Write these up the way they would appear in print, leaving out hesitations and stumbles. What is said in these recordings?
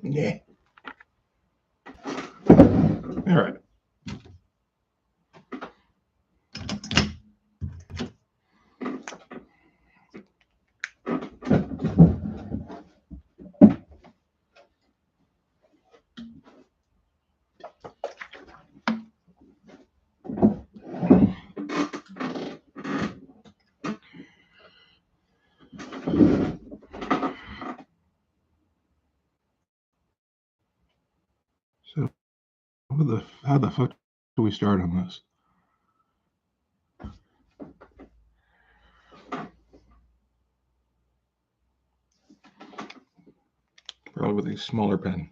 Yeah. All right. So how the fuck do we start on this? Probably with a smaller pen.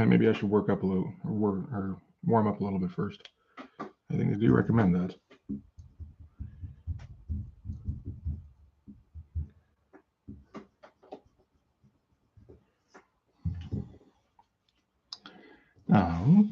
Maybe I should work up a little, or warm up a little bit first. I think I do recommend that. Now,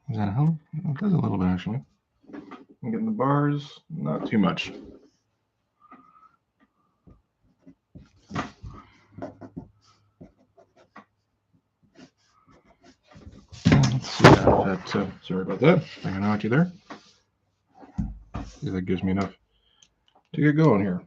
does that help? It does a little bit actually. I'm getting the bars, not too much. Let's see that. Sorry about that. I'm gonna knock you there. See if that gives me enough to get going here.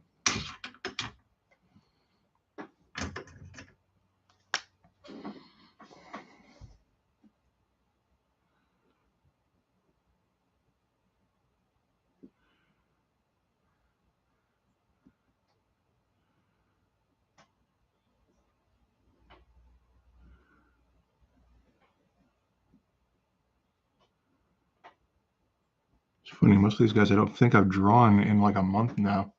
It's funny, most of these guys I don't think I've drawn in like a month now.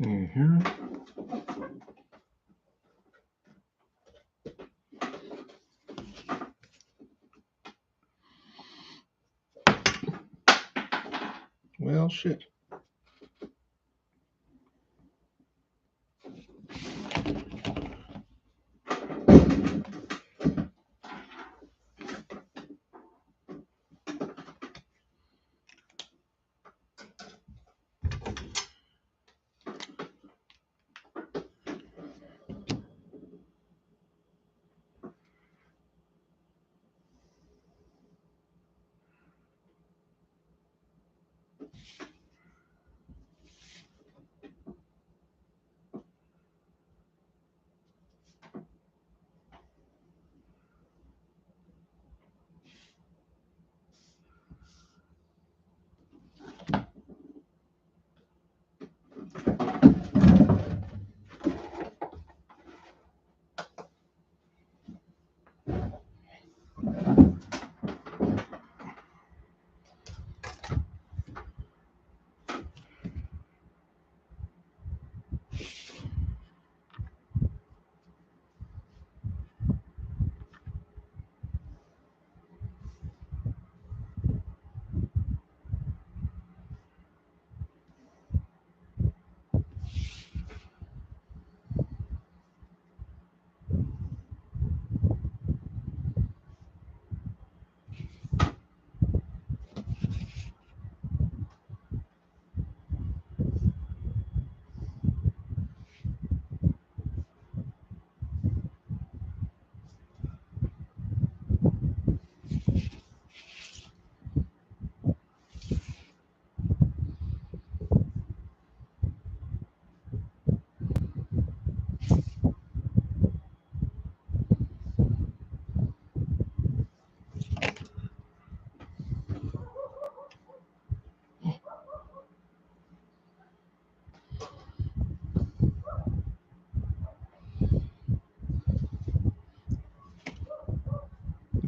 See here. Well, shit.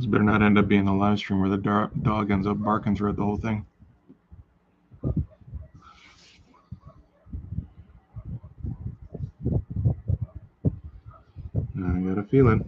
This better not end up being a live stream where the dog ends up barking throughout the whole thing. I got a feeling.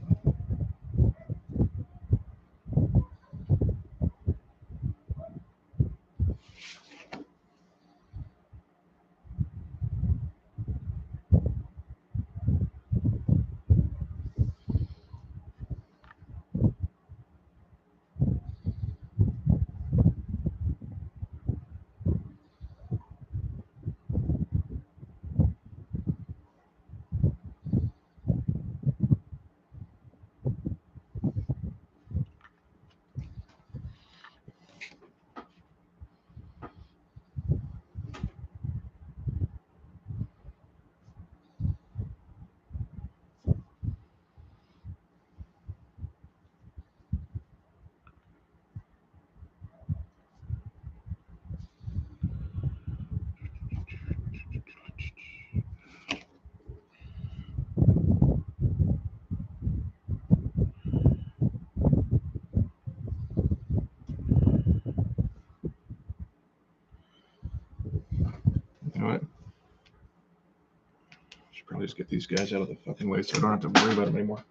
You know what? Should probably just get these guys out of the fucking way so I don't have to worry about them anymore.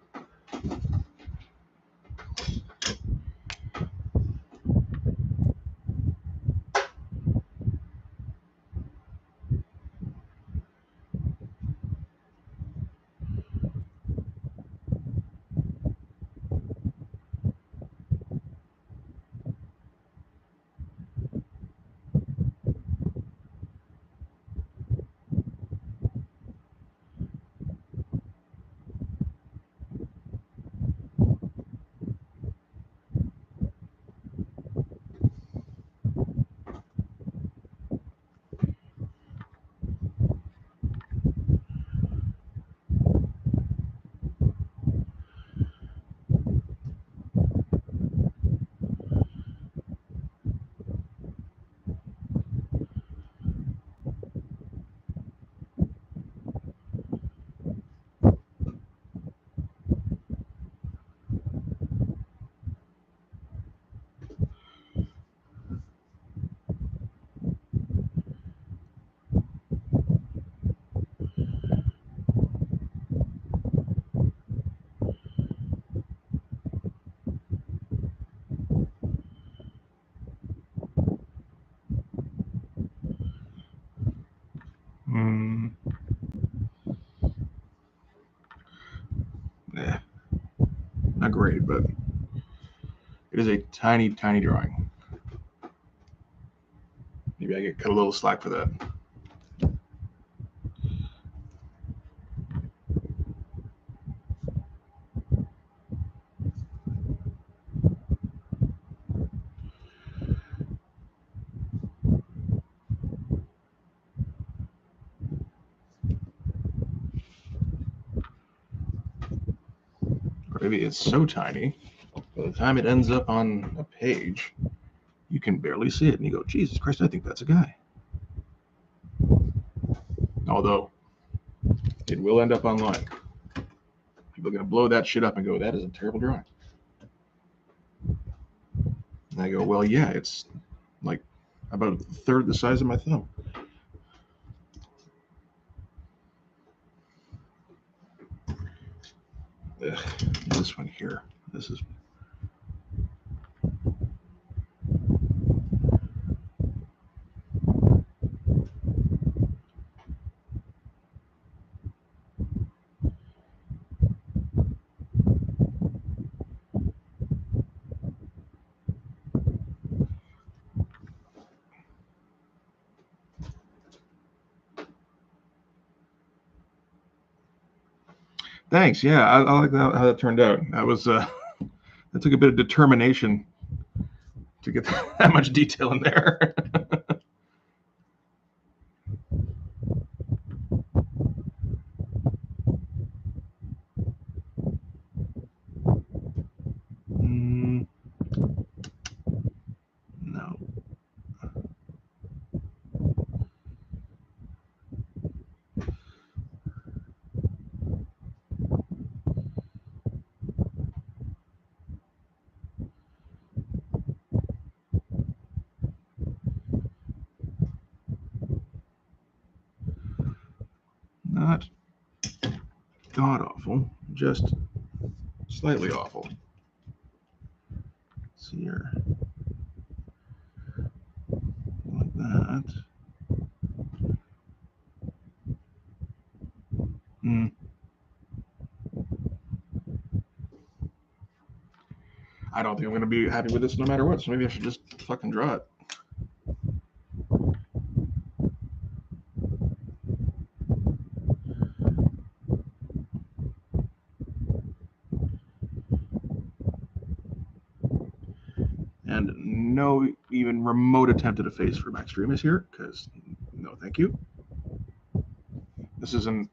not great, but it is a tiny, tiny drawing. Maybe I get cut a little slack for that. Maybe it's so tiny, by the time it ends up on a page, you can barely see it, and you go, Jesus Christ, I think that's a guy. Although, it will end up online. People are going to blow that shit up and go, that is a terrible drawing. And I go, well, yeah, it's like about a third the size of my thumb. Ugh, this one here, this is... Thanks. Yeah, I like that, how that turned out. That was that took a bit of determination to get that much detail in there. No. Not god awful, just slightly awful. Let's see here. Like that. I don't think I'm going to be happy with this no matter what, so maybe I should just fucking draw it. And no even remote attempt at a face for Livestream is here, because no thank you. This is an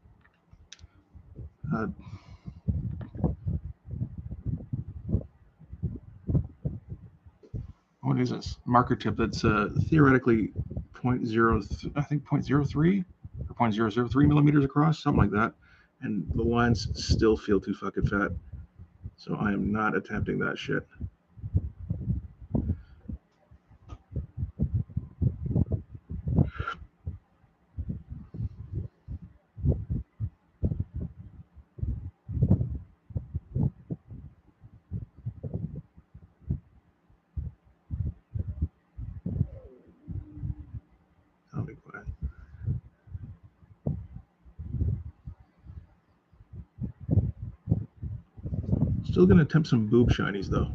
what is this? Marker tip that's theoretically 0.0, I think 0.03 or 0.003 millimeters across, something like that. And the lines still feel too fucking fat. So I am not attempting that shit. I'll be quiet. Still gonna attempt some boob shinies though.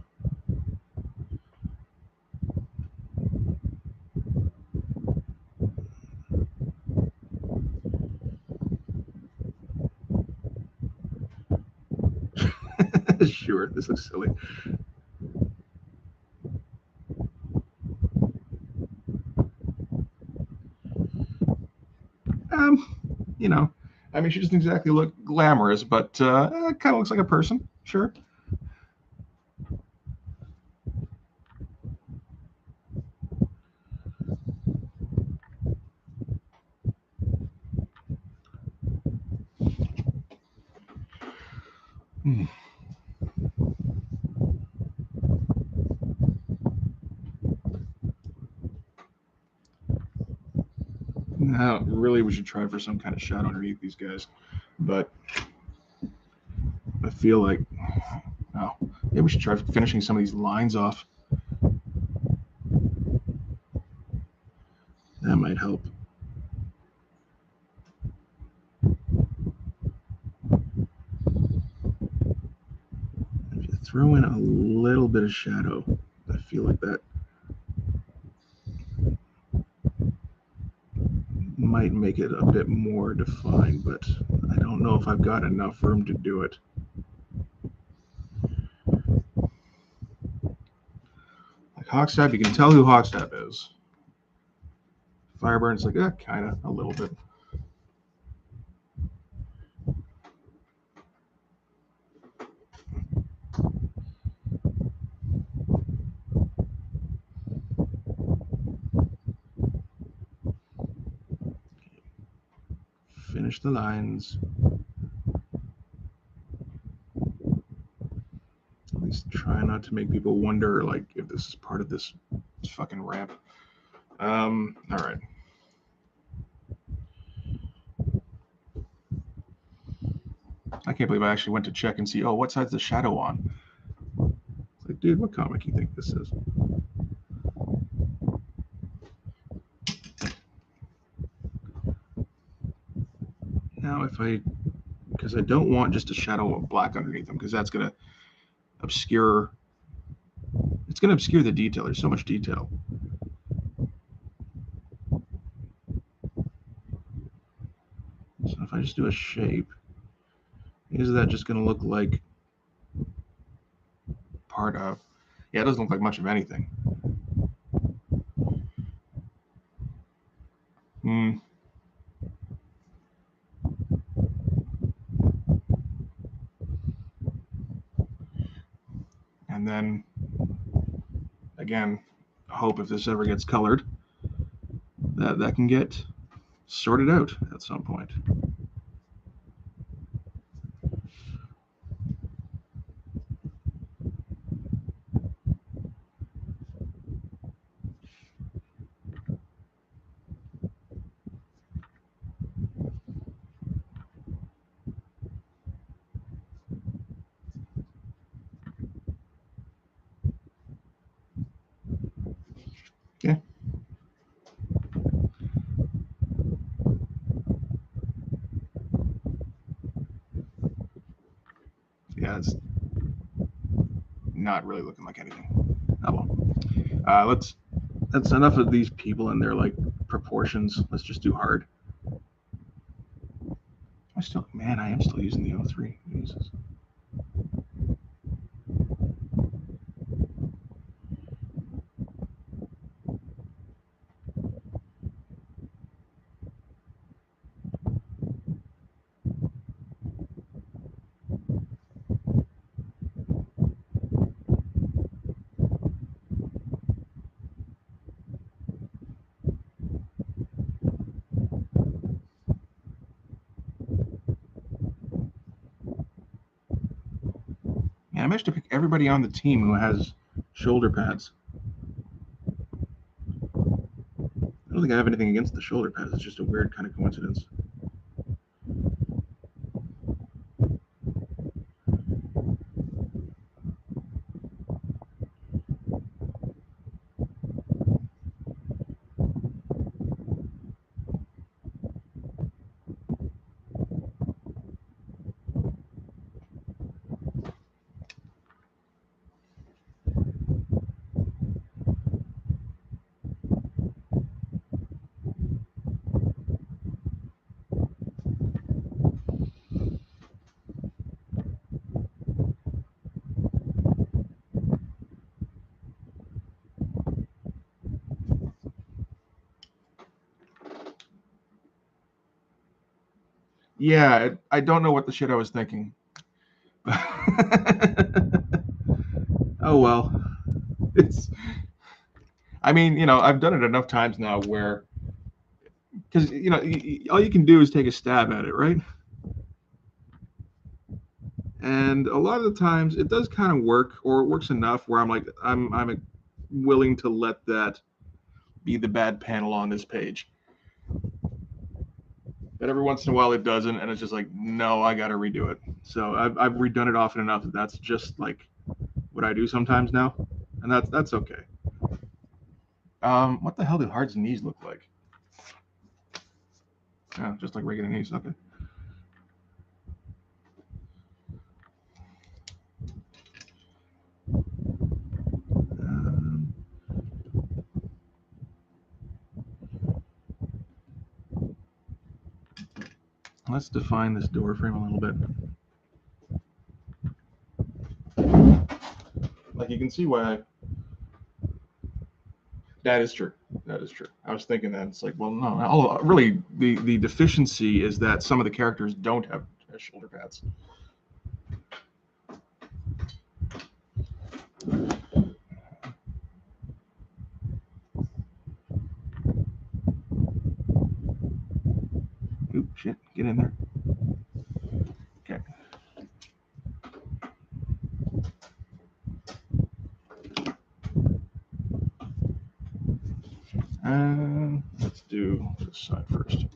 Sure, this looks silly. You know, I mean, she doesn't exactly look glamorous, but kind of looks like a person. Sure. Now, really, we should try for some kind of shot underneath these guys, but I feel like, oh, maybe we should try finishing some of these lines off. That might help. If you throw in a little bit of shadow. I feel like that might make it a bit more defined, but I don't know if I've got enough room to do it. Like Hawkstap, you can tell who Hawkstap is. Fireburn's like, kind of, a little bit. Finish the lines. At least try not to make people wonder, like, if this is part of this fucking ramp. All right. I can't believe I actually went to check and see, oh, what side's the shadow on? It's like, dude, what comic do you think this is? Now, because I don't want just a shadow of black underneath them, because that's going to obscure, it's going to obscure the detail. There's so much detail. So if I just do a shape, is that just going to look like part of, yeah, it doesn't look like much of anything. And then, again, hope if this ever gets colored, that can get sorted out at some point. Okay. Yeah, it's not really looking like anything. Oh well. That's enough of these people and their like proportions. Let's just do hard. I am still using the 03. Jesus. Yeah, I managed to pick everybody on the team who has shoulder pads. I don't think I have anything against the shoulder pads. It's just a weird kind of coincidence. Yeah, I don't know what the shit I was thinking. Oh well. I mean, I've done it enough times now where, because, all you can do is take a stab at it, right? And a lot of the times it does kind of work, or it works enough where I'm like, I'm willing to let that be the bad panel on this page. But every once in a while it doesn't, and it's just like, no, I got to redo it. So I've redone it often enough that that's just like what I do sometimes now, and that's okay. What the hell do Hard's knees look like? Yeah, just like regular knees. Okay. Let's define this door frame a little bit. Like you can see why that is true. That is true. I was thinking that it's like, well, no, really the deficiency is that some of the characters don't have shoulder pads. Oop, shit, get in there. Okay. Let's do this side first.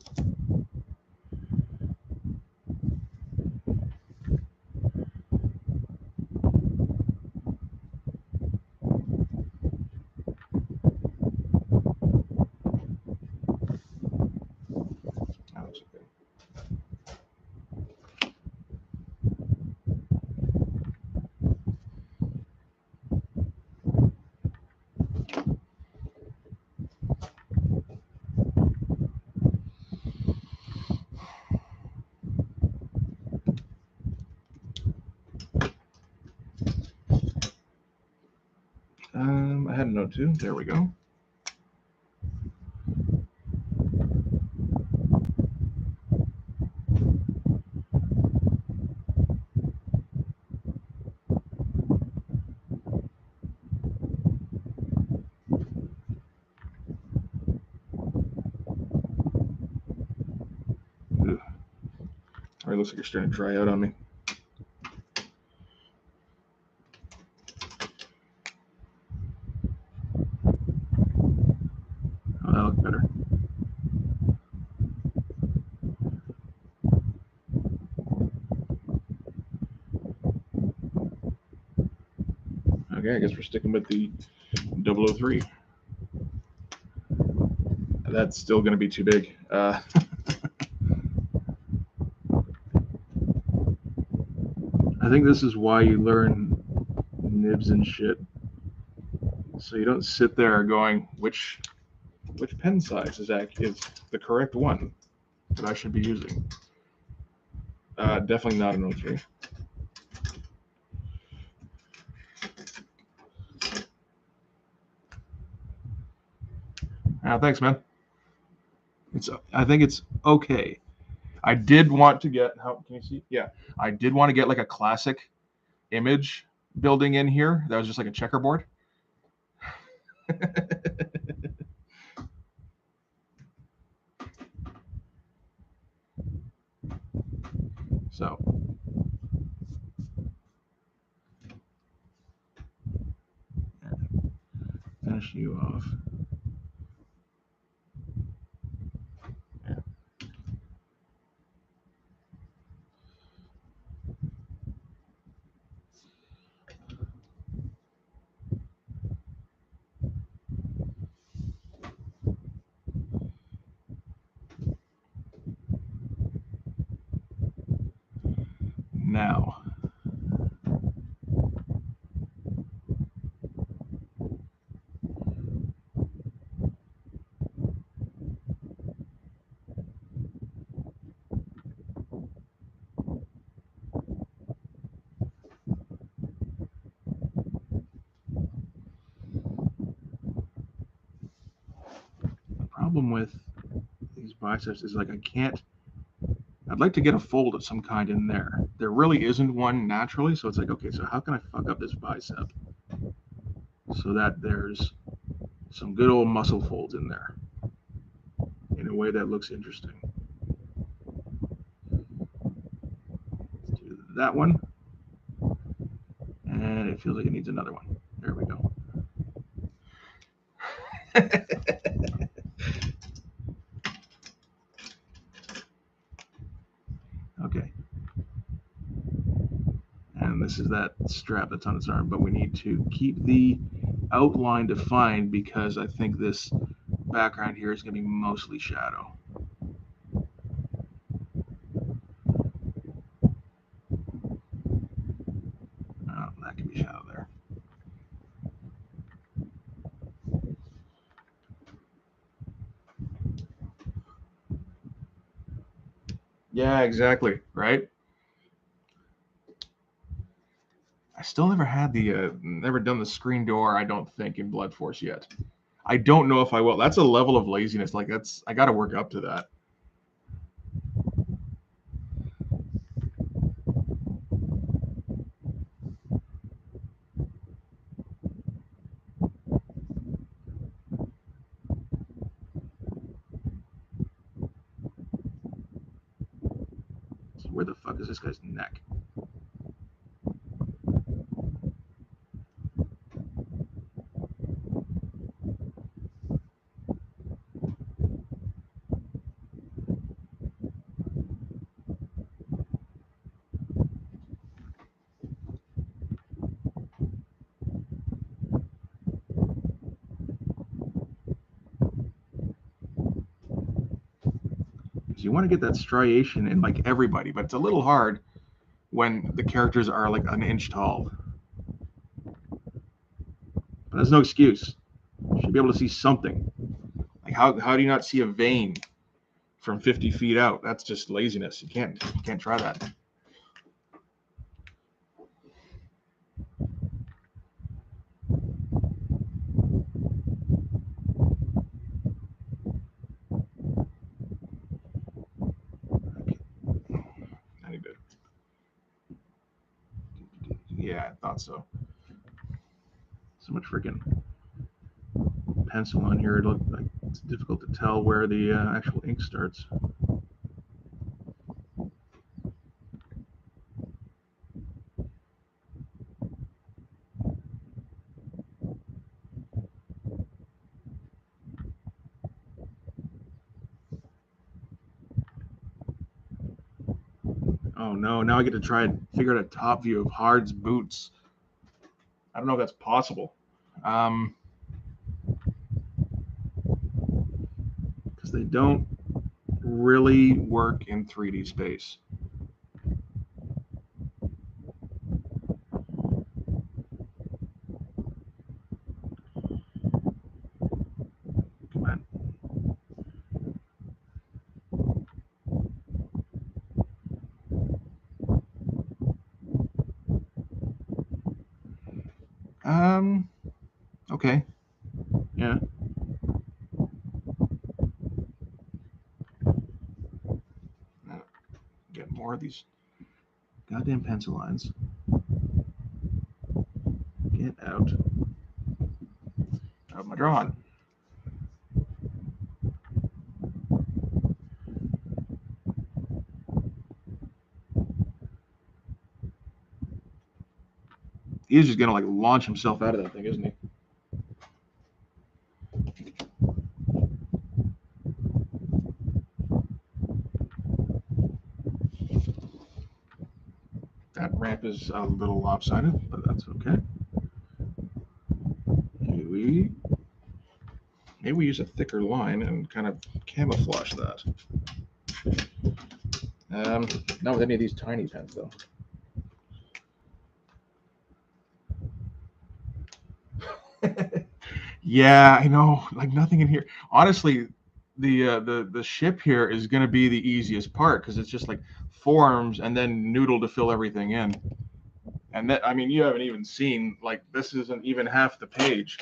That looks okay. I had a note too. There we go. Ugh. Already looks like you're starting to dry out on me. Oh, that looked better. Okay, I guess we're sticking with the 003. That's still going to be too big. I think this is why you learn nibs and shit. So you don't sit there going, which pen size is the correct one that I should be using? Definitely not an 03. Thanks, man. I think it's okay. I did want to get, how can you see? Yeah, I did want to get like a classic image building in here. That was just like a checkerboard. So finish you off. Now, the problem with these biceps is like I'd like to get a fold of some kind in there. There really isn't one naturally, so it's like, okay, so how can I fuck up this bicep so that there's some good old muscle folds in there in a way that looks interesting? Let's do that one. And it feels like it needs another one. There we go. Okay. And this is that strap that's on its arm, but we need to keep the outline defined because I think this background here is going to be mostly shadow. Oh, that can be shadow there. Yeah, exactly. Right. I still never had never done the screen door. I don't think in Blood Force yet. I don't know if I will. That's a level of laziness. Like I got to work up to that. So where the fuck is this guy's neck? Because you want to get that striation in like everybody, but it's a little hard when the characters are like an inch tall. But that's no excuse. You should be able to see something. Like how do you not see a vein from 50 feet out? That's just laziness. You can't try that. I need to. Yeah, I thought so. So much freaking pencil on here. It looked like it's difficult to tell where the actual ink starts. Oh no! Now I get to try and figure out a top view of Hard's boots. I don't know if that's possible. Because they don't really work in 3D space. Come on. Okay. Yeah. Get more of these goddamn pencil lines. Get out of my drawing. He's just gonna like launch himself out of that thing, isn't he? That ramp is a little lopsided, but that's okay. Maybe we use a thicker line and kind of camouflage that. Not with any of these tiny pens though. Yeah, I know. Like nothing in here. Honestly, the ship here is going to be the easiest part because it's just like forms and then noodle to fill everything in. And that, I mean, you haven't even seen like this isn't even half the page.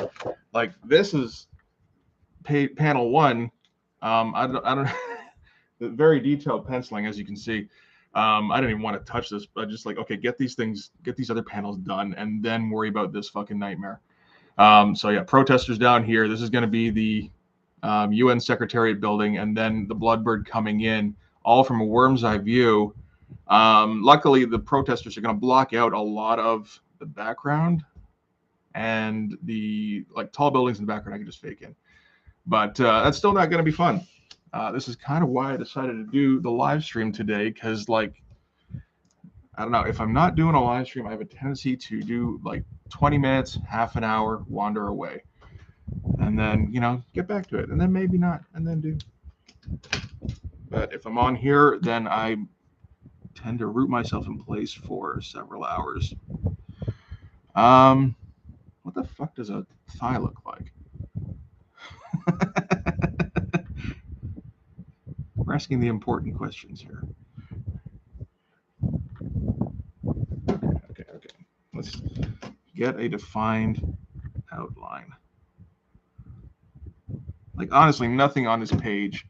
Like this is panel one. I don't. Very detailed penciling, as you can see. I didn't even want to touch this, but just like, okay, get these other panels done, and then worry about this fucking nightmare. So yeah, protesters down here. This is going to be the UN Secretariat building, and then the Bloodbird coming in, all from a worm's eye view. Luckily, the protesters are going to block out a lot of the background, and the like tall buildings in the background I can just fake in. But that's still not going to be fun. This is kind of why I decided to do the live stream today, because like I don't know, if I'm not doing a live stream, I have a tendency to do like 20 minutes, half an hour, wander away, and then get back to it, and then maybe not, and then do. But if I'm on here, then I tend to root myself in place for several hours. What the fuck does a thigh look like? We're asking the important questions here. get a defined outline. Like, honestly, nothing on this page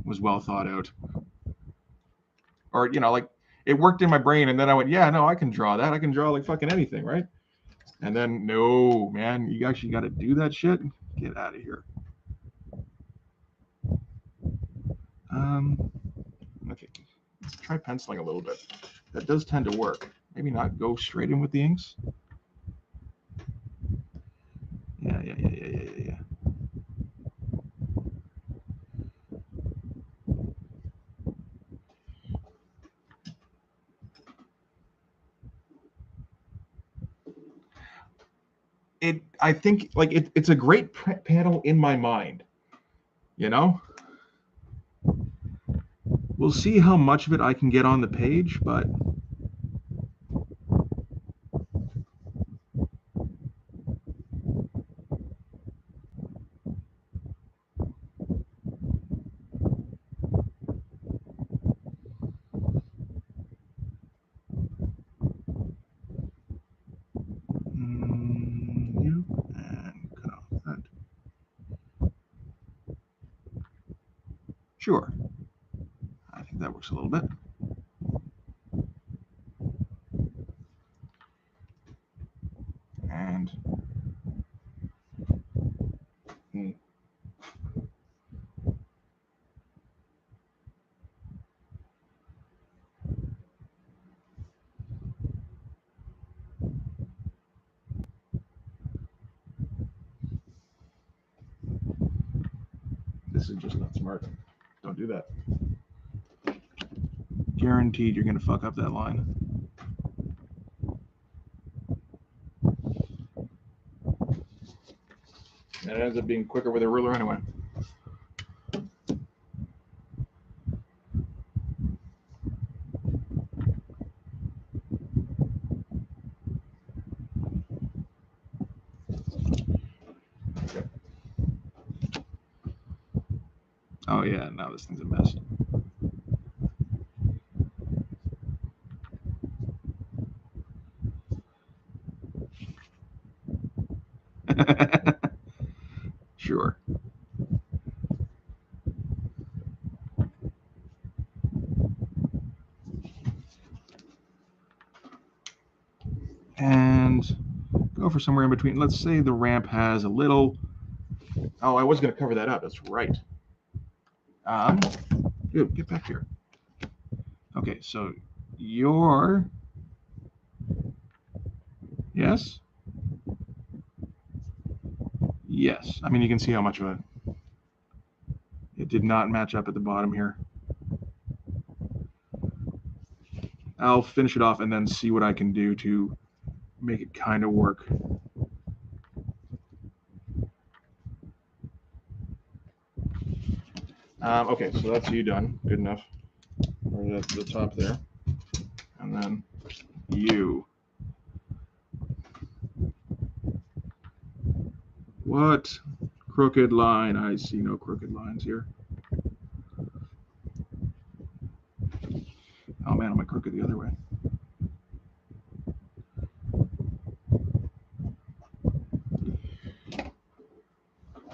was well thought out. Or, you know, like, it worked in my brain, and then I went, yeah, no, I can draw that. I can draw, like, fucking anything, right? And then, no, man, you actually got to do that shit? Get out of here. Okay, let's try penciling a little bit. That does tend to work. Maybe not go straight in with the inks. Yeah. I think, like, it's a great panel in my mind, you know? We'll see how much of it I can get on the page, but you and cut off that. Sure. I think that works a little bit. And this is just not smart. Don't do that. Guaranteed you're going to fuck up that line. And it ends up being quicker with a ruler anyway. Okay. Oh yeah, now this thing's a mess. Sure. And go for somewhere in between. Let's say the ramp has a little. Oh, I was going to cover that up. That's right. Dude, get back here. Okay, so your. Yes? Yes. I mean, you can see how much of it did not match up at the bottom here. I'll finish it off and then see what I can do to make it kind of work. Okay, so that's you done. Good enough. Or the top there. And then you. What? Crooked line. I see no crooked lines here. Oh man, am I crooked the other way?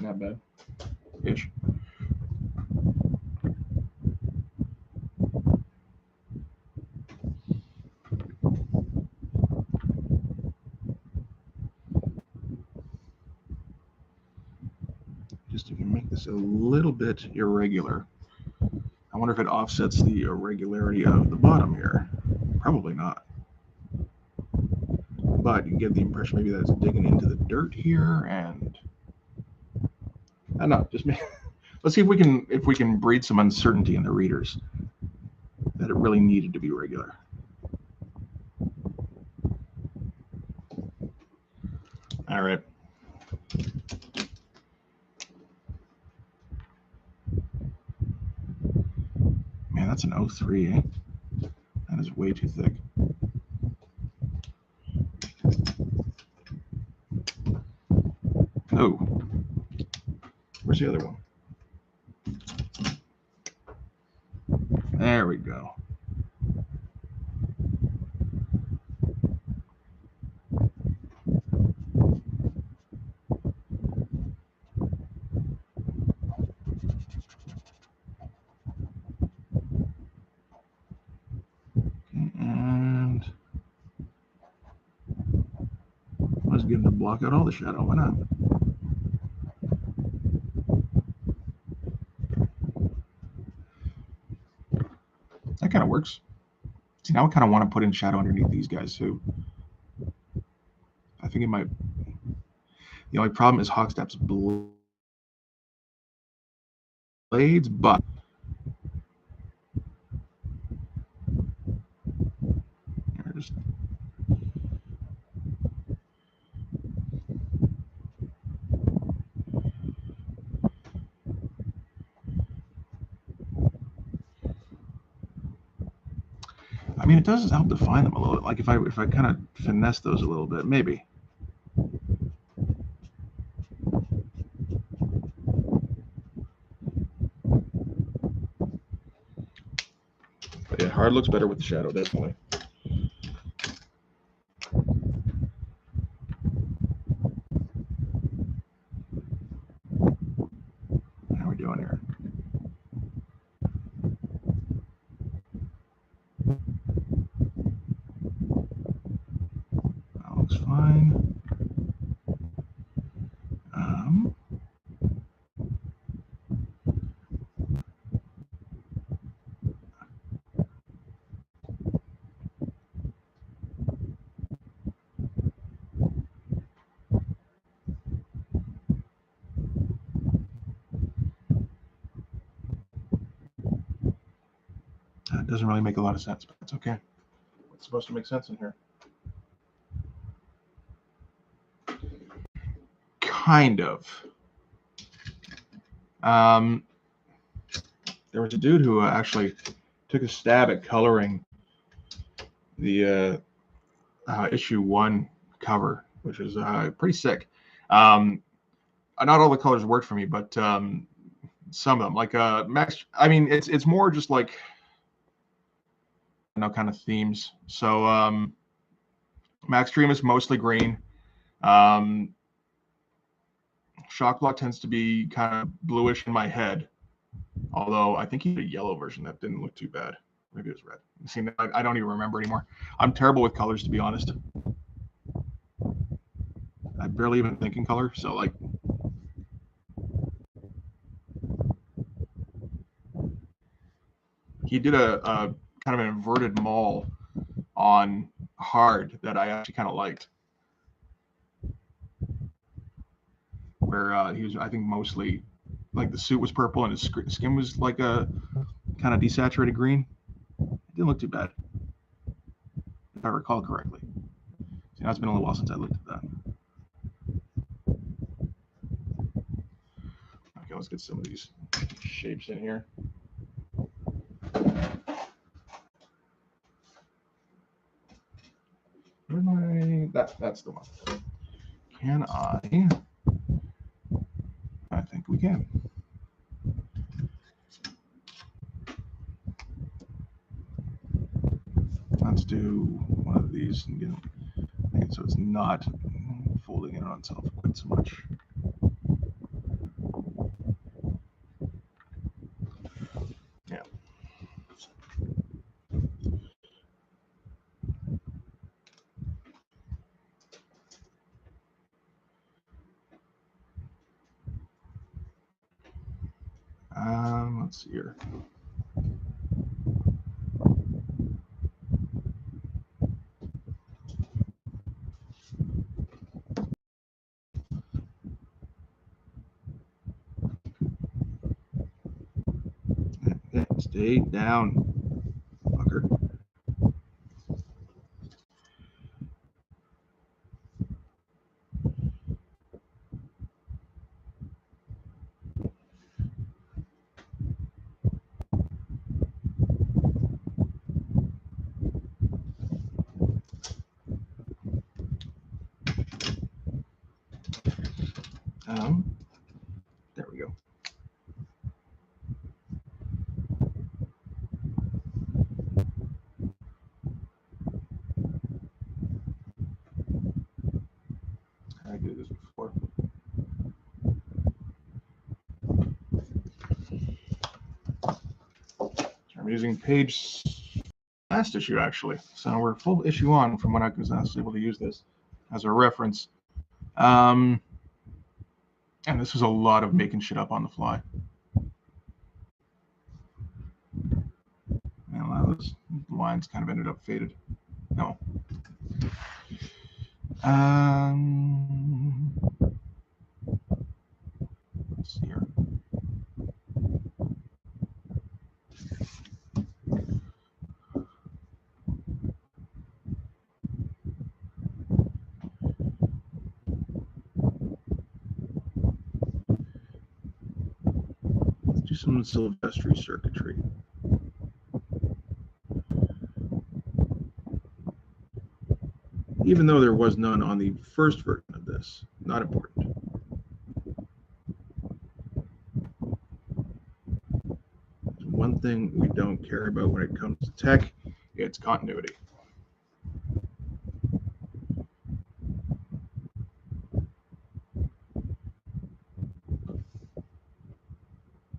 Not bad. Ish. Just to make this a little bit irregular. I wonder if it offsets the irregularity of the bottom here. Probably not. But you can get the impression maybe that it's digging into the dirt here, and I don't know. Just let's see if we can breed some uncertainty in the readers that it really needed to be regular. All right. Man, that's an 03, eh? That is way too thick. Oh. Where's the other one? There we go. get them to block out all the shadow. Why not? That kind of works. See, now I kind of want to put in shadow underneath these guys too. I think it might. The only problem is Hogstep's blades, but just I mean, it does help define them a little bit. Like if I kind of finesse those a little bit, maybe. But yeah, hard looks better with the shadow, definitely. How are we doing here? That looks fine. That doesn't really make a lot of sense, but it's okay. It's supposed to make sense in here. Kind of. There was a dude who actually took a stab at coloring the issue 1 cover, which is pretty sick. Not all the colors worked for me, but some of them, like Max. I mean, it's more just like kind of themes. So Max Dream is mostly green. Shock Block tends to be kind of bluish in my head, although I think he did a yellow version that didn't look too bad. Maybe it was red. See, I don't even remember anymore. I'm terrible with colors, to be honest. I barely even think in color, so like. He did a kind of an inverted mall on hard that I actually kind of liked, where he was, I think, mostly like the suit was purple and his skin was like a kind of desaturated green. It didn't look too bad, if I recall correctly. See, now it's been a little while since I looked at that. Okay, let's get some of these shapes in here. Where am I? That's the one. Can I? I think we can. Let's do one of these and get it so it's not folding in on itself quite so much. Yeah. Let's see here. Stay down, fucker. There we go. I did this before. I'm using page last issue actually, so we're full issue on from when I was able to use this as a reference. And this was a lot of making shit up on the fly. And a lot of those lines kind of ended up faded. No. Let's see here. Let's do some Silvestri circuitry. Even though there was none on the first version of this, not important. One thing we don't care about when it comes to tech, it's continuity.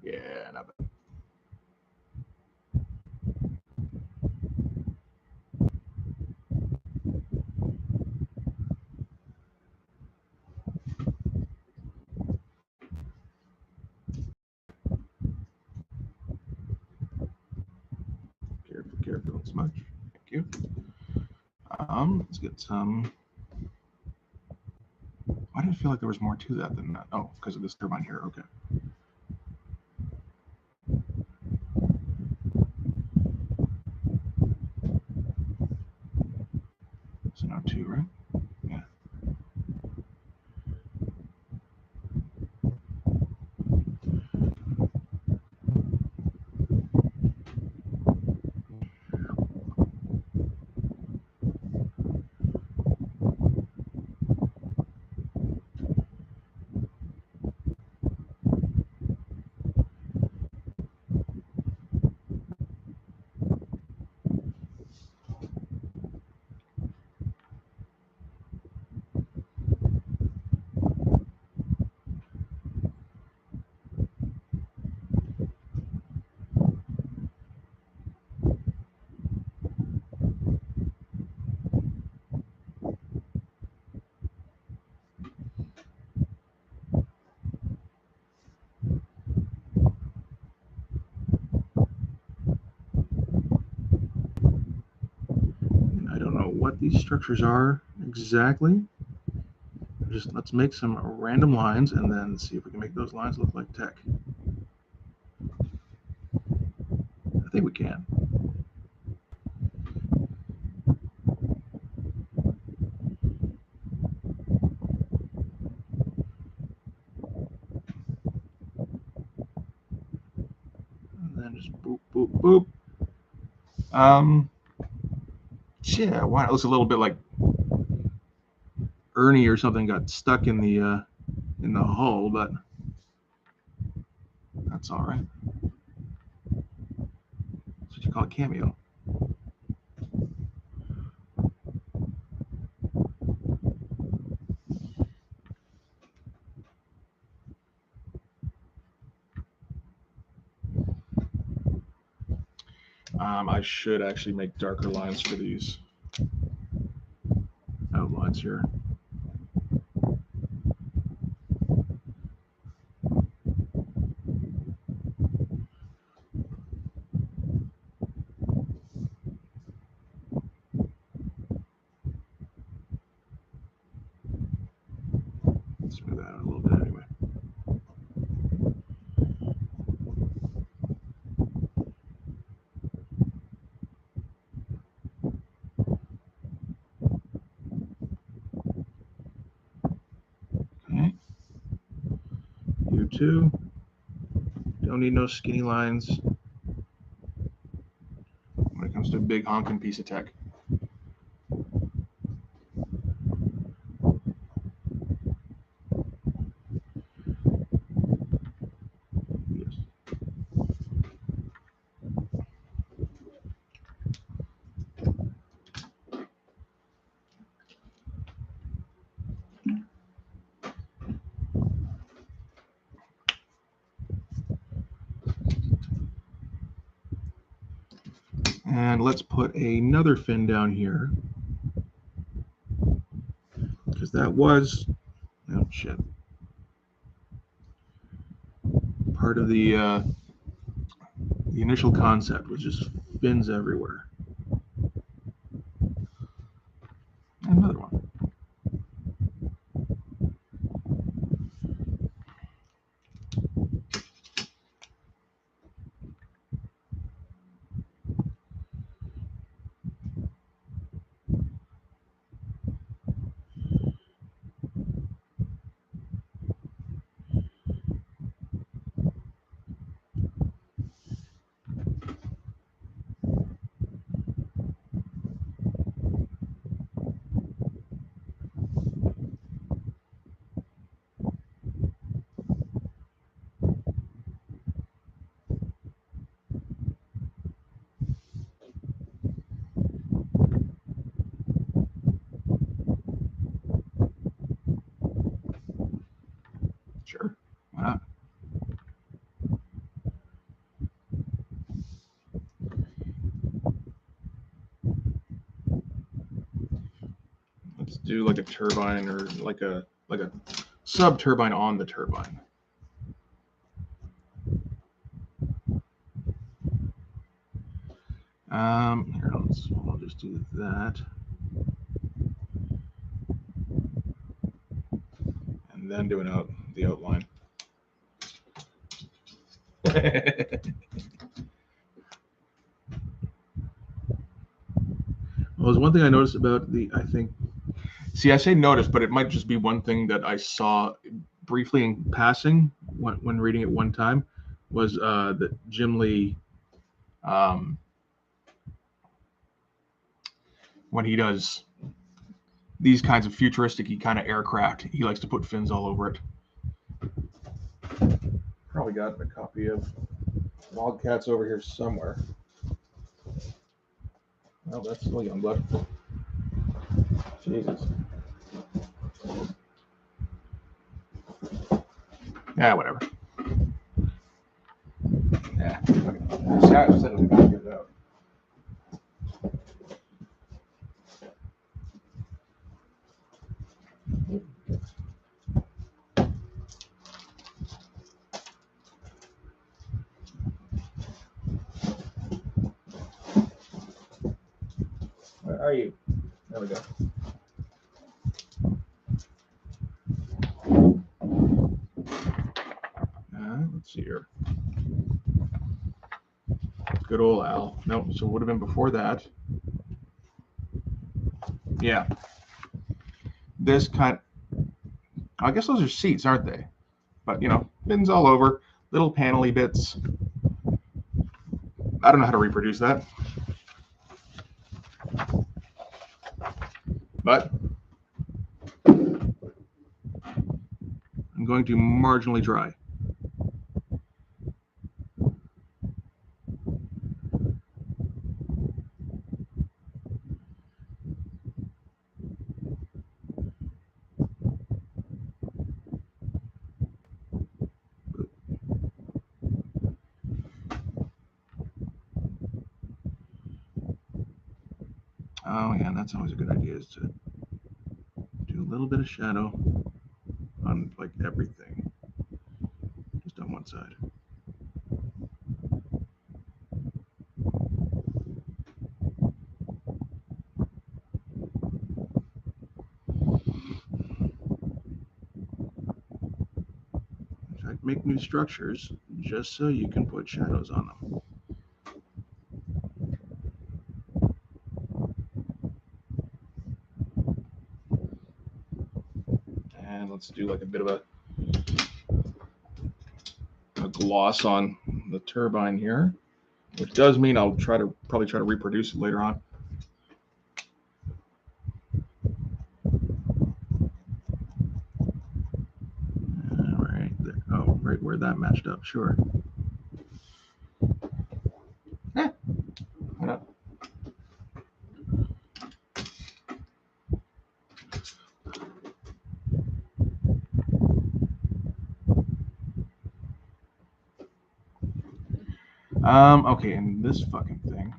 Yeah, not bad. Careful, don't smudge. Thank you. Let's get some. Why did I feel like there was more to that than that? Oh, because of this turbine here. Okay. So now 2, right? Yeah. And I don't know what these structures are exactly. Just let's make some random lines and then see if we can make those lines look like tech. I think we can. And then just boop, boop, boop. Yeah, wow, it looks a little bit like Ernie or something got stuck in the hull, but that's all right. That's what you call a cameo. I should actually make darker lines for these outlines here. Smooth that out a little bit anyway. Okay. You too. Don't need no skinny lines when it comes to a big honking piece of tech. Yes. And let's put another fin down here, because that was shit. Part of the initial concept was just fins everywhere. Another one. Sure, why not? Let's do like a turbine or like a sub turbine on the turbine. Here, I'll just do that. And then do the outline. Well, there's one thing I noticed about I say noticed, but it might just be one thing that I saw briefly in passing when reading it one time, was that Jim Lee, when he does these kinds of futuristic-y kind of aircraft, he likes to put fins all over it. Probably got a copy of Wildcats over here somewhere. Well, that's still Youngblood. Jesus. Yeah, whatever. Yeah. Okay. Said it, get it out. Where are you? There we go. Let's see here. Good old Al. Nope, so it would have been before that. Yeah. This kind, I guess those are seats, aren't they? But, fins all over, little panely bits. I don't know how to reproduce that. But I'm going to marginally try. Oh, yeah, that's always a good idea, is to do a little bit of shadow on, like, everything. Just on one side. In fact, make new structures just so you can put shadows on them. And let's do like a bit of a gloss on the turbine here, which does mean I'll probably try to reproduce it later on. Right there. Oh, right where that matched up. Sure. Why not? Okay, and this fucking thing.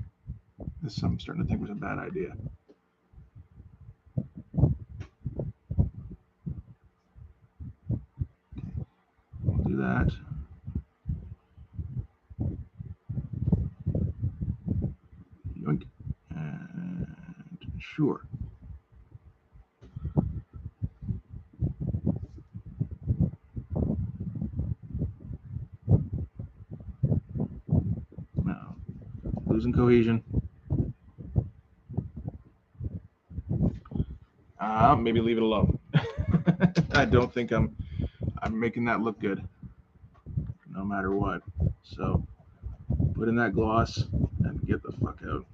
This I'm starting to think was a bad idea. . that. Yoink. And sure. Now, losing cohesion. Maybe leave it alone. I don't think I'm making that look good, no matter what. So put in that gloss and get the fuck out.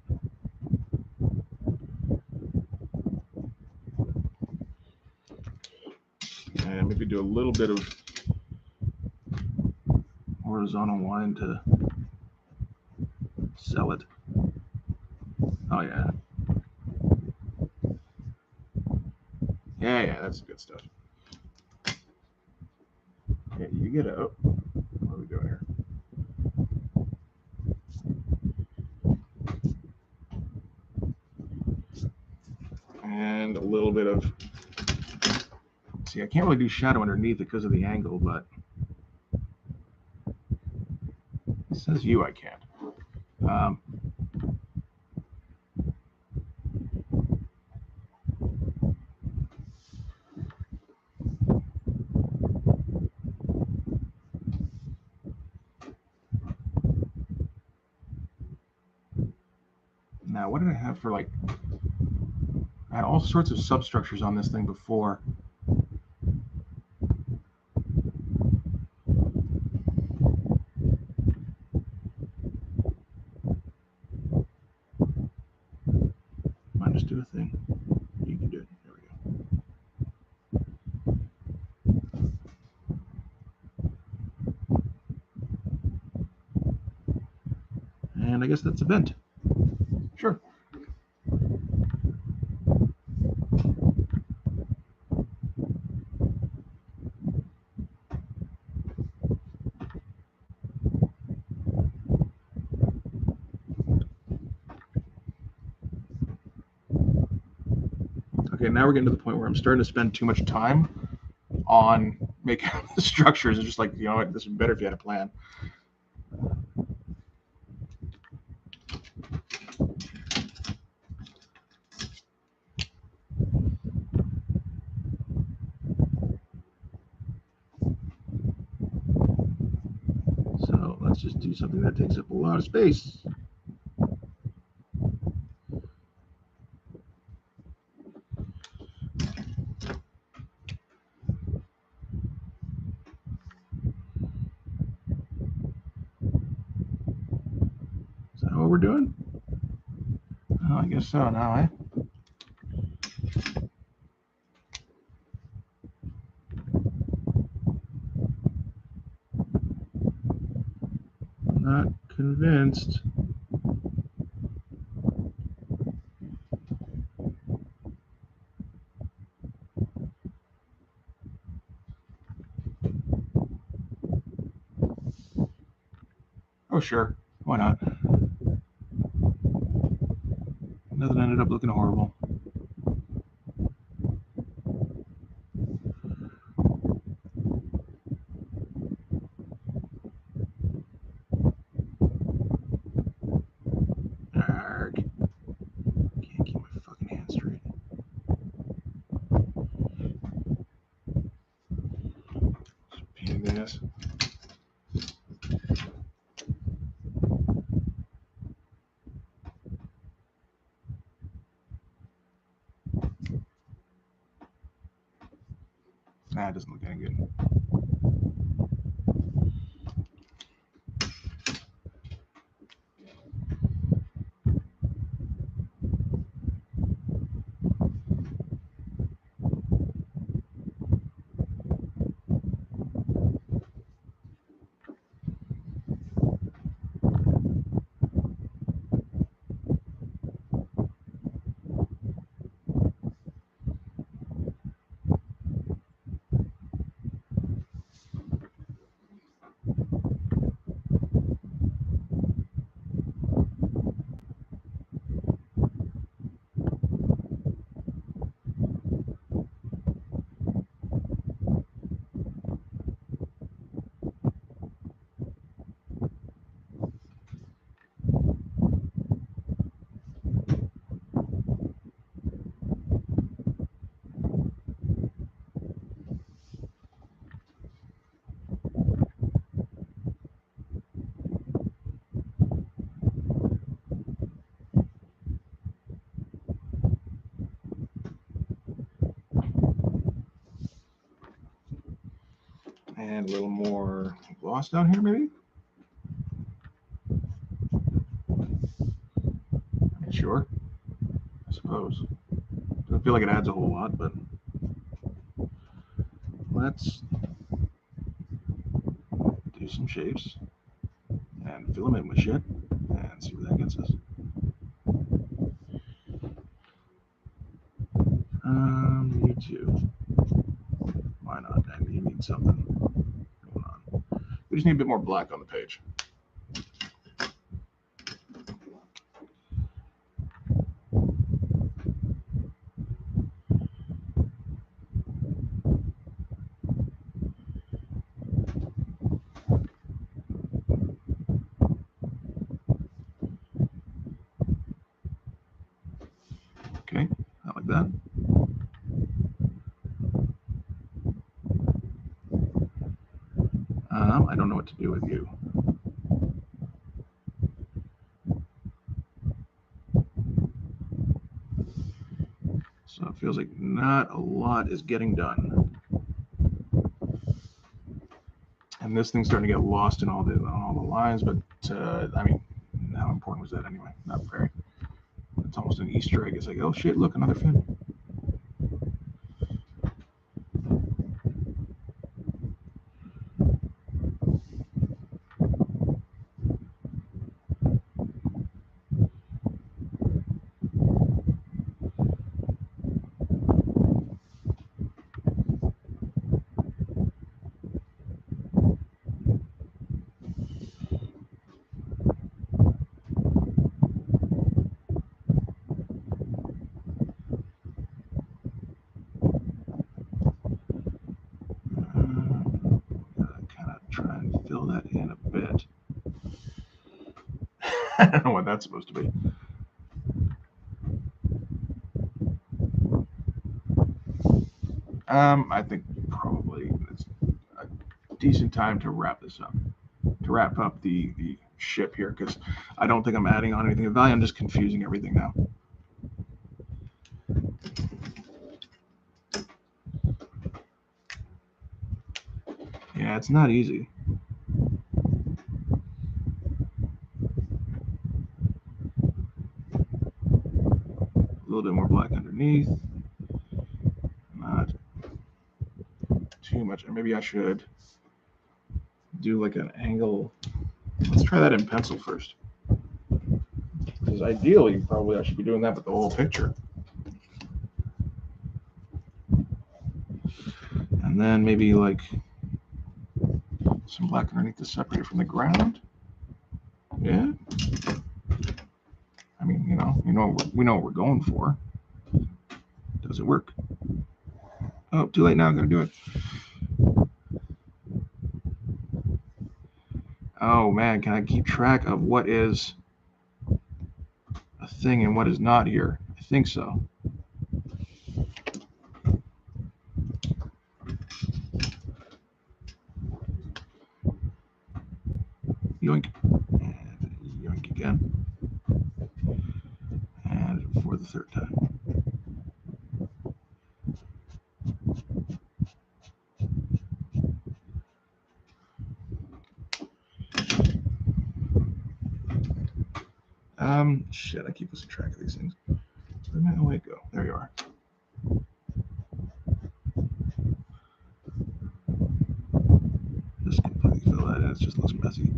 And maybe do a little bit of horizontal line to sell it. Oh yeah. Yeah, that's good stuff. Yeah, you get out. What are we doing here? And a little bit of, see, I can't really do shadow underneath it because of the angle, but it says you I can't. Now, what did I have for, like, I had all sorts of substructures on this thing before. Might just do a thing. You can do it. There we go. And I guess that's a vent. Sure. Okay, now we're getting to the point where I'm starting to spend too much time on making the structures. It's just like, you know what, this would be better if you had a plan. So let's just do something that takes up a lot of space. Is that what we're doing? Oh, I guess so now, eh? Not convinced. Oh, sure. Why not? Nothing ended up looking horrible. Arrgh. Can't keep my fucking hand straight. Pain in the ass. Nah, it doesn't look any good. a little more gloss down here, maybe? Sure, I suppose. Doesn't feel like it adds a whole lot, but let's do some shapes and fill them in with shit and see where that gets us. You too. Why not? And you need something going on. We just need a bit more black on the page. Okay, I like that. I don't know what to do with you. So it feels like not a lot is getting done. And this thing's starting to get lost in all the lines, but I mean, how important was that anyway? Not very. It's almost an Easter egg. It's like, oh shit, look, another fin. Fill that in a bit. I don't know what that's supposed to be. I think probably it's a decent time to wrap this up. To wrap up the ship here, because I don't think I'm adding on anything of value. I'm just confusing everything now. Yeah, it's not easy. A little bit more black underneath. Not too much. Or maybe I should do like an angle. Let's try that in pencil first. Because ideally, probably I should be doing that with the whole picture. And then maybe like some black underneath to separate it from the ground. Yeah. I mean, we know what we're going for. Does it work? Oh, too late now. I'm gonna do it. Oh man, can I keep track of what is a thing and what is not here? I think so. Yoink. And yoink again. And for the third time. Shit, I keep losing track of these things. Where did my OA go? There you are. Just completely fill that in. It just looks messy.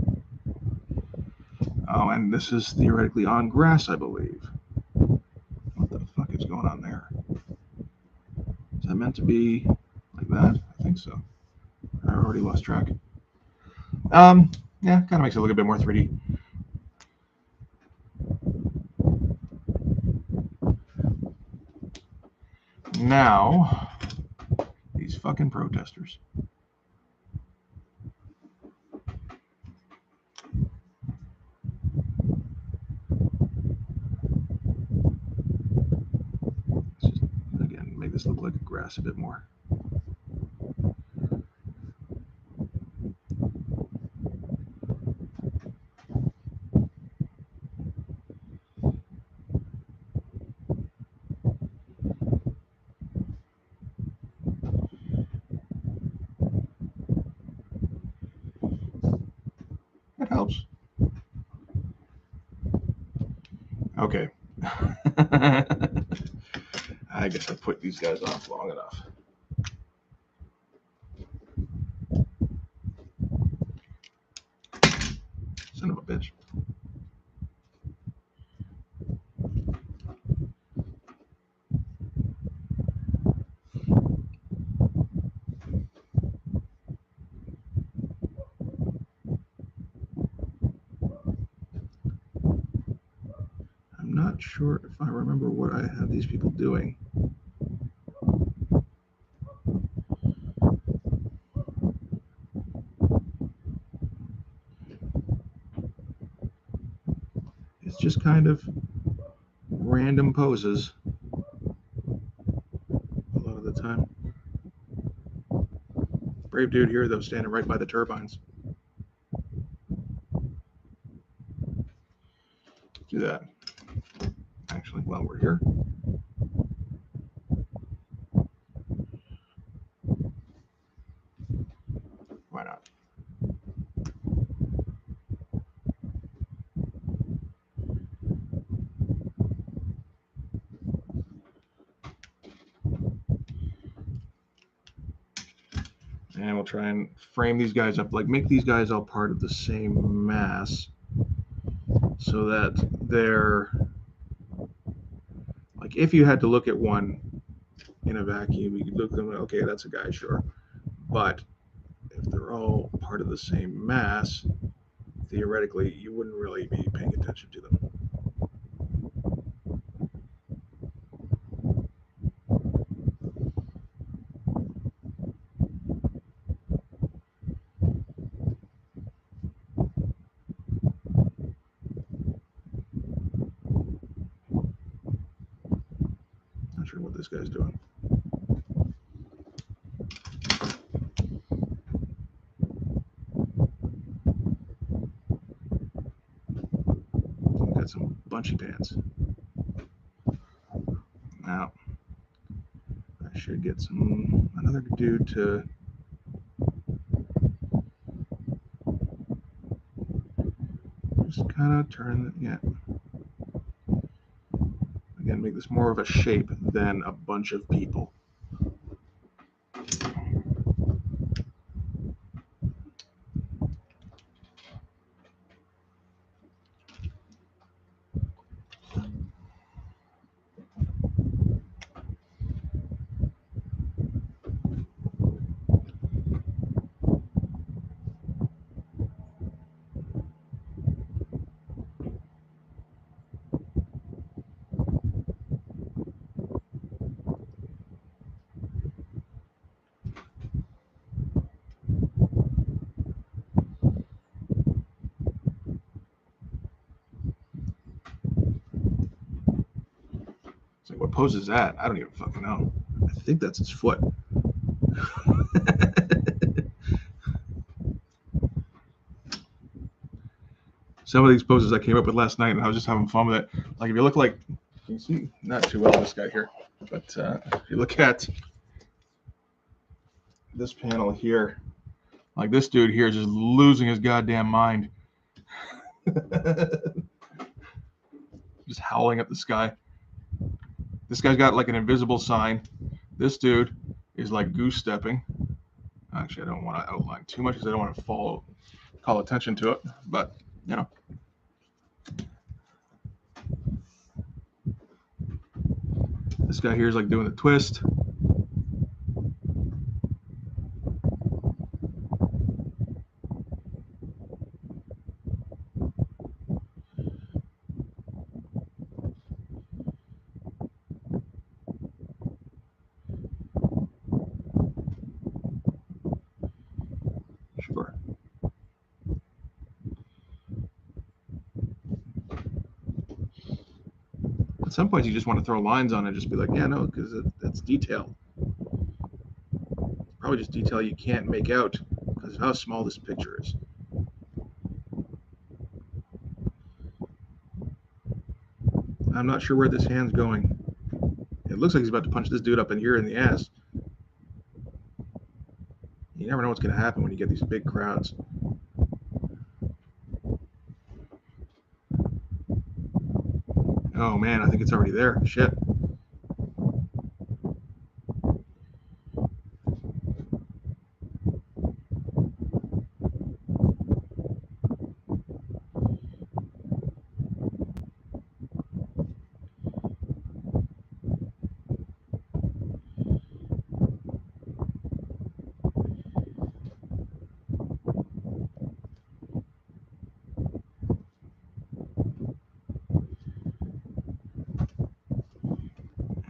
Oh, and this is theoretically on grass, I believe. What the fuck is going on there? Is that meant to be like that? I think so. I already lost track. Yeah, kind of makes it look a bit more 3D. Now, these fucking protesters. Let's just, again, make this look like grass a bit more. Okay. I guess I put these guys off long enough. Son of a bitch. I'm not sure if I remember what I had these people doing. It's just kind of random poses a lot of the time. Brave dude here, though, standing right by the turbines. Do that. Actually, while we're here. Why not? And we'll try and frame these guys up, like make these guys all part of the same mass so that they're, like if you had to look at one in a vacuum, you could look at them, okay, that's a guy, sure. But if they're all part of the same mass, theoretically, you wouldn't really be paying attention to them. Not sure what this guy's doing. Got some bunchy pants. Now, I should get another dude to just kind of turn, yeah. Again, make this more of a shape than a bunch of people. It's like, what pose is that? I don't even fucking know. I think that's his foot. Some of these poses I came up with last night, and I was just having fun with it. Like if you look like, can you see? Not too well this guy here, but if you look at this panel here, like this dude here is just losing his goddamn mind. Just howling at the sky. This guy's got like an invisible sign. This dude is like goose stepping. Actually, I don't want to outline too much because I don't want to call attention to it, but you know. This guy here is like doing the twist. Sure. At some points, you just want to throw lines on it and just be like, yeah, no, because that's detail. Probably just detail you can't make out because of how small this picture is. I'm not sure where this hand's going. It looks like he's about to punch this dude up in here in the ass. You never know what's going to happen when you get these big crowds. Oh man, I think it's already there. Shit.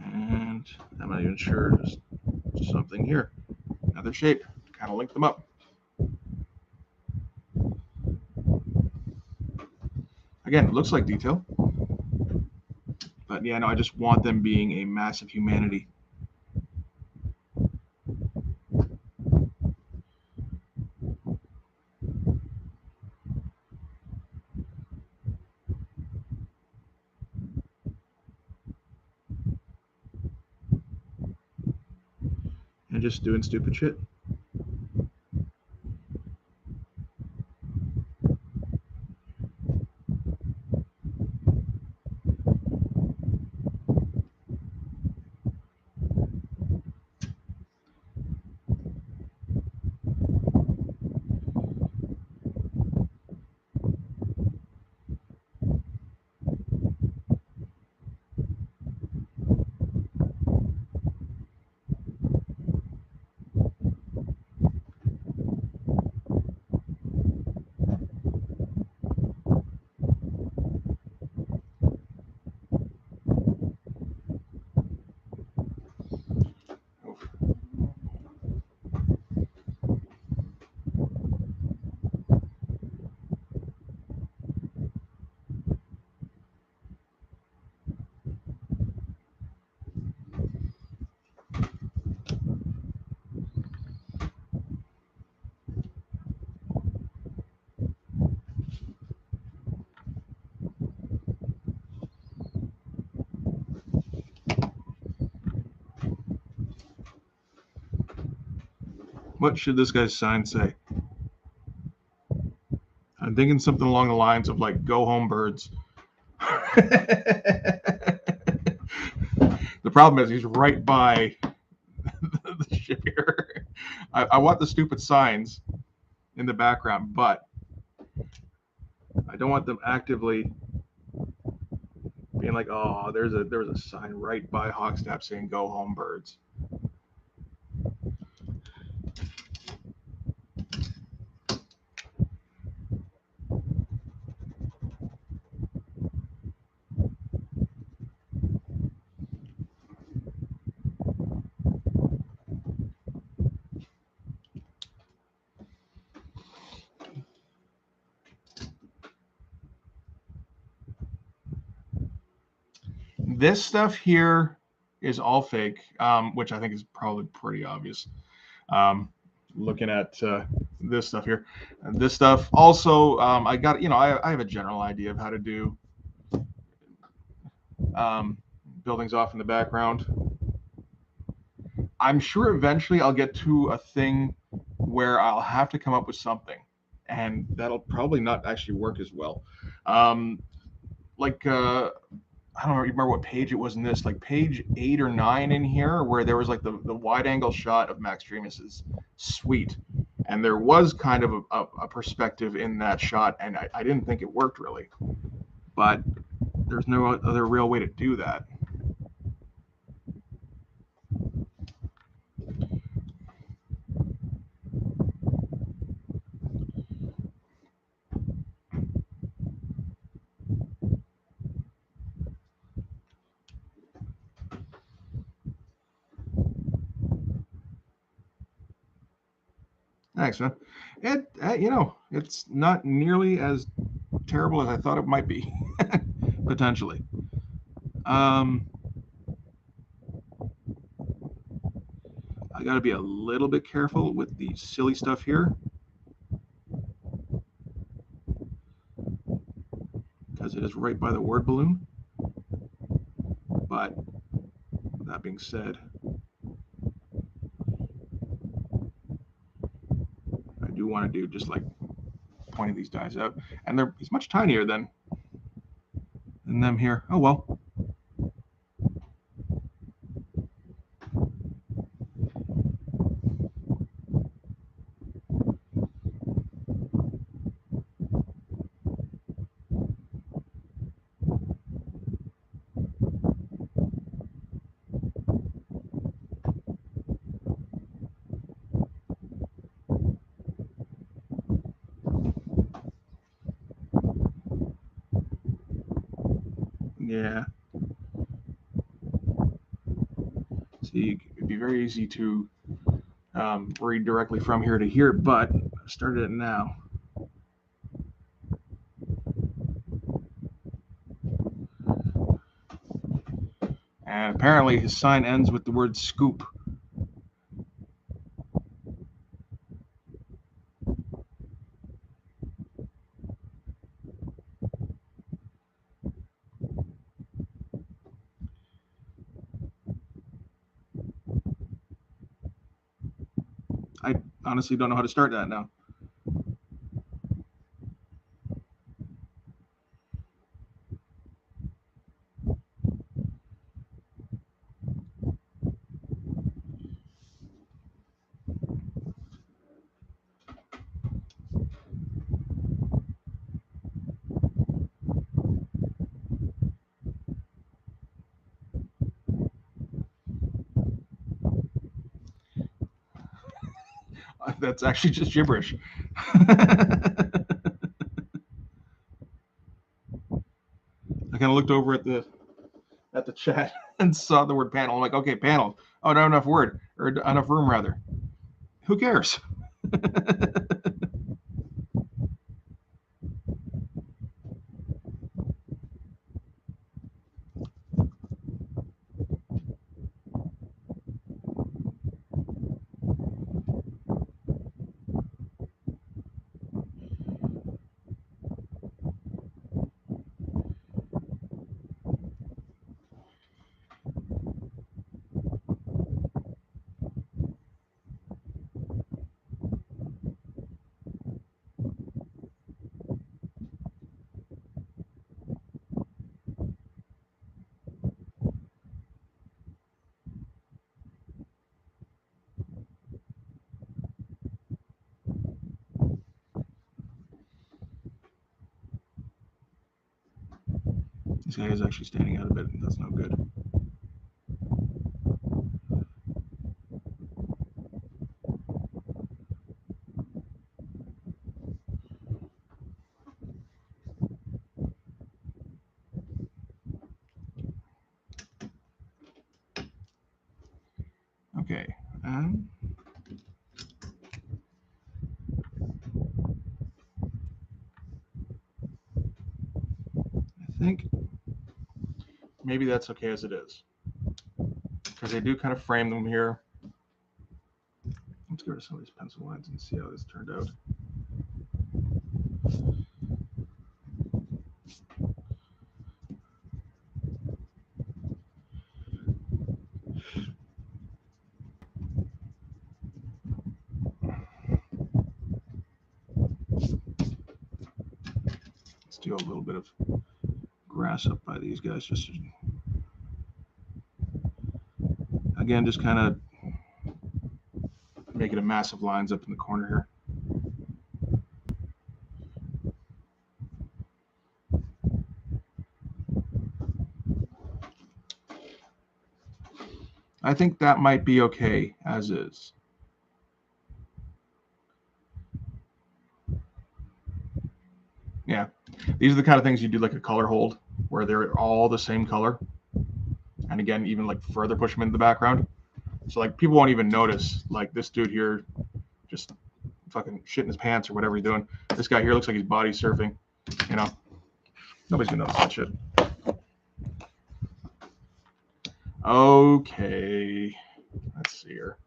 And I'm not even sure. There's something here. Another shape. Kind of link them up. Again, it looks like detail. But yeah, no, I just want them being a massive humanity. And just doing stupid shit. What should this guy's sign say? I'm thinking something along the lines of like "Go home, birds." The problem is he's right by the ship here. I want the stupid signs in the background, but I don't want them actively being like, "Oh, there's a sign right by Hawkstap saying "Go home, birds." This stuff here is all fake, which I think is probably pretty obvious. Looking at this stuff here, and this stuff also, I got, I have a general idea of how to do buildings off in the background. I'm sure eventually I'll get to a thing where I'll have to come up with something, and that'll probably not actually work as well. Like I don't remember what page it was in this, like page 8 or 9 in here, where there was like the wide angle shot of Max Dreamus's suite, and there was kind of a perspective in that shot, and I didn't think it worked really, but there's no other real way to do that. Thanks, man. It's not nearly as terrible as I thought it might be, potentially. I got to be a little bit careful with the silly stuff here, because it is right by the word balloon. But that being said, I do want to do just like pointing these guys out, and he's much tinier than them here. Oh well. Yeah. See, it'd be very easy to read directly from here to here, but I started it now. And apparently his sign ends with the word scoop. I honestly don't know how to start that now. That's actually just gibberish. I kind of looked over at the chat and saw the word panel. I'm like, okay, panel. Oh, not enough word or enough room rather. Who cares? This guy is actually standing out a bit. That's no good. Okay. I think maybe that's okay as it is, because they do kind of frame them here. Let's go to some of these pencil lines and see how this turned out. Let's do a little bit of grass up by these guys, just to, again, just kind of making a massive lines up in the corner here. I think that might be okay as is. Yeah, these are the kind of things you do like a color hold, where they're all the same color. And again, even like further push them into the background. So like people won't even notice, like this dude here just fucking shitting his pants or whatever he's doing. This guy here looks like he's body surfing, you know. Nobody's gonna notice that shit. Okay, let's see here.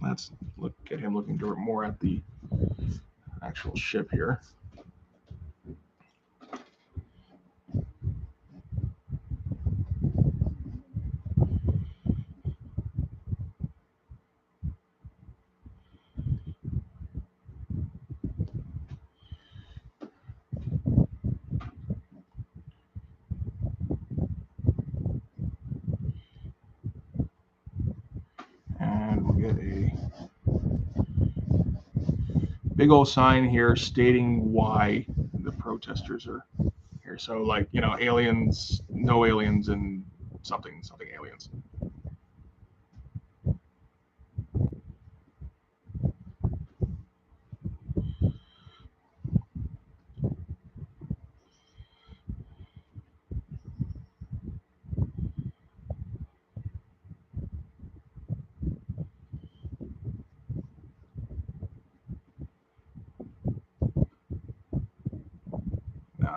Let's look at him looking more at the actual ship here. And we'll get a big old sign here stating why the protesters are here. So like, you know, aliens, no aliens, and something aliens.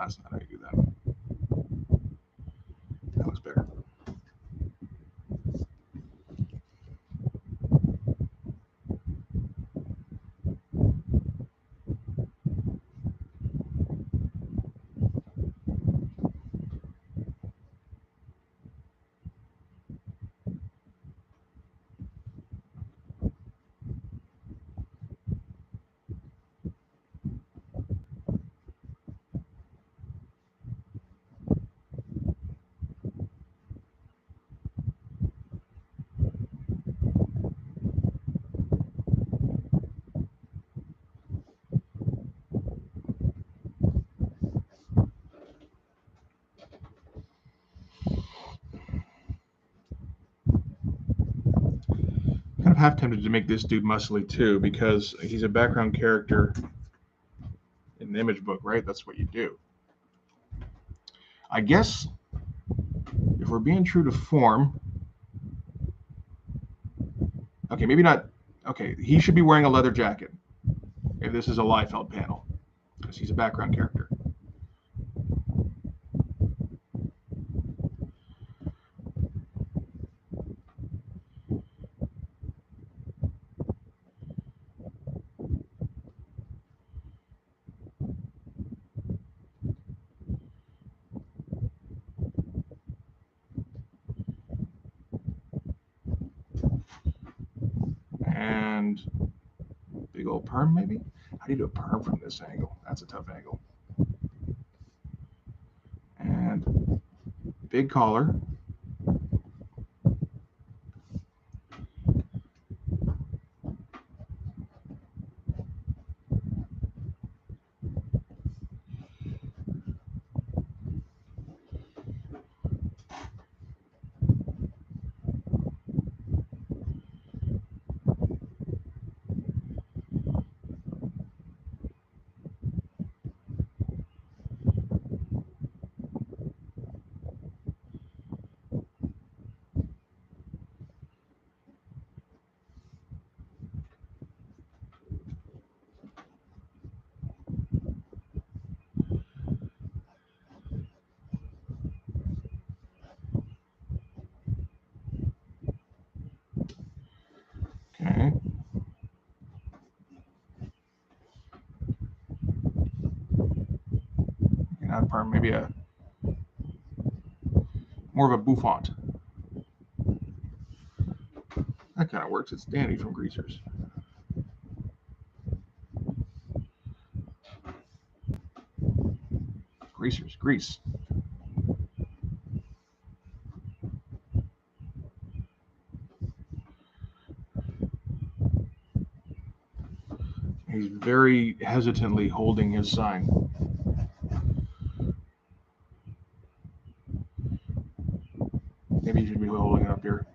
that's not how you do that. That looks better. Kind of half tempted to make this dude muscly too, because he's a background character in an image book, right? That's what you do. I guess if we're being true to form, okay, maybe not. Okay, he should be wearing a leather jacket if this is a Liefeld panel, because he's a background character. And big old perm, maybe? How do you do a perm from this angle? That's a tough angle. And big collar. Okay. Not perm, maybe a more of a bouffant. That kind of works. It's Danny from Greasers. Greasers, grease. He's very hesitantly holding his sign. Maybe he should be holding it up here.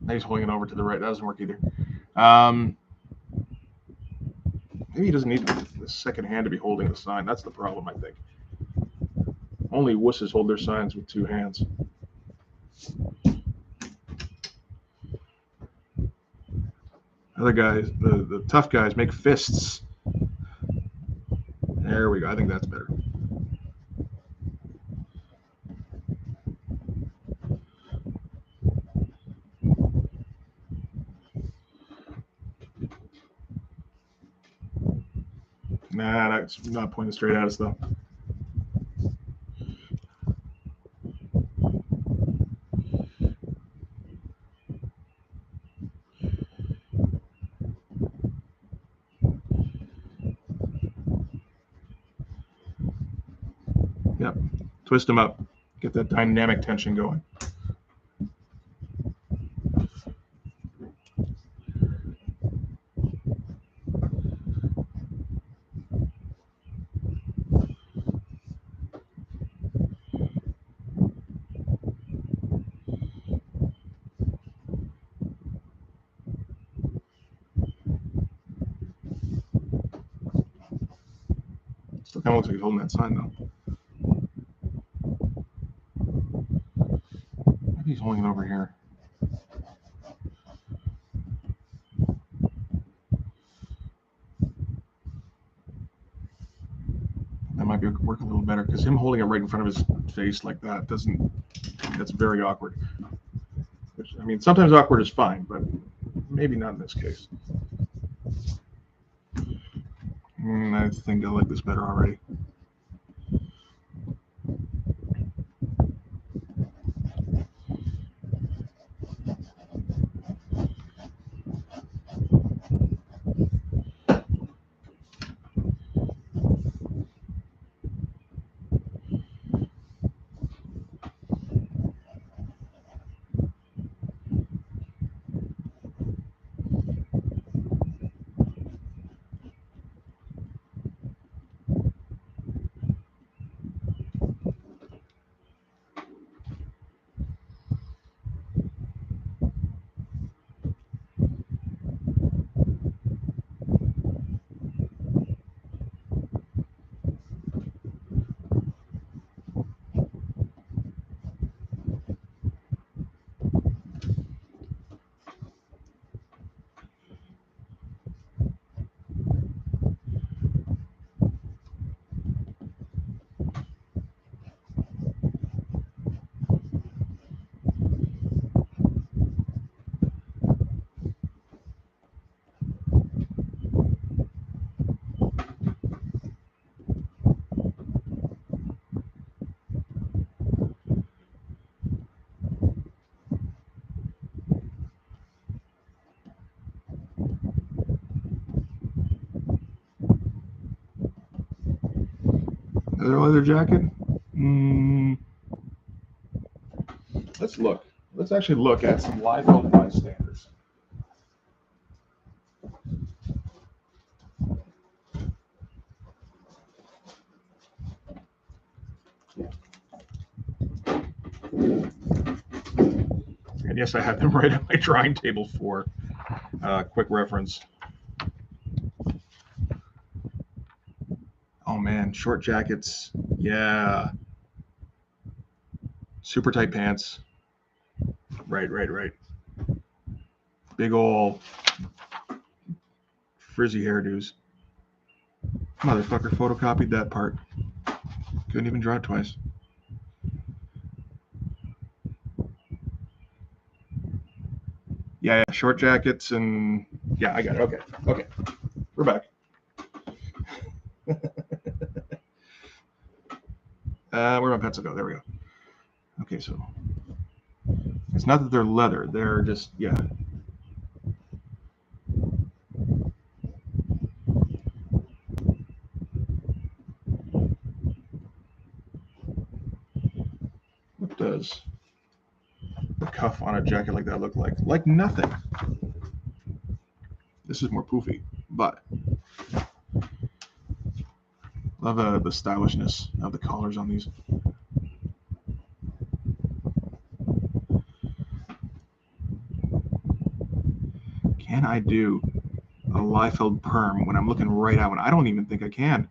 Now he's holding it over to the right. That doesn't work either. Maybe he doesn't need the second hand to be holding the sign. That's the problem, I think. Only wusses hold their signs with two hands. Other guys, the tough guys, make fists. There we go. I think that's better. Nah, that's not pointing straight at us, though. Yep. Twist them up. Get that dynamic tension going. Still kind of looks like he's holding that sign, though. Maybe he's holding it over here. might be working a little better because him holding it right in front of his face like that that's very awkward. Which, I mean, sometimes awkward is fine, but maybe not in this case. I think I like this better already. Another leather jacket? Let's look. Let's actually look at some Liefeld bystanders. And yes, I have them right on my drawing table for quick reference. Oh man, short jackets. Yeah. Super tight pants. Right. Big ol' frizzy hairdos. Motherfucker photocopied that part. Couldn't even draw it twice. Yeah, short jackets and yeah, I got it. Okay. We're back. Where'd my pencil go? There we go. Okay, so it's not that they're leather, they're just, yeah. What does the cuff on a jacket like that look like? Like nothing. This is more poofy, but love the stylishness of the collars on these. Can I do a Liefeld perm when I'm looking right at one? I don't even think I can.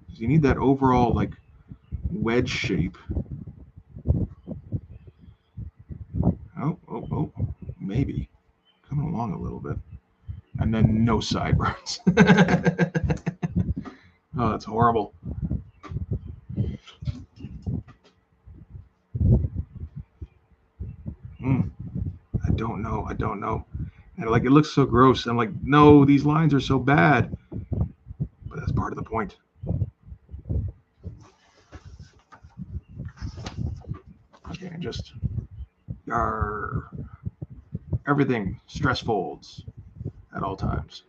You need that overall like wedge shape. Oh, maybe coming along a little bit, and then no sideburns. Oh, that's horrible. I don't know. And like, it looks so gross. I'm like, no, these lines are so bad. But that's part of the point. Okay, and just everything stress folds at all times.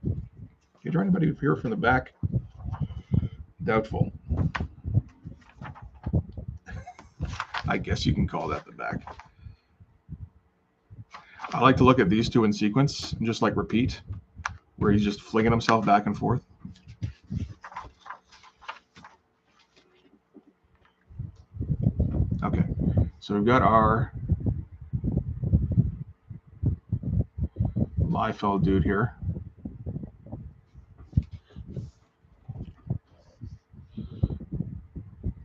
Can you draw anybody here from the back? Doubtful. I guess you can call that the back. I like to look at these two in sequence and just like repeat, where he's just flinging himself back and forth. Okay, so we've got our Liefeld dude here.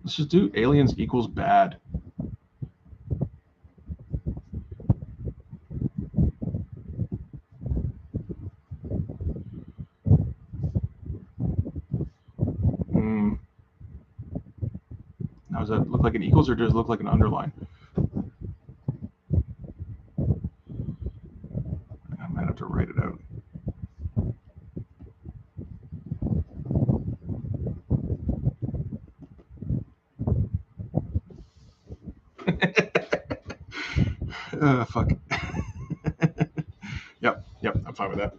Let's just do aliens equals bad. does that look like an equals or does it look like an underline? I might have to write it out. Fuck. Yep, I'm fine with that.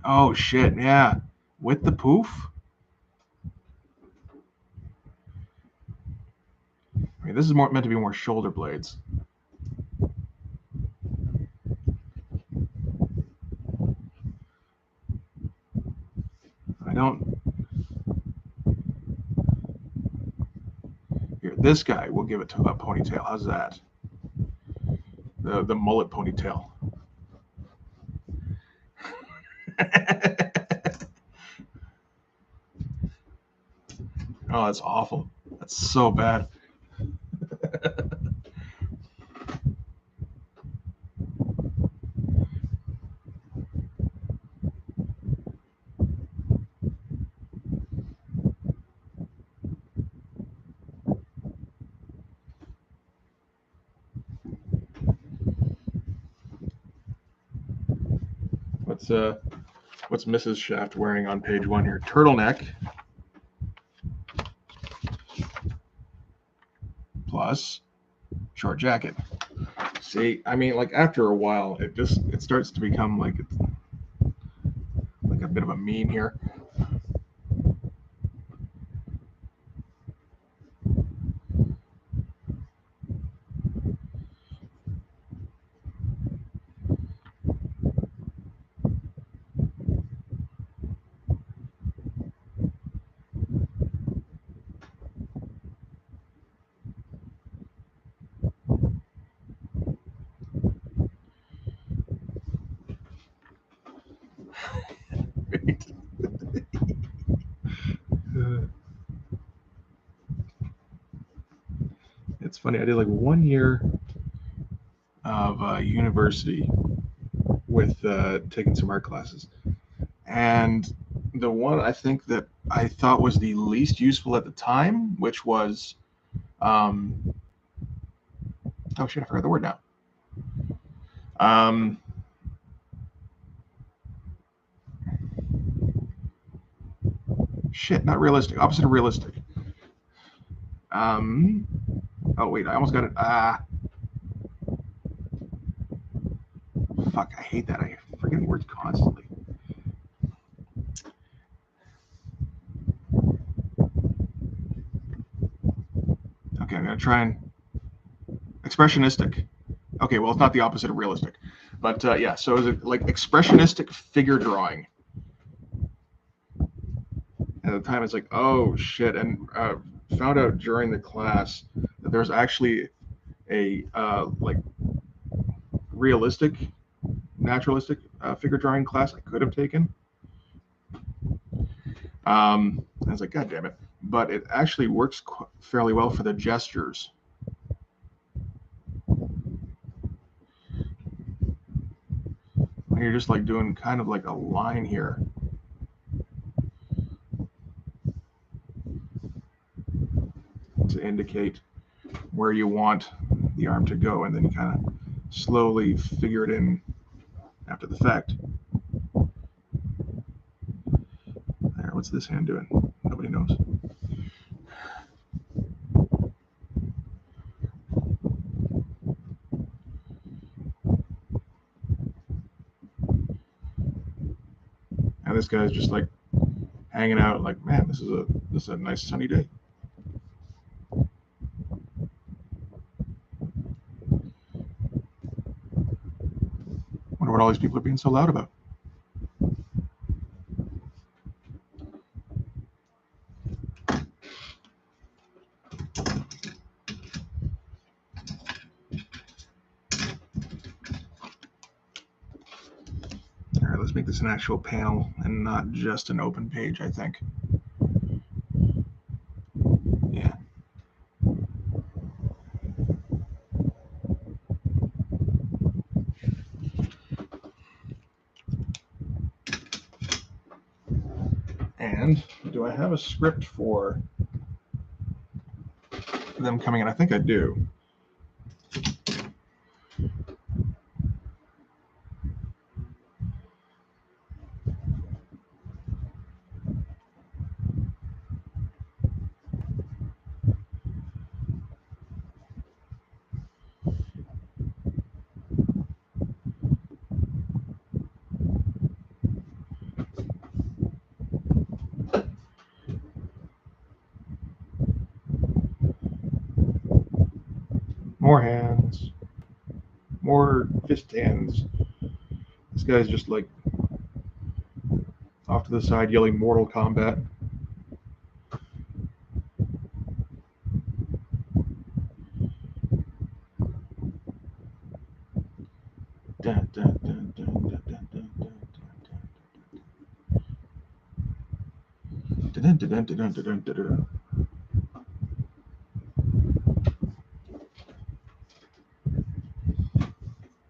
Oh shit, yeah. With the poof? I mean, this is meant to be more shoulder blades. I don't. Here, this guy will give it to a ponytail. How's that? The mullet ponytail. Oh, that's awful. That's so bad. What's Mrs. Shaft wearing on page 1 here? Turtleneck plus short jacket. See, I mean, like after a while, it starts to become like it's like a bit of a meme here. It's funny. I did like 1 year of university with taking some art classes, and the one I think that I thought was the least useful at the time, which was, oh shit, I forgot the word now. Shit, not realistic. Opposite of realistic. Oh wait, I almost got it. Fuck, I hate that. I forget words constantly. Okay, I'm gonna try and expressionistic. Okay, well, it's not the opposite of realistic, but yeah. So is it like expressionistic figure drawing? At the time, it's like, oh shit, and found out during the class that there's actually a like realistic, naturalistic figure drawing class I could have taken. I was like, God damn it! But it actually works fairly well for the gestures. You're just like doing kind of like a line here. To indicate where you want the arm to go, and then you kind of slowly figure it in after the fact. There, what's this hand doing? Nobody knows. And this guy's just like hanging out, like, man, this is a nice sunny day. Wonder what all these people are being so loud about. All right, let's make this an actual panel and not just an open page, I think. Yeah. do I have a script for them coming in? I think I do. More hands. More fist hands. This guy's just like off to the side yelling Mortal Kombat. Dun, dun, dun, dun, dun, dun, dun, dun, dun, dun, dun, dun, dun, dun, dun.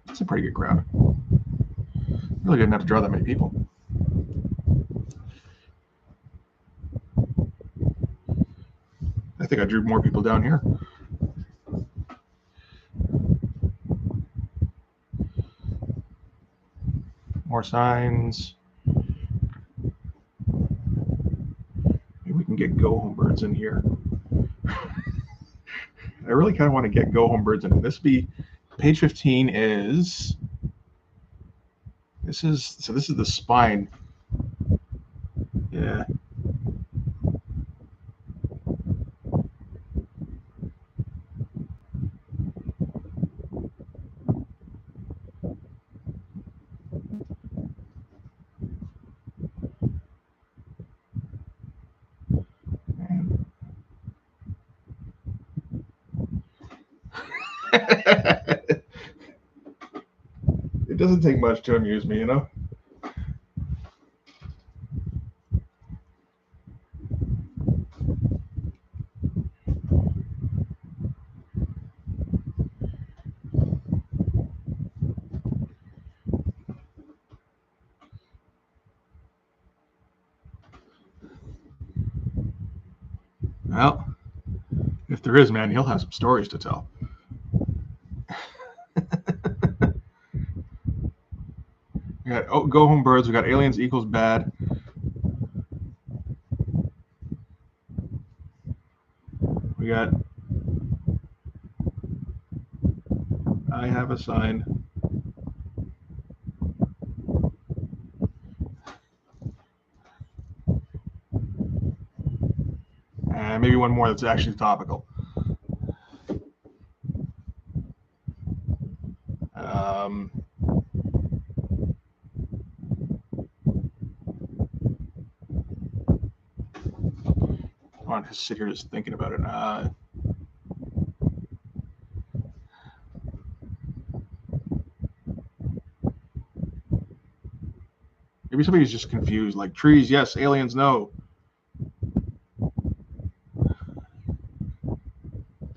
It's a pretty good crowd. Really didn't have to draw that many people. I think I drew more people down here. More signs. Maybe we can get go home birds in here. I really kind of want to get go home birds in. This be page 15 is this is the spine. Yeah. It doesn't take much to amuse me, you know? Well, if there is, man, he'll have some stories to tell. We got go home birds. We got aliens equals bad. We got I have a sign. And maybe one more that's actually topical. I want to sit here just thinking about it. Maybe somebody's just confused, like trees, yes, aliens, no. We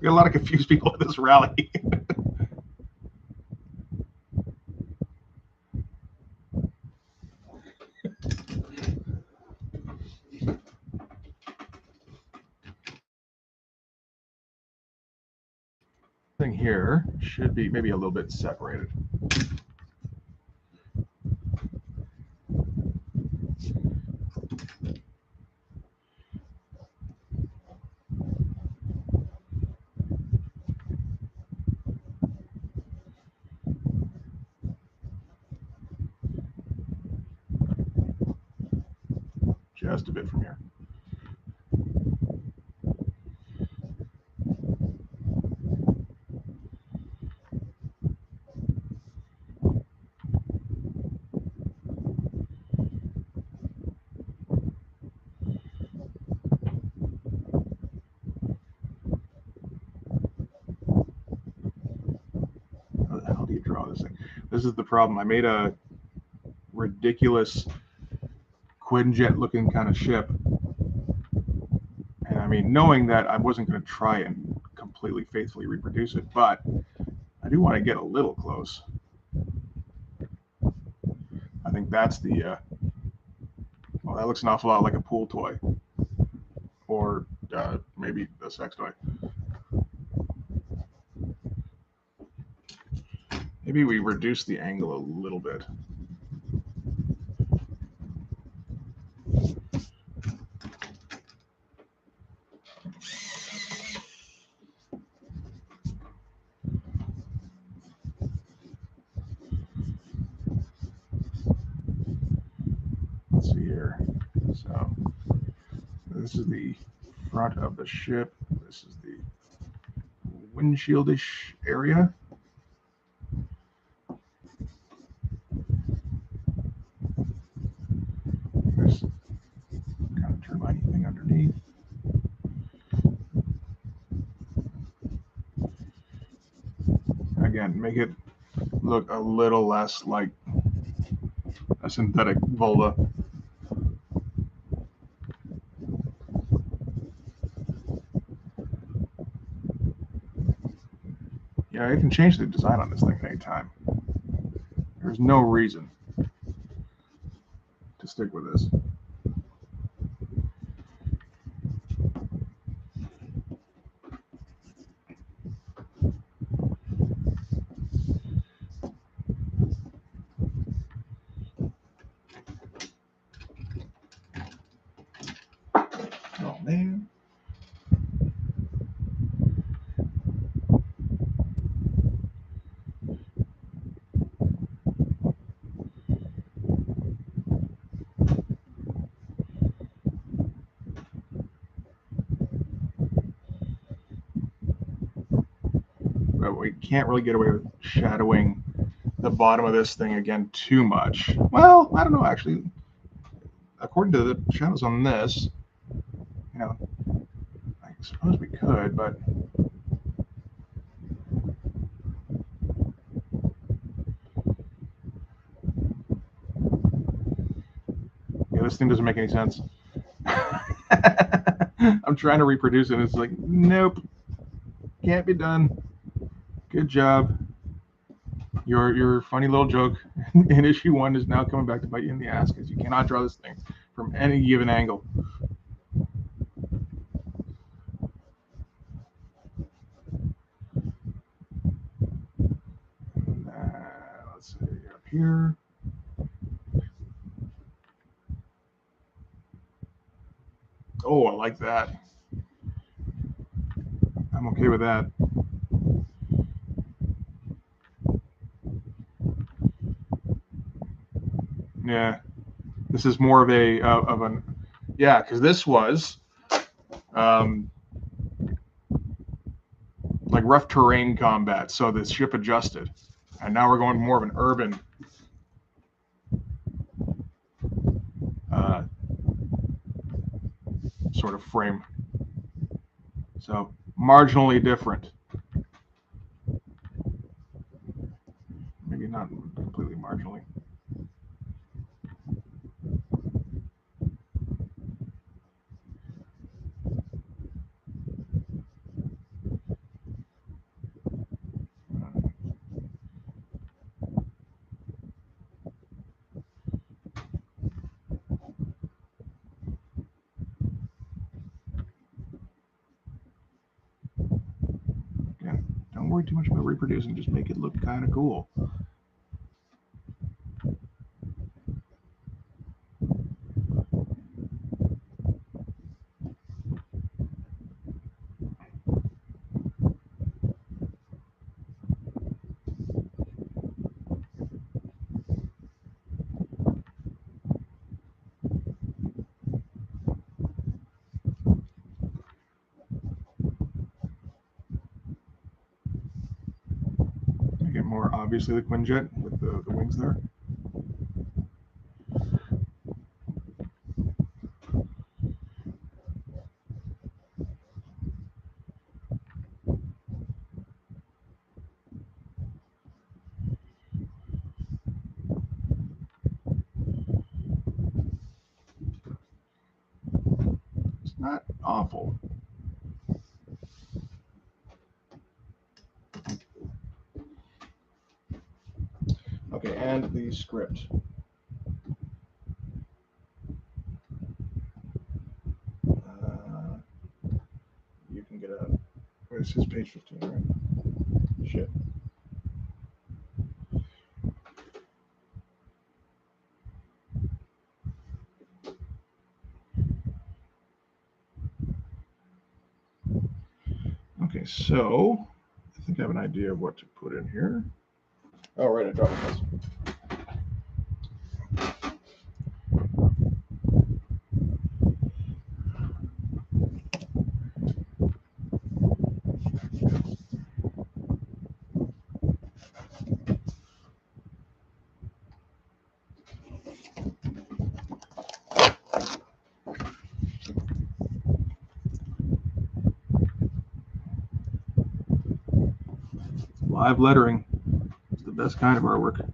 got a lot of confused people at this rally. Thing here should be maybe a little bit separated. Just a bit from here. How the hell do you draw this thing? This is the problem. I made a ridiculous Quinjet looking kind of ship. And I mean, knowing that I wasn't going to try and completely faithfully reproduce it, but I do want to get a little close. I think that's the, well, that looks an awful lot like a pool toy. or maybe the sex toy. Maybe we reduce the angle a little bit. Let's see here. So this is the front of the ship. This is the windshieldish area. There's kind of turbine thing underneath. Again, make it look a little less like a synthetic vulva. Yeah, I can change the design on this thing at any time. There's no reason to stick with this. Oh man. But we can't really get away with shadowing the bottom of this thing again too much. Well, I don't know actually. According to the shadows on this, you know, I suppose we could, but yeah, this thing doesn't make any sense. I'm trying to reproduce it, and it's like, nope, can't be done. Good job. Your funny little joke in issue 1 is now coming back to bite you in the ass because you cannot draw this thing from any given angle. Let's see, up here. Oh, I like that. I'm okay with that. Yeah, this is more of a of an yeah, because this was like rough terrain combat, so the ship adjusted, and now we're going more of an urban sort of frame. So marginally different. Maybe not completely marginally. Again, don't worry too much about reproducing, just make it look kind of cool. Make it more obviously the Quinjet with the wings there. It's not awful. Okay, and the script. this is page 15, right? Shit. Okay, so I think I have an idea of what to put in here. Oh, right, I dropped this. Live lettering. It's the best kind of artwork.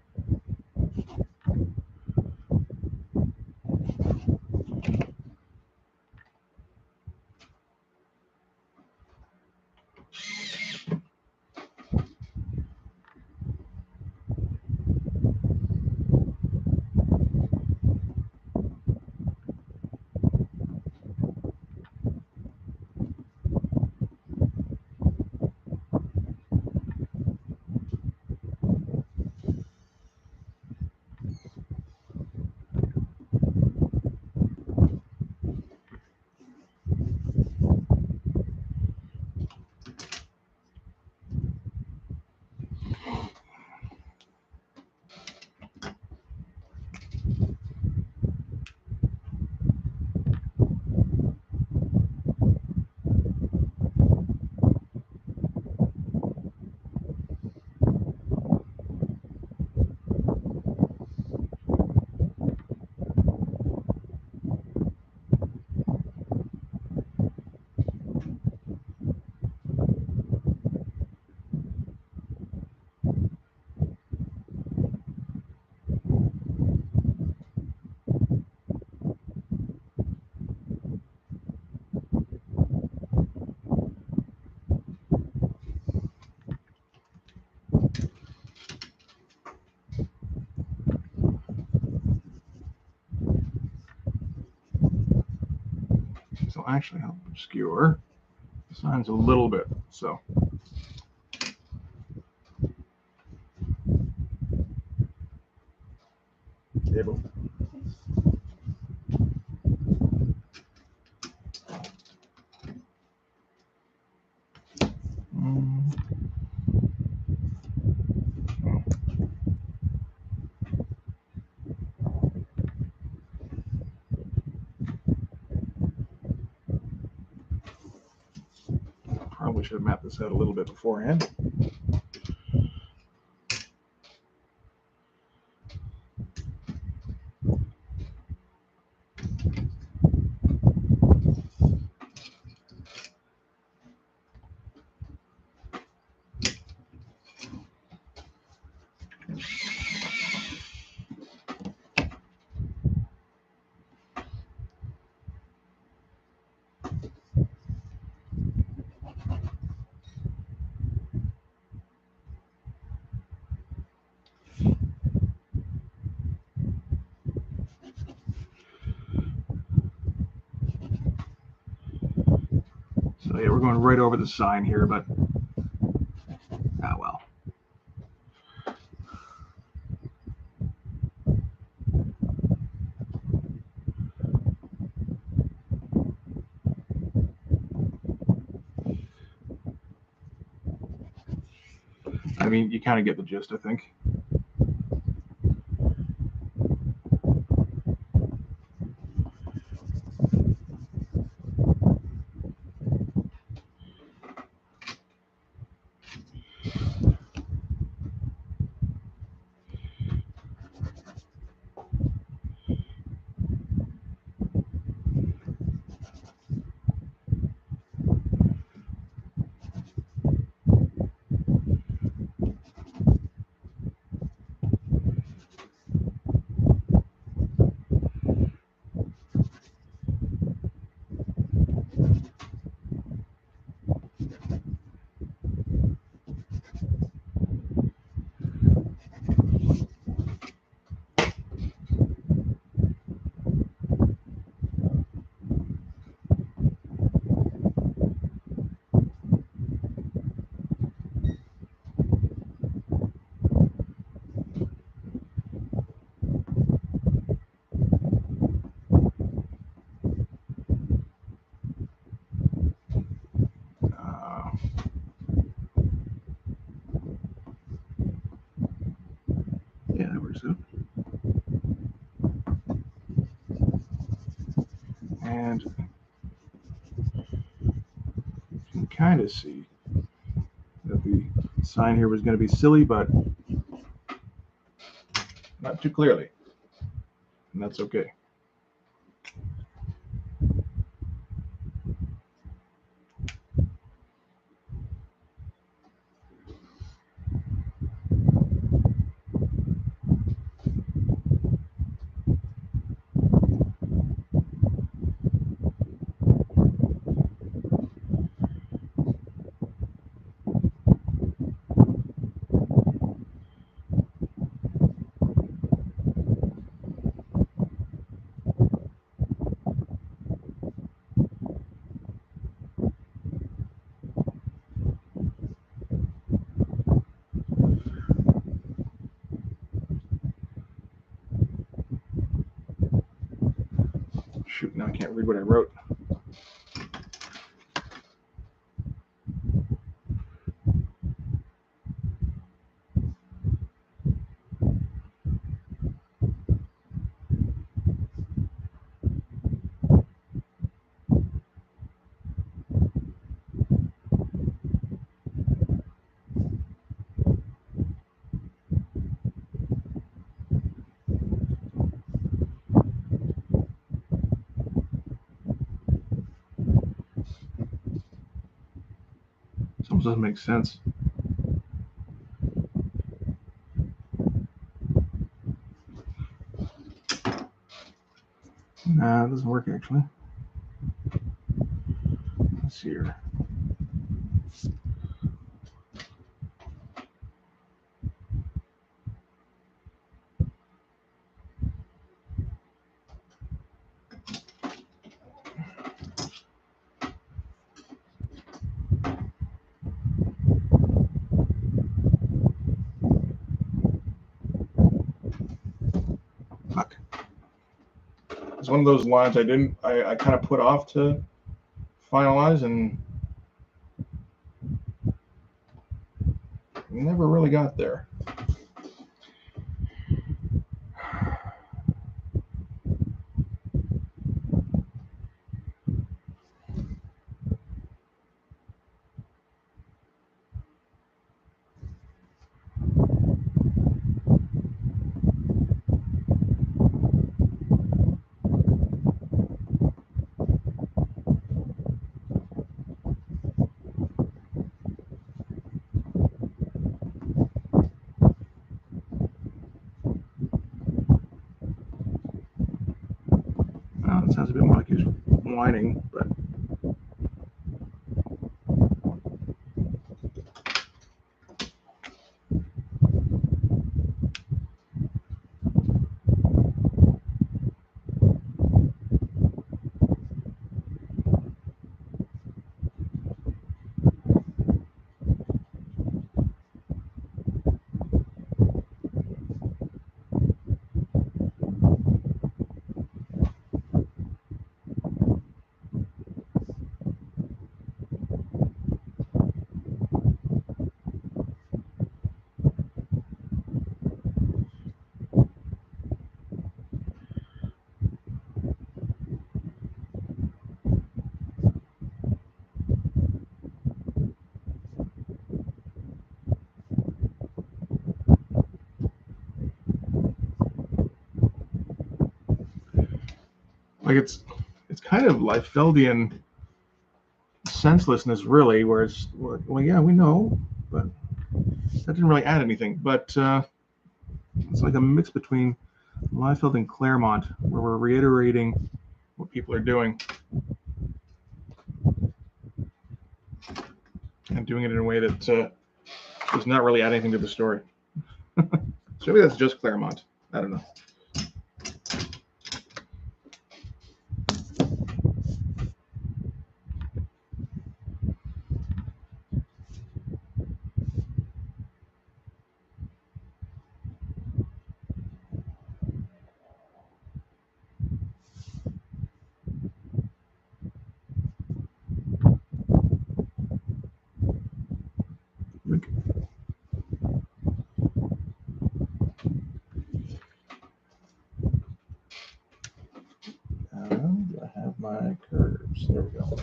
So actually help obscure the signs a little bit. So able. Probably should have mapped this out a little bit beforehand. So yeah, we're going right over the sign here, but well. I mean, you kind of get the gist, I think. kind of see that the sign here was going to be silly, but not too clearly, and that's okay. Shoot, now I can't read what I wrote. This almost doesn't make sense. Nah, it doesn't work actually. Let's see here. Fuck. It's one of those lines I kind of put off to finalize and never really got there. Well, it sounds a bit more like he's whining, but like it's kind of Liefeldian senselessness, really, where it's, well, yeah, we know, but that didn't really add anything. But it's like a mix between Liefeld and Claremont, where we're reiterating what people are doing and doing it in a way that does not really add anything to the story. So maybe that's just Claremont. I don't know. Do I have my curves? There we go.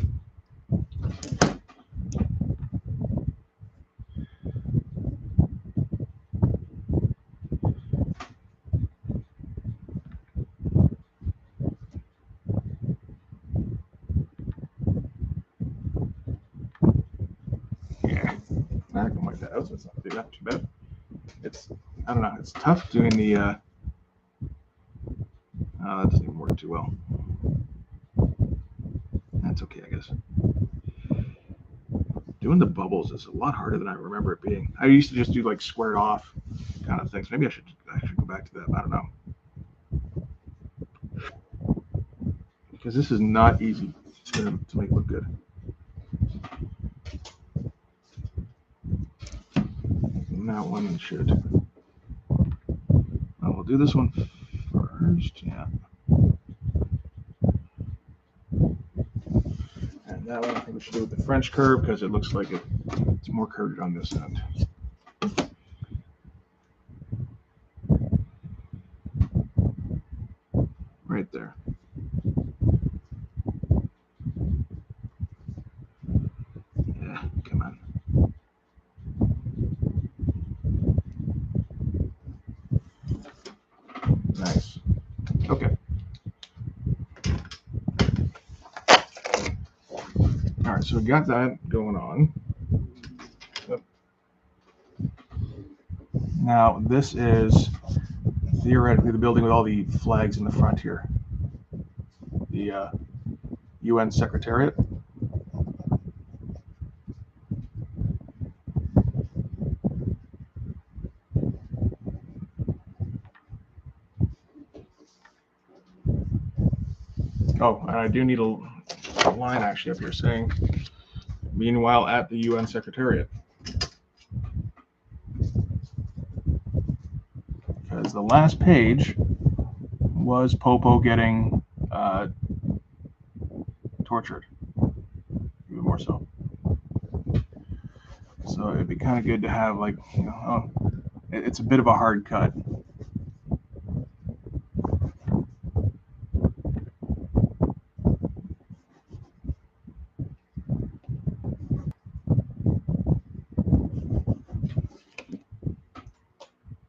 I can wipe that out, so it's not too bad. It's, I don't know, it's tough doing the, that doesn't even work too well. That's okay, I guess. Doing the bubbles is a lot harder than I remember it being. I used to just do like squared off kind of things. Maybe I should go back to that. I don't know. Because this is not easy to make look good. And that one should. Well, we'll do this one first. Yeah. And that one I think we should do with the French curve because it looks like it's more curved on this end. Right there. Yeah, come on. Nice. Okay. All right, so we got that going on. Now, this is theoretically the building with all the flags in the front here. The UN Secretariat. Oh, and I do need a line actually up here saying, meanwhile at the UN Secretariat. Because the last page was Popo getting tortured, even more so. So it'd be kind of good to have, like, you know, it's a bit of a hard cut.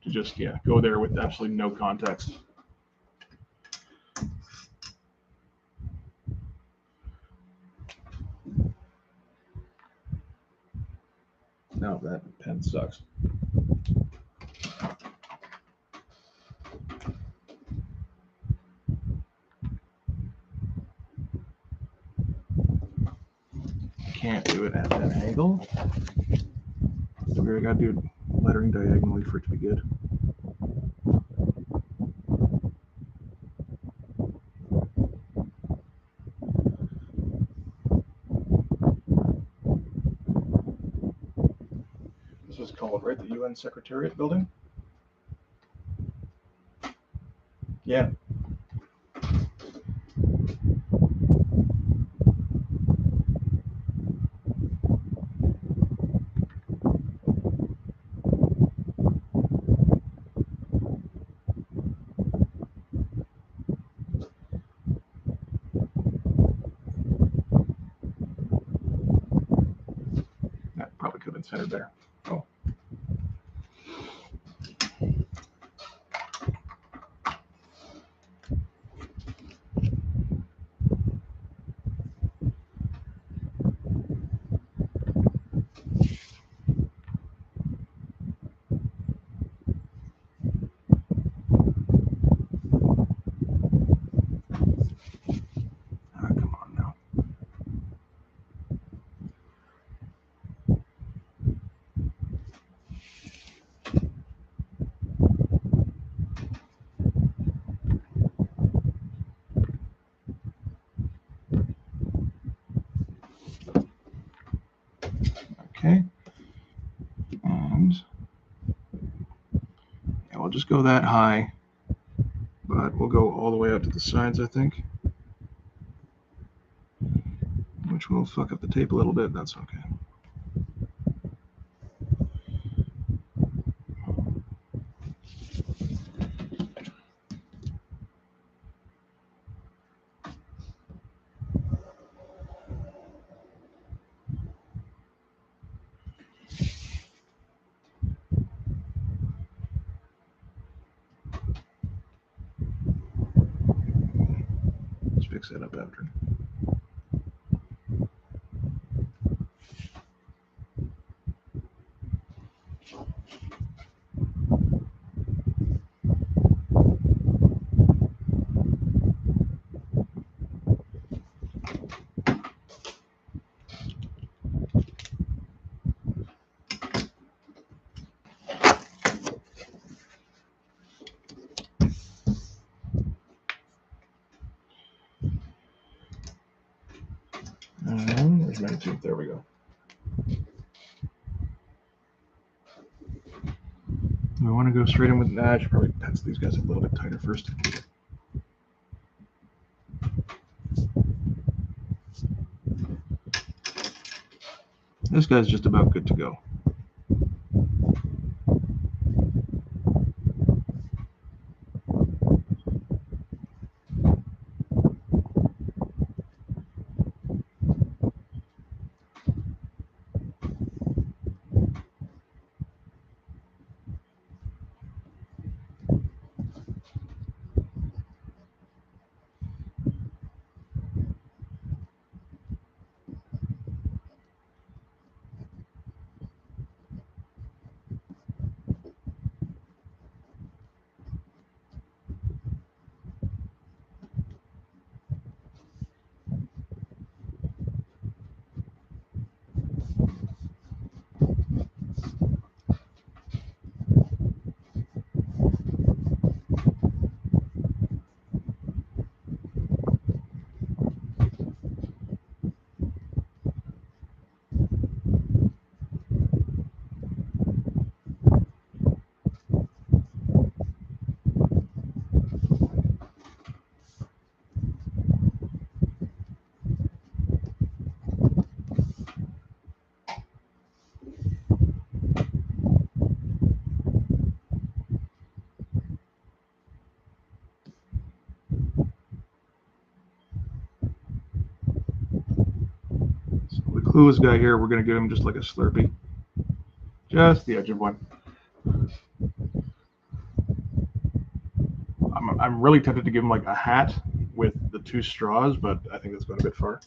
To just, yeah, go there with absolutely no context. No, that pen sucks. Can't do it at that angle. So I gotta do lettering diagonally for it to be good. This was called, right, the UN Secretariat building? Yeah. That probably could have been centered there. Oh. Come on now. Okay. And yeah, we'll just go that high, but we'll go all the way out to the sides, I think. Which will fuck up the tape a little bit. That's okay. Let's fix that up after. Where's my tube? There we go. We want to go straight in with, I should probably tense these guys a little bit tighter first. This guy's just about good to go. Clueless guy here, we're going to give him just like a Slurpee. Just the edge of one. I'm really tempted to give him like a hat with the 2 straws, but I think that's going a bit far.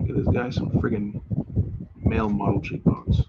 Give this guy some friggin' male model cheekbones.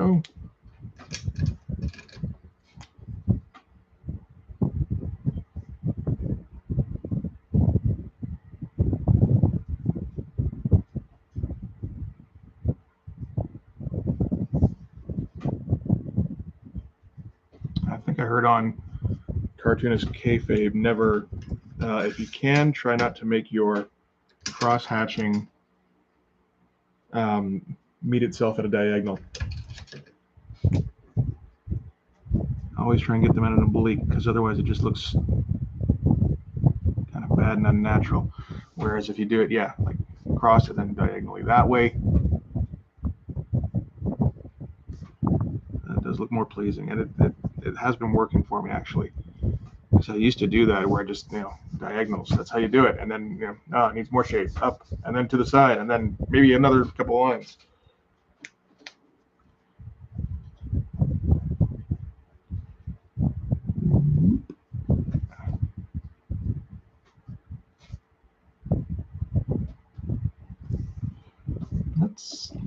Go. I think I heard on Cartoonist Kayfabe, never, if you can, try not to make your cross-hatching meet itself at a diagonal. Always try and get them at an oblique, because otherwise it just looks kind of bad and unnatural. Whereas if you do it, yeah, like cross it then diagonally that way, it does look more pleasing, and it has been working for me actually. Because I used to do that where I just, diagonals. That's how you do it, and then it needs more shades up, and then to the side, and then maybe another couple of lines.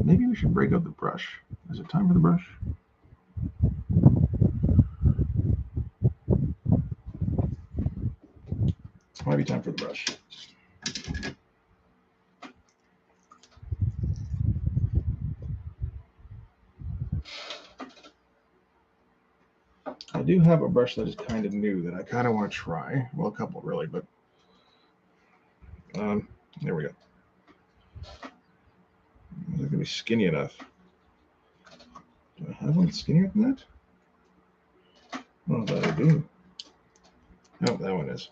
Maybe we should break out the brush. Is it time for the brush? Might be time for the brush. I do have a brush that is kind of new that I kind of want to try. Well, a couple really, but there we go. It's going to be skinny enough. Do I have one skinnier than that? Oh, that I do. Oh, that one is.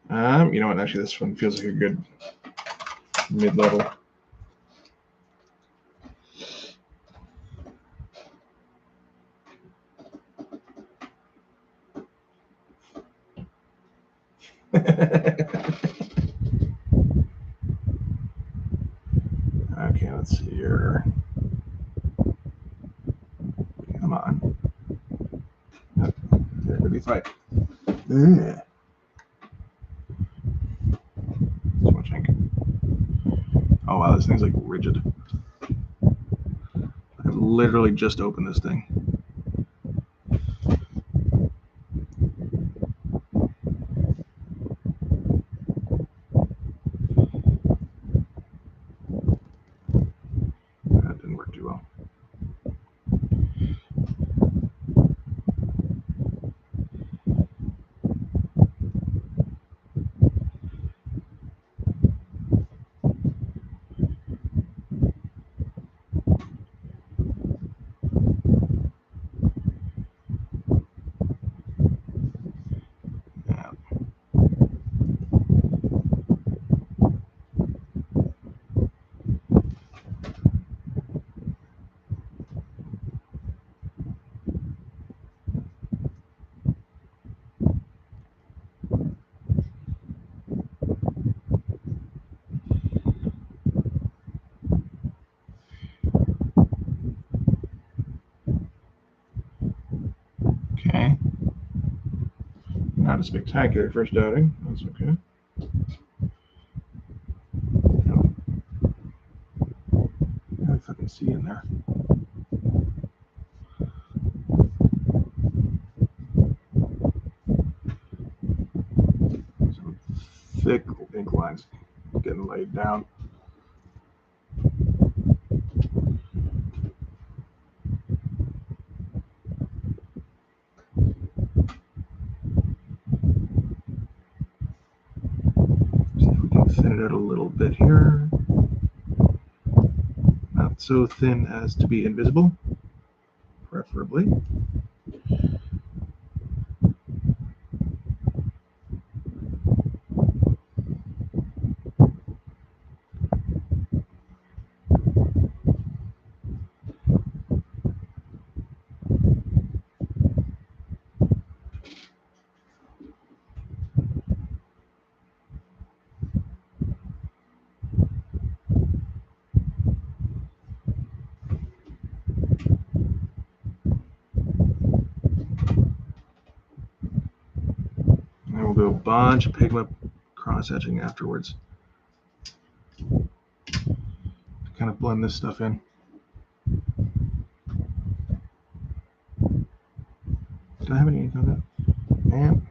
You know what? Actually, this one feels like a good mid-level. Okay, let's see here. Come on. Oh, there could be fight. Too much ink. Oh wow, this thing's like rigid. I've literally just opened this thing. That didn't work too well. Okay. Not a spectacular first outing. That's okay. No. I fucking see in there. Some thick ink lines getting laid down. See if we can thin it out a little bit here. Not so thin as to be invisible, preferably. And we'll do a bunch of pigment cross-hatching afterwards to kind of blend this stuff in. Do I have any ink on that? Man.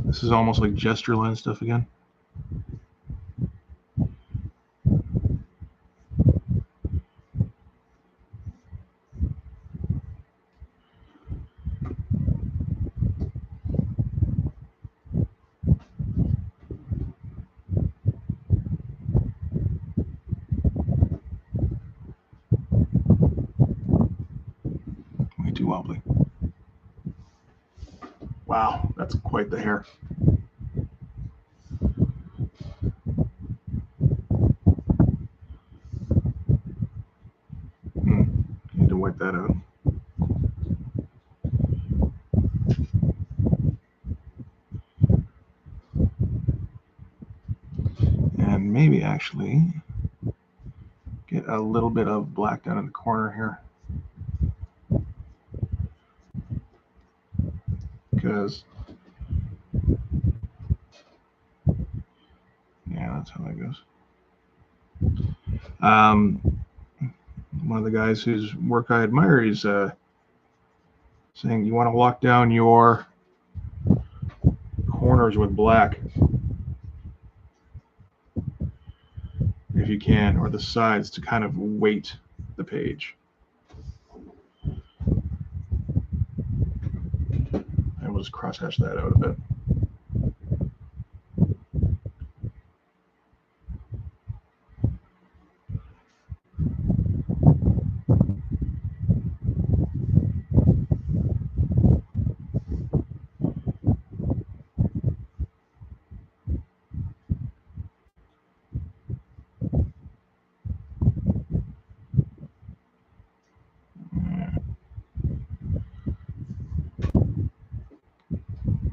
This is almost like gesture line stuff again. Way too wobbly. Wow, that's quite the hair. Need to wipe that out. And maybe actually get a little bit of black down in the corner here. Because, yeah, that's how that goes. One of the guys whose work I admire is saying you want to lock down your corners with black if you can, or the sides to kind of weight the page. And we'll just cross-hatch that out a bit.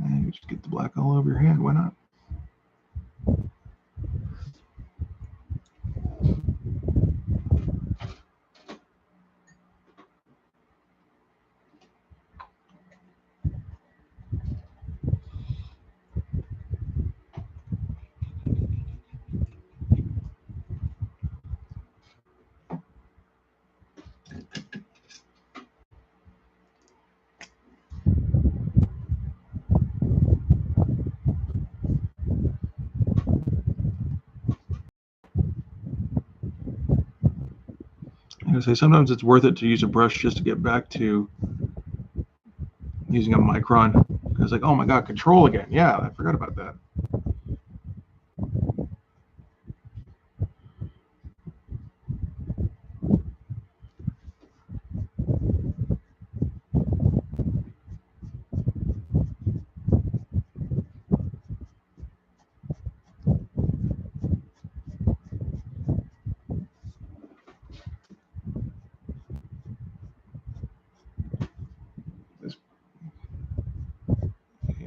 And you just get the black all over your hand, why not? I say sometimes it's worth it to use a brush just to get back to using a micron. Because like, oh my god, control again. Yeah, I forgot about that.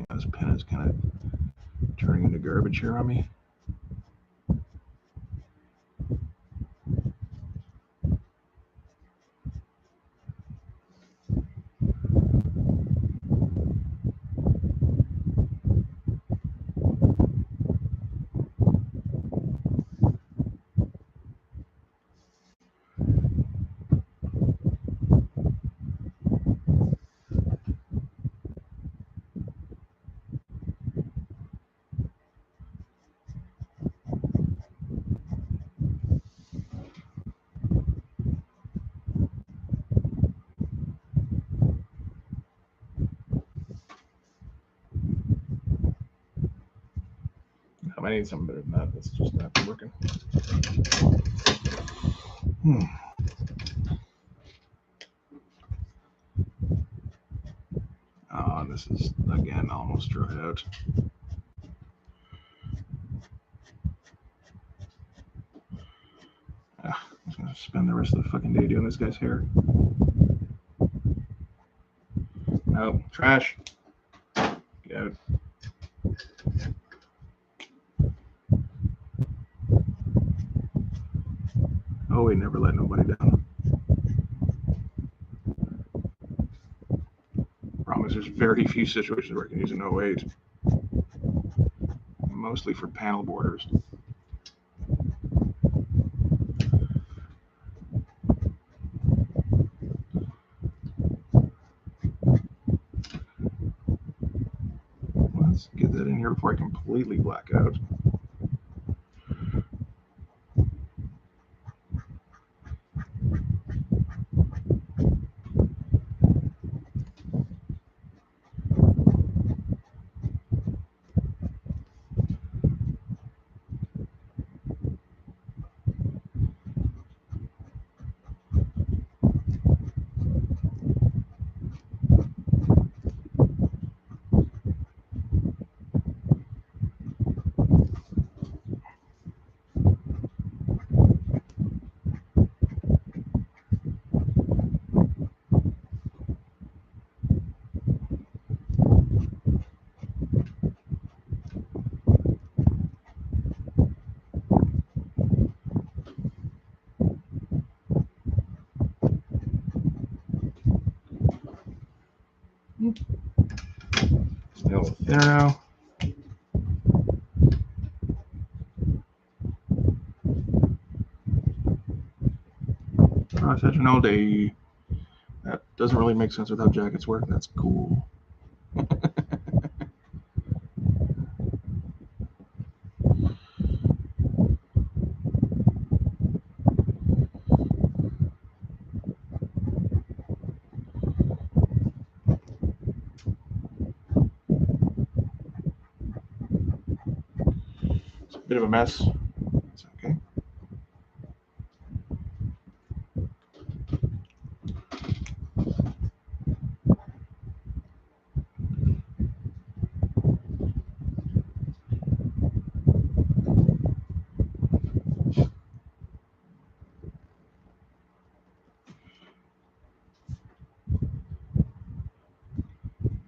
This pen is kind of turning into garbage here on me. I need something better than that. That's just not working. Oh, this is, again, almost dried out. I'm just going to spend the rest of the fucking day doing this guy's hair. No, trash. Get out. Oh, we never let nobody down. Promise there's very few situations where I can use an 08. Mostly for panel borders. Let's get that in here before I completely black out. Still thinner now. cross hatching all day. That doesn't really make sense with how jackets work. That's cool. It's a bit of a mess. It's okay.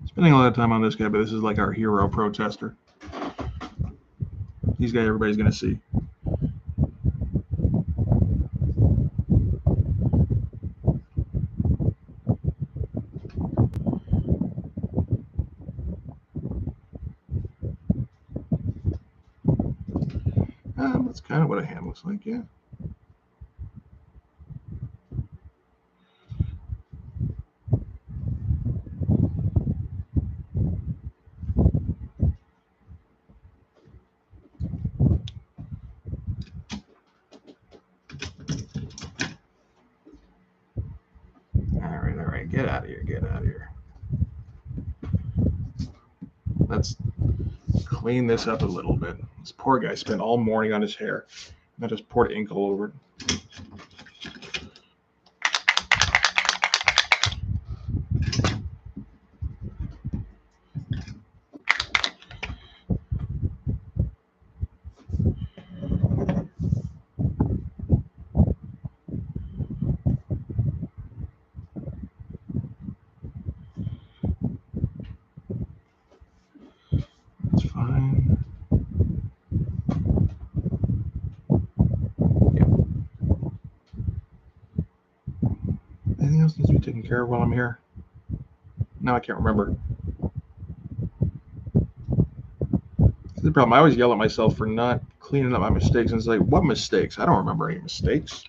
Spending a lot of time on this guy, but this is like our hero protester. He's got everybody's going to see. That's kind of what a hand looks like, yeah. All right, get out of here, get out of here. Let's clean this up a little bit. This poor guy spent all morning on his hair, and I just poured ink all over it. That's fine. Yep. Anything else needs to be taken care of while I'm here? No, I can't remember. The problem, I always yell at myself for not cleaning up my mistakes, and it's like, what mistakes? I don't remember any mistakes.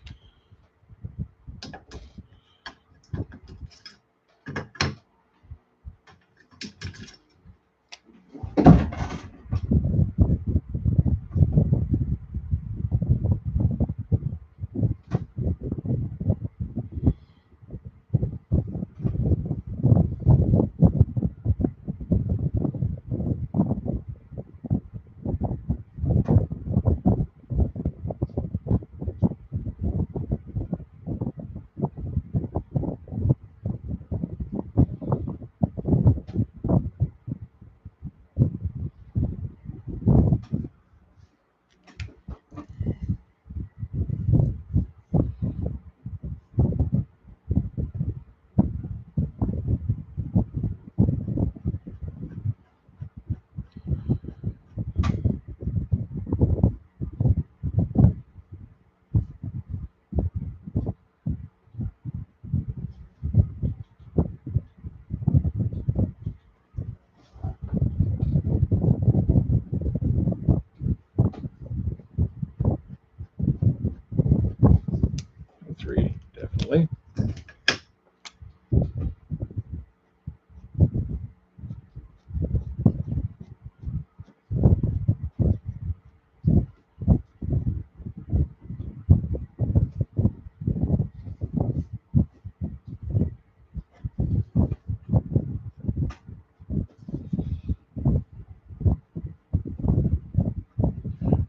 Three, definitely.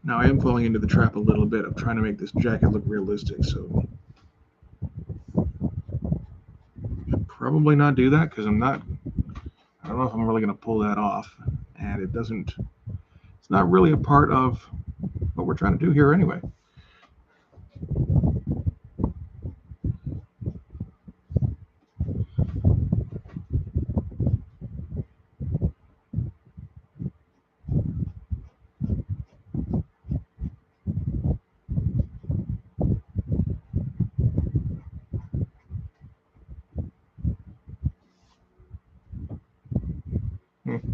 Now I am falling into the trap a little bit of trying to make this jacket look realistic, so I'll probably not do that because I don't know if I'm really going to pull that off, and it's not really a part of what we're trying to do here anyway.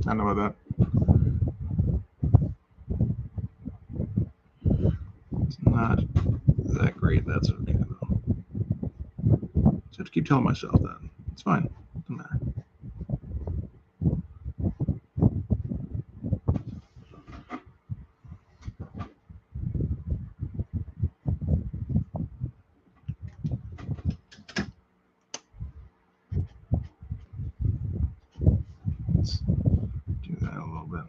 I don't know about that. It's not that great. That's okay though. I have to keep telling myself that. It's fine. Doesn't matter. Let's do that a little bit.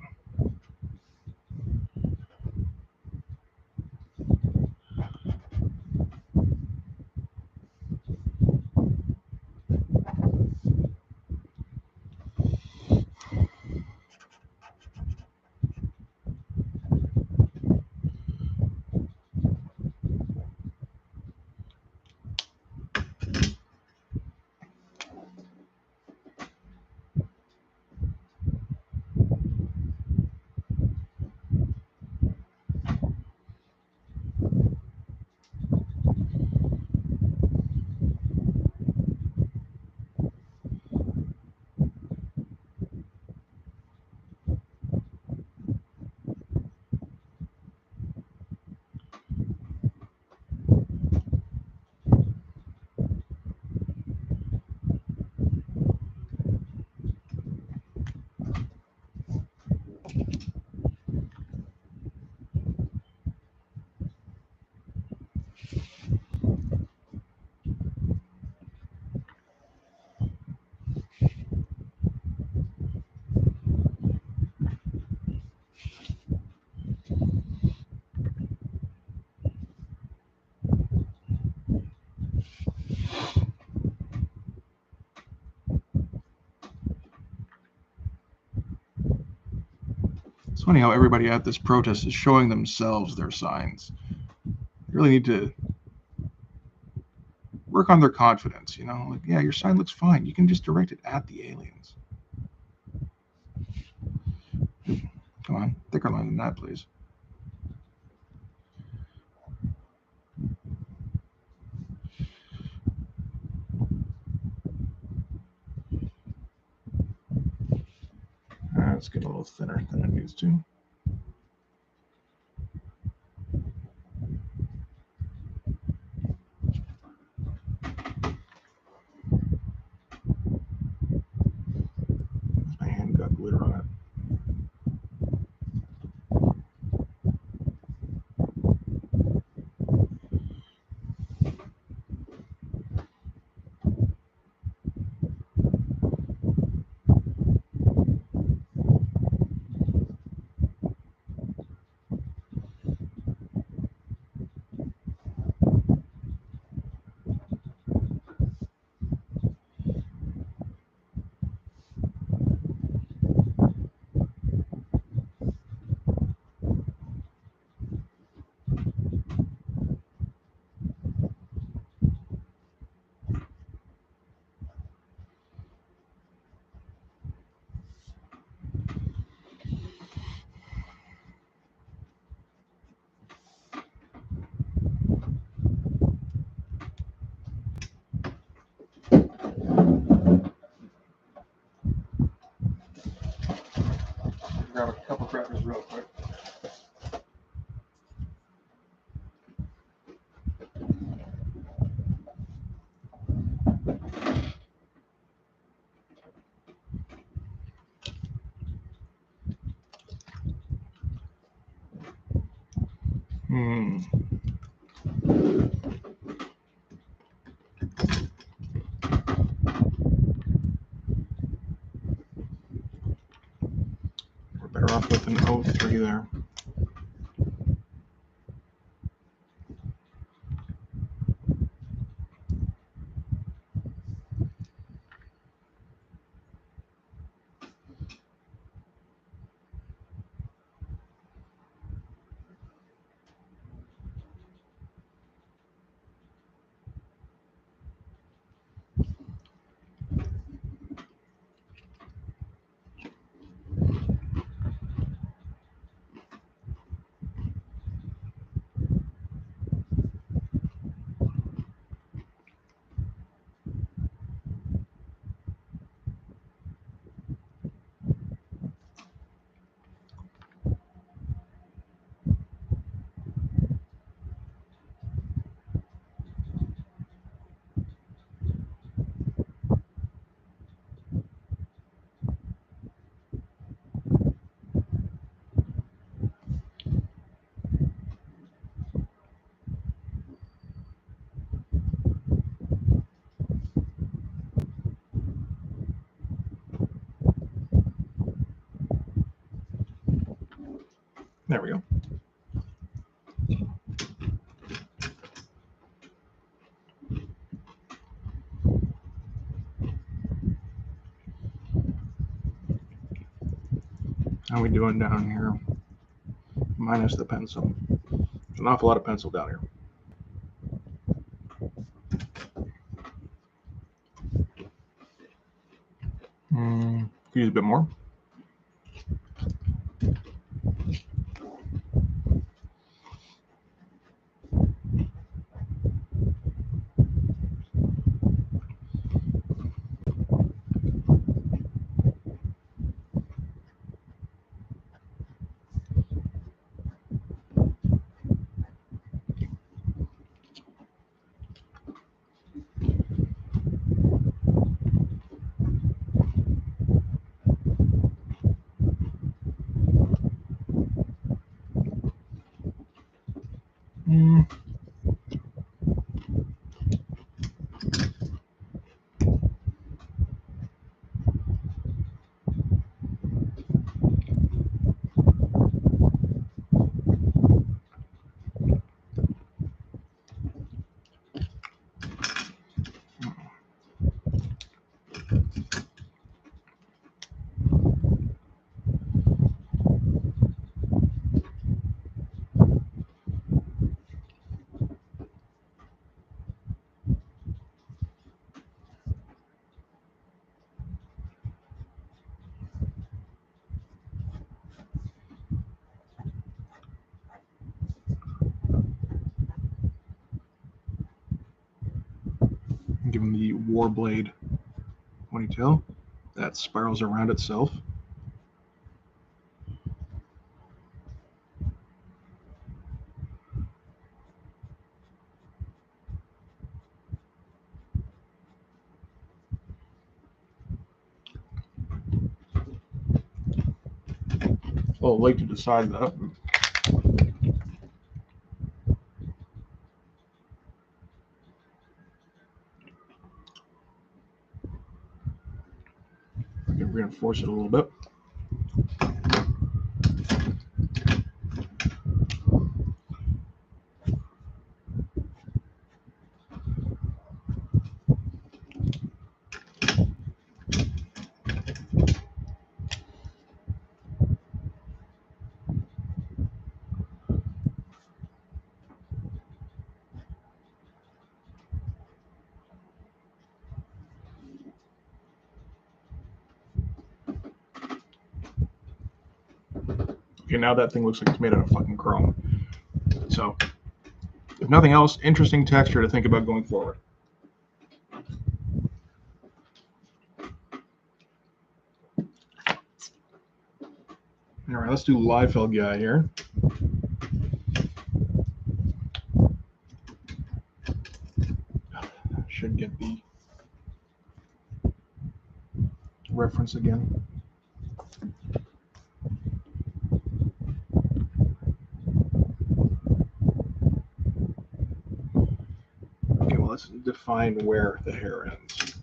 It's funny how everybody at this protest is showing themselves their signs. They really need to work on their confidence, you know? Like, yeah, your sign looks fine. You can just direct it at the aliens. Come on, thicker line than that, please. Let's get a little thinner than it needs to. My hand got glitter on it. Grab a couple crackers real quick. We're better off with an 03 there. There we go. How are we doing down here? Minus the pencil. There's an awful lot of pencil down here. Could use a bit more. Give him the Warblade ponytail that spirals around itself. A little late to decide that. I can reinforce it a little bit. Okay, now that thing looks like it's made out of fucking chrome. So, if nothing else, interesting texture to think about going forward. All right, let's do Liefeld guy here. Should get the reference again. Okay, well, let's define where the hair ends.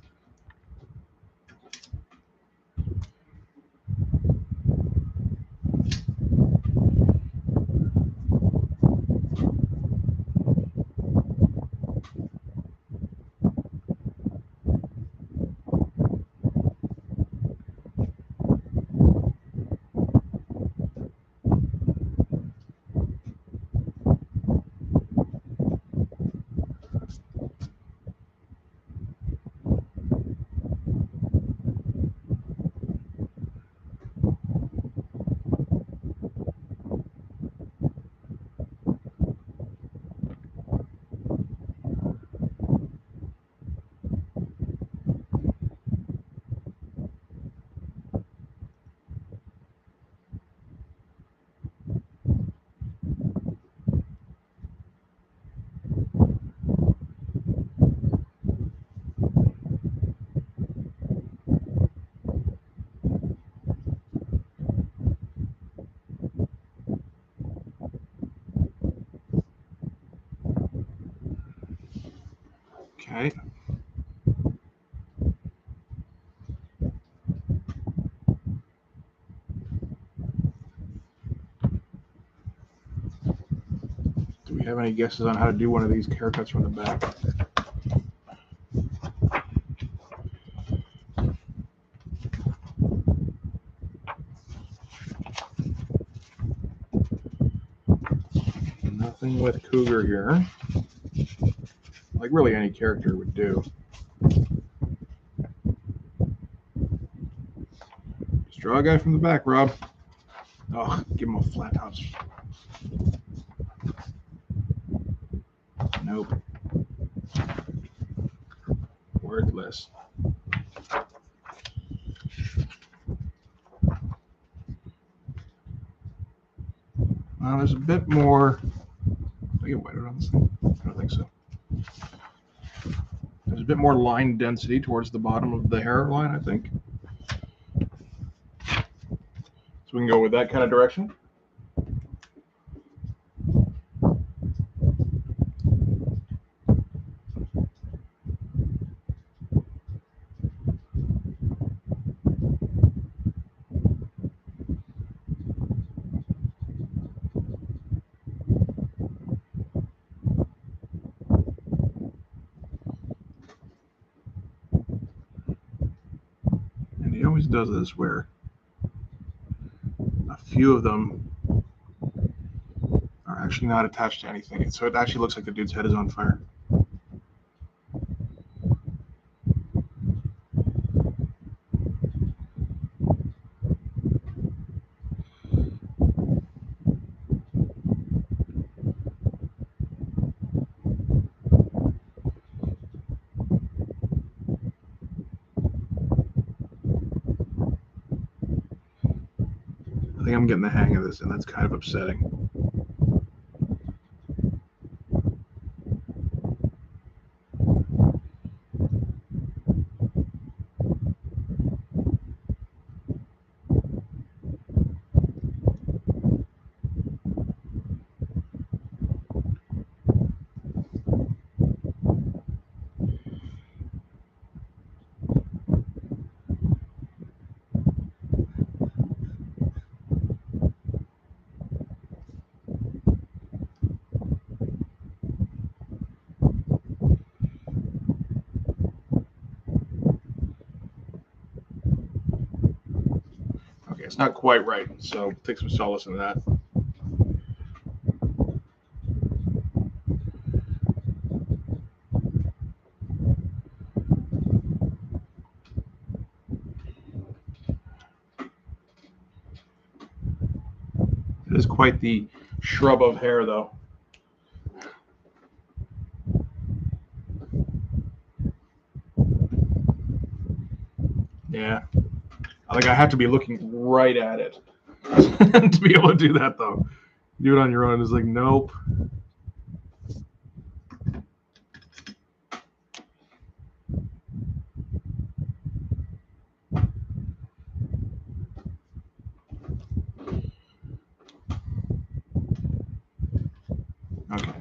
Okay. you have any guesses on how to do one of these haircuts from the back? Nothing with Cougar here. Like really any character would do. Just draw a guy from the back, Rob. Oh, give him a flat tops. Nope. Worthless. There's a bit more. Did I get whiter on this thing? I don't think so. There's a bit more line density towards the bottom of the hairline, I think. So we can go with that kind of direction. He always does this where a few of them are actually not attached to anything. So it actually looks like the dude's head is on fire. I think I'm getting the hang of this, and that's kind of upsetting. It's not quite right, so take some solace in that. It is quite the shrub of hair, though. Yeah. Like, I have to be looking right at it to be able to do that, though. Do it on your own. It's like, nope. Okay.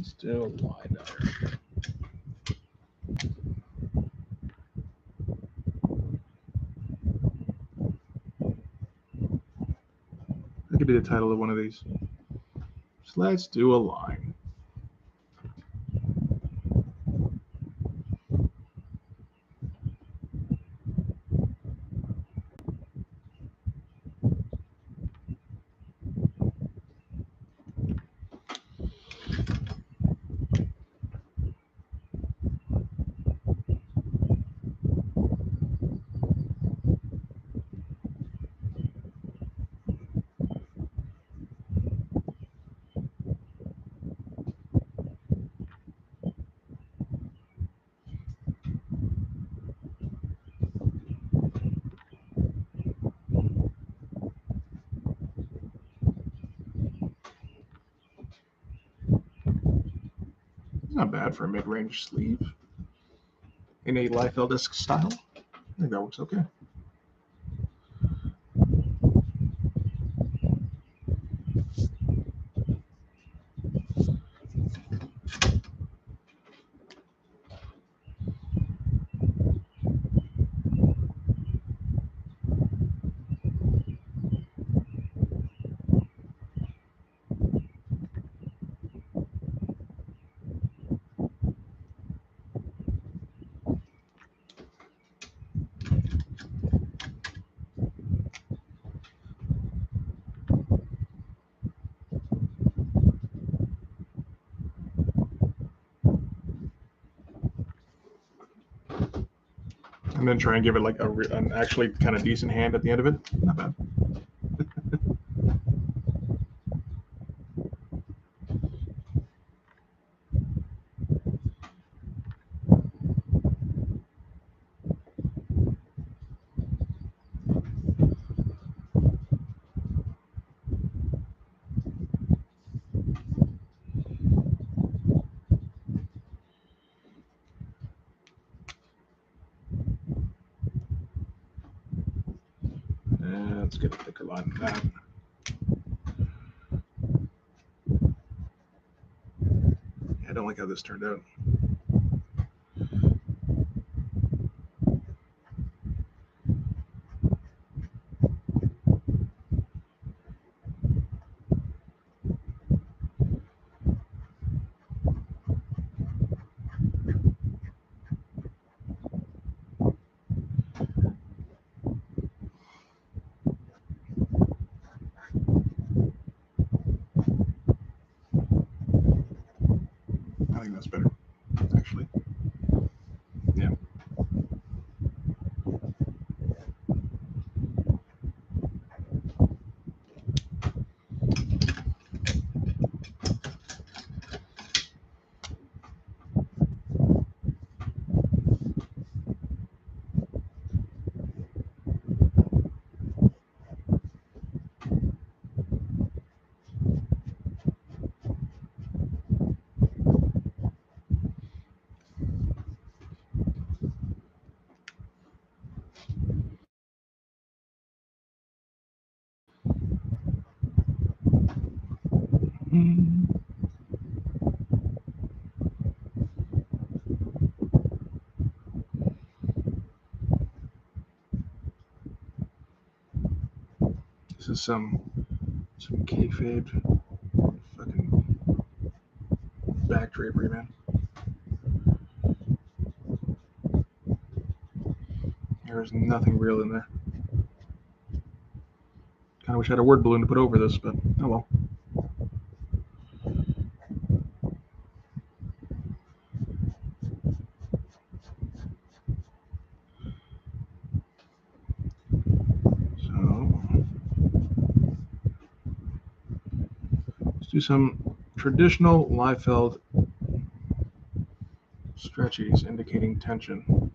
Still lined up. That could be the title of one of these. So let's do a line. It's not bad for a mid-range sleeve in a Liefeld-esque style. I think that works okay. And then try and give it like an actually kind of decent hand at the end of it. Not bad. Let's get a thicker line than that. I don't like how this turned out. I think that's better, actually. Yeah. This is some kayfabe fucking back drapery, man. There's nothing real in there. Kind of wish I had a word balloon to put over this, but oh well. So let's do some traditional Liefeld stretchies indicating tension.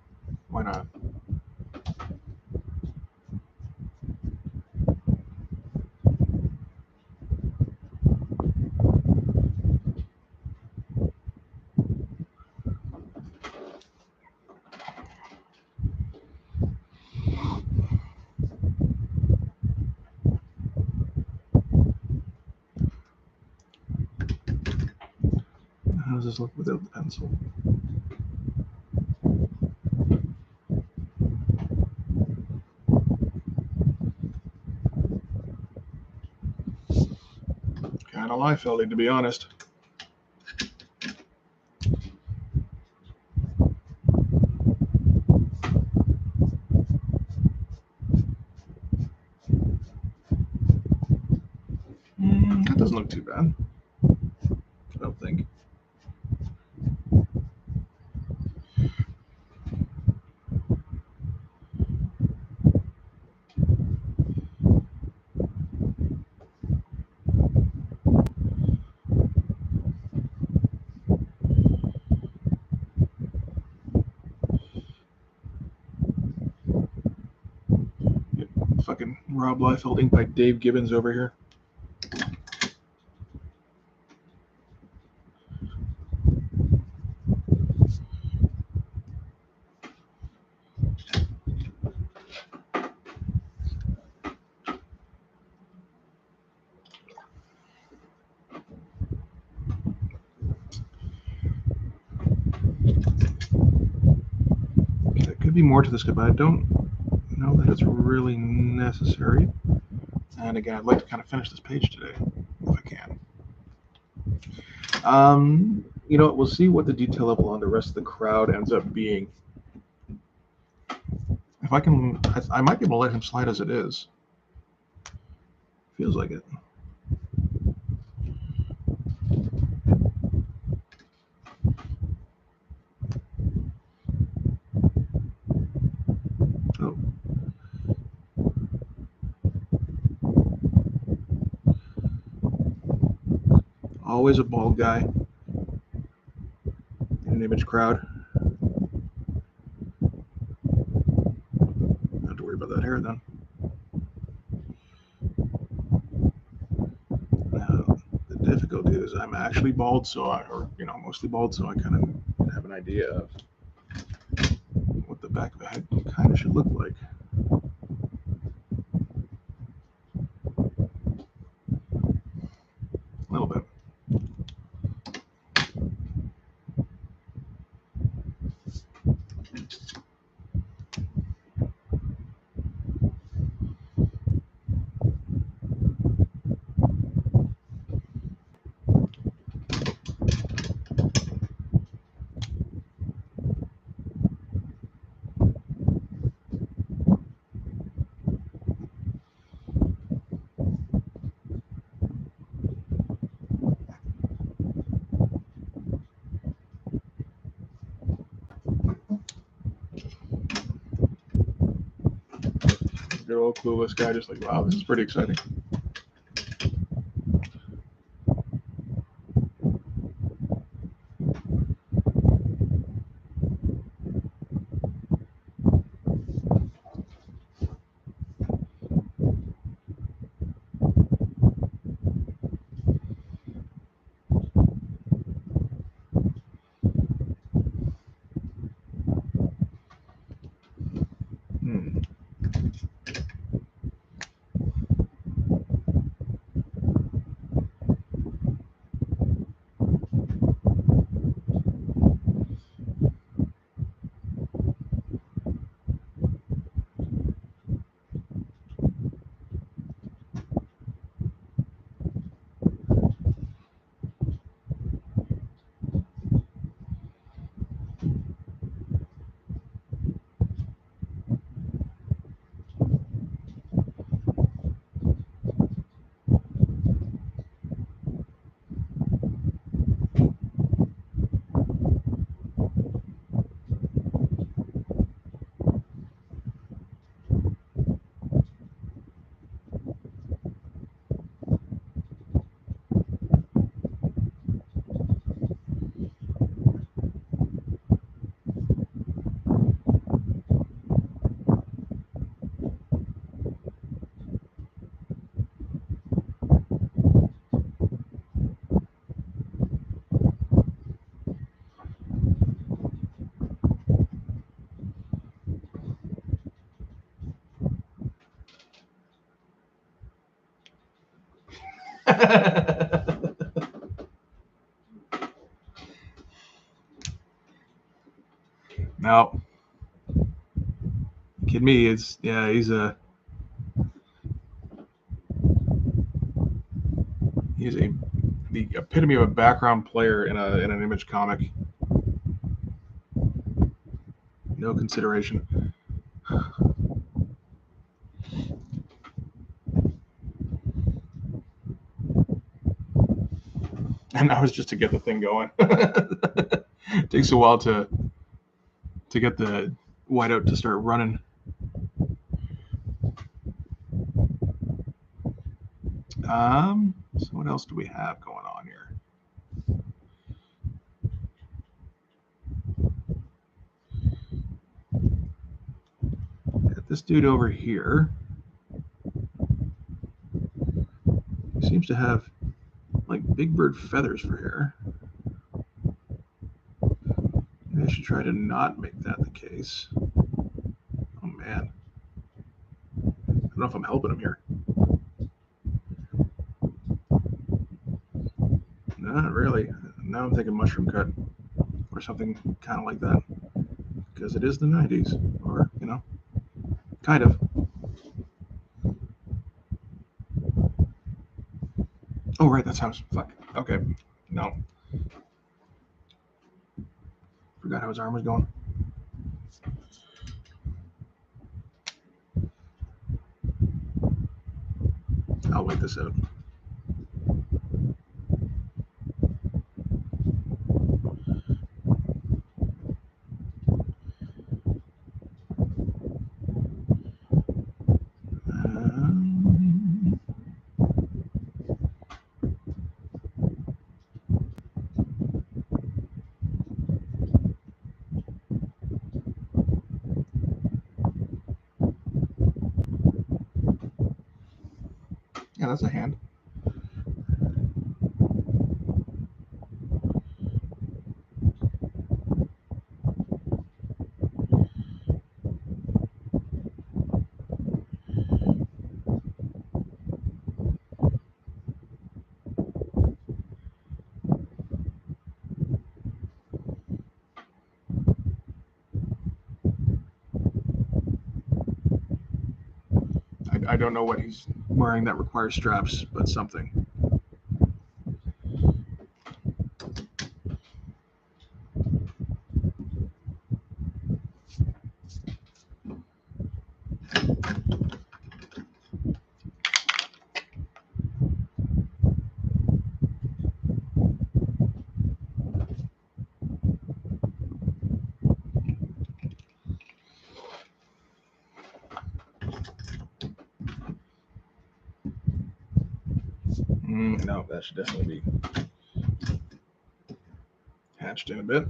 Why not? How does this look without the pencil? Kind of Liefeld-y, to be honest. That doesn't look too bad. I don't think. Fucking Rob Liefeld ink by Dave Gibbons over here. be more to this, but I don't know that it's really necessary. And again, I'd like to kind of finish this page today, if I can. You know what? We'll see what the detail level on the rest of the crowd ends up being. If I can, I might be able to let him slide as it is. Feels like it. Oh. Always a bald guy in an image crowd. Don't have to worry about that hair then. Now, the difficulty is I'm actually bald, mostly bald, so I kind of have an idea of what the back of the head kind of should look like. A little bit. Good old clueless guy, just like, wow, this is pretty exciting. No, kid me, he's the epitome of a background player in an image comic. No consideration. And that was just to get the thing going. It takes a while to get the whiteout to start running. So what else do we have going on here? Got this dude over here. He seems to have like big bird feathers for hair. Maybe I should try to not make that the case. Oh man. I don't know if I'm helping him here. Not really. Now I'm thinking mushroom cut or something kind of like that. because it is the 90s, or, you know, kind of. Oh, right, that sounds, fuck. Okay, no. Forgot how his arm was going. I'll wait this out. Yeah, that's a hand. I don't know what he's wearing that requires straps, but something. No, that should definitely be hatched in a bit.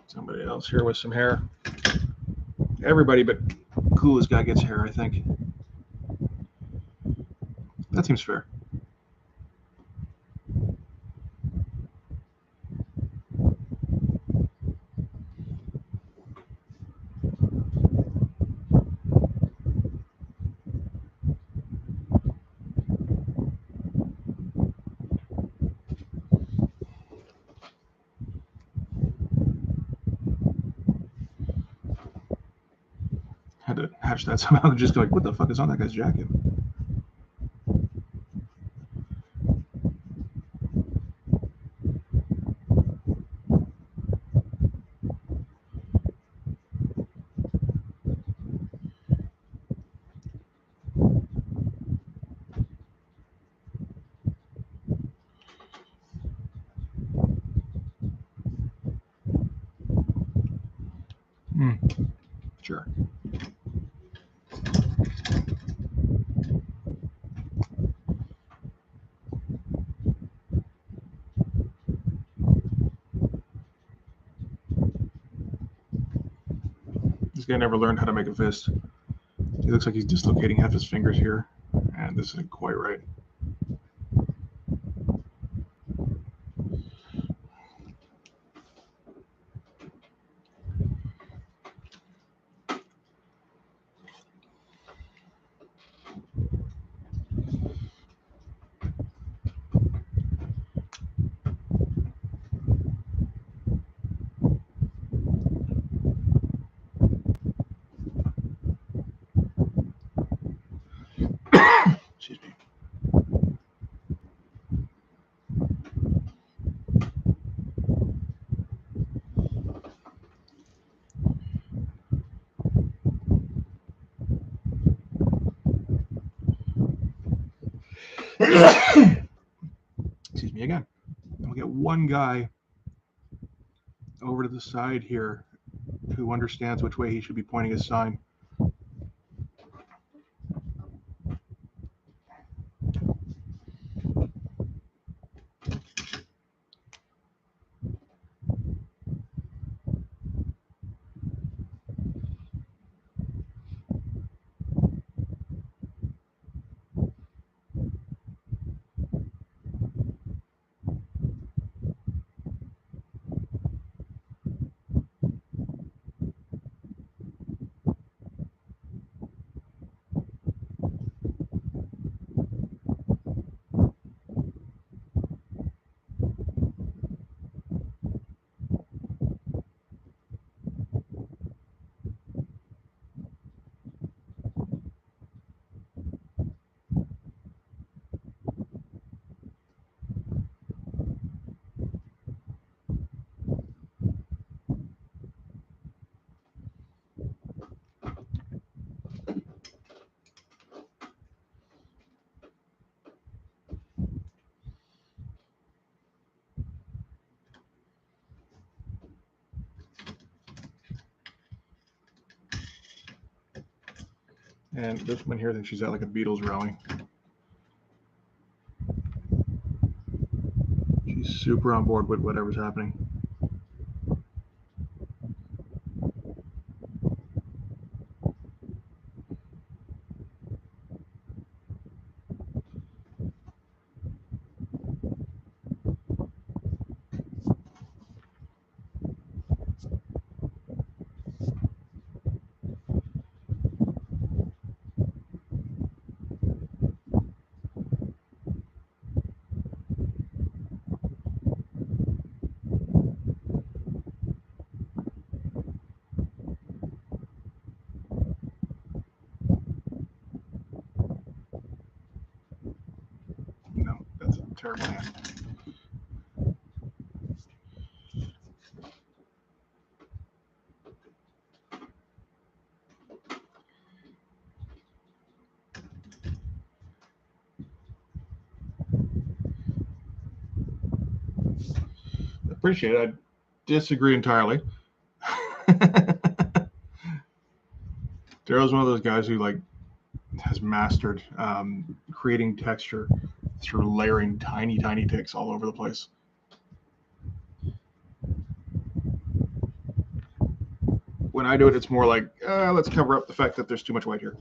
Somebody else here with some hair. Everybody but Coolest guy gets hair, I think. That seems fair. Had to hatch that somehow. Just go like, what the fuck is on that guy's jacket? Sure. This guy never learned how to make a fist. He looks like he's dislocating half his fingers here, and this isn't quite right. Excuse me. Excuse me one guy over to the side here who understands which way he should be pointing his sign. And this one here thinks she's at like a Beatles rally. She's super on board with whatever's happening. No, that's a terrible hand. Appreciate it. I disagree entirely. Daryl's one of those guys who like has mastered creating texture through layering tiny ticks all over the place. When I do it, it's more like, let's cover up the fact that there's too much white here.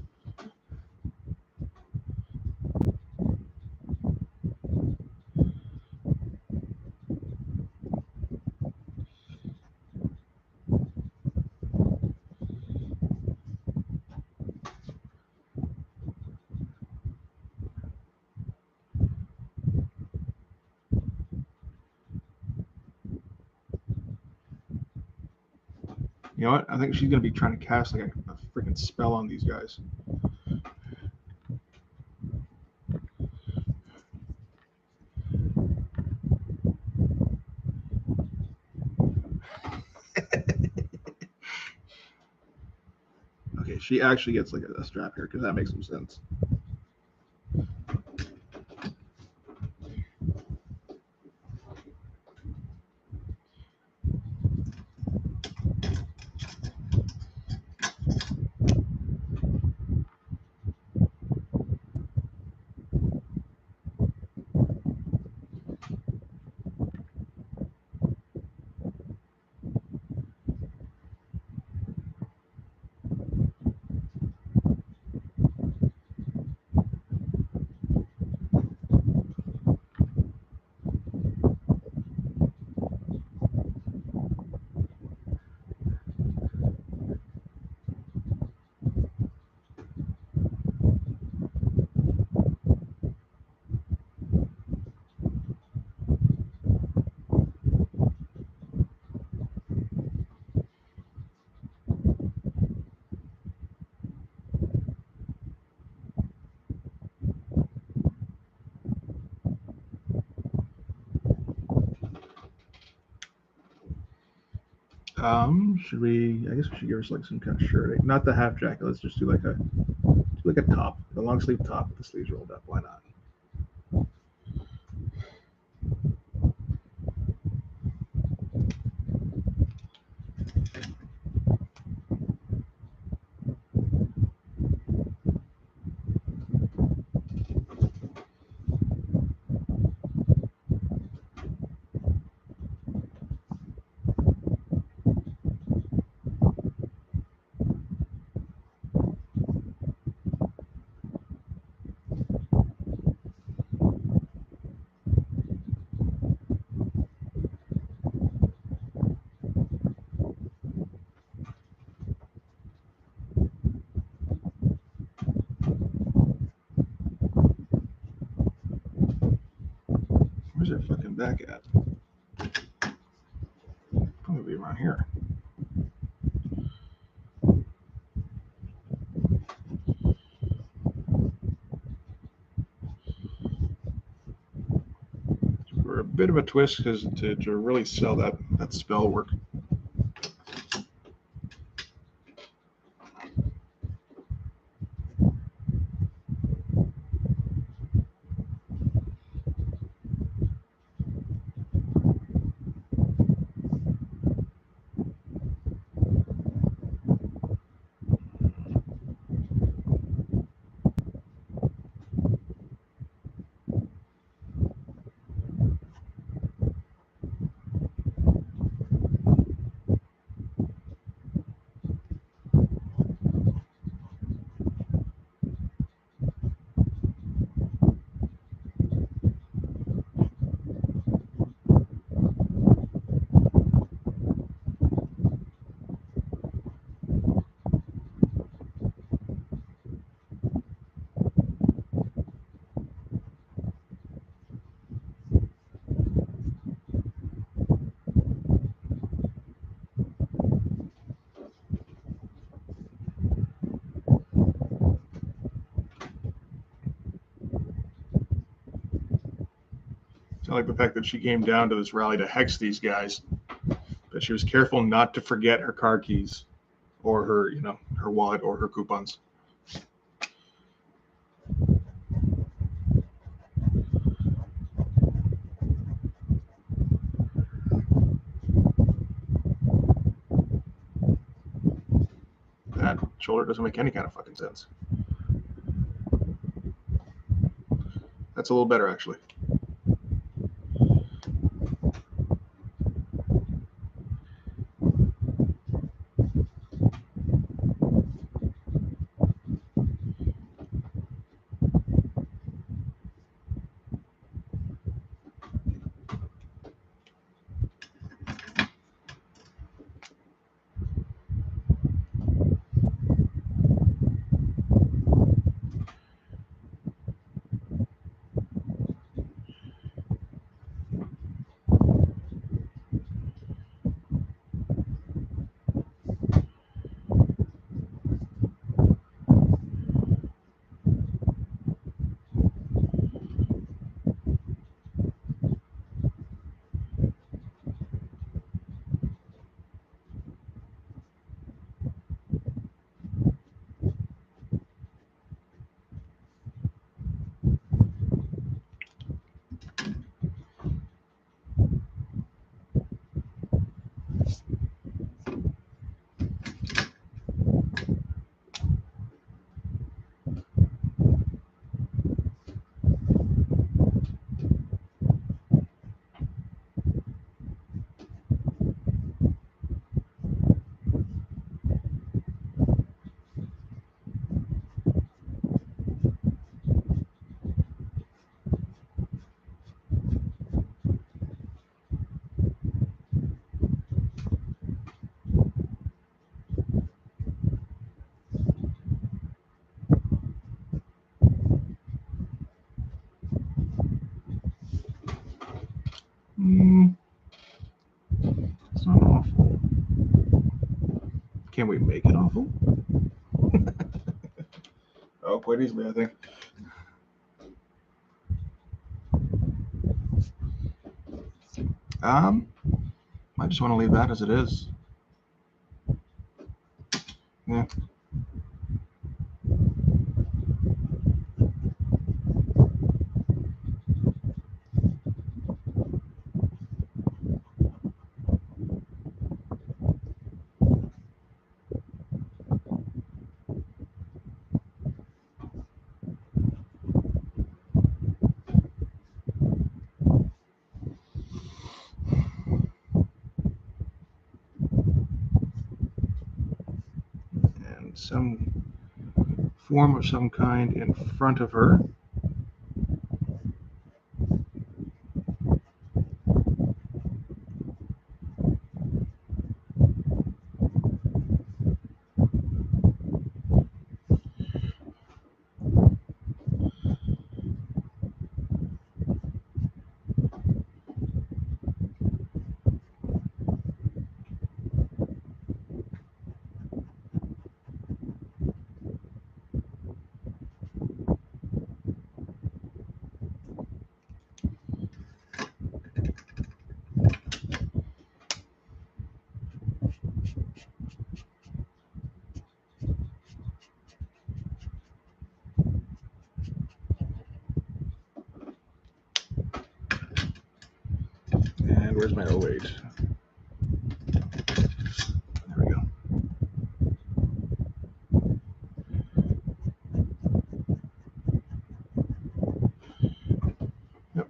You know what? I think she's going to be trying to cast like a freaking spell on these guys. Okay, she actually gets like a strap here because that makes some sense. Should we? I guess we should give her like some kind of shirt. Not the half jacket. Let's just do like a top, the long sleeve top with the sleeves rolled up. Why not? Where's that fucking back at? Probably around here. For a bit of a twist, because to really sell that spell work. I like the fact that she came down to this rally to hex these guys, but she was careful not to forget her car keys or her, her wallet or her coupons. That shoulder doesn't make any kind of fucking sense. That's a little better, actually. It's not awful. Can we make it awful? Oh, quite easily, I think. I just want to leave that as it is. Yeah. And some form of some kind in front of her. where's my 08? There we go. Yep.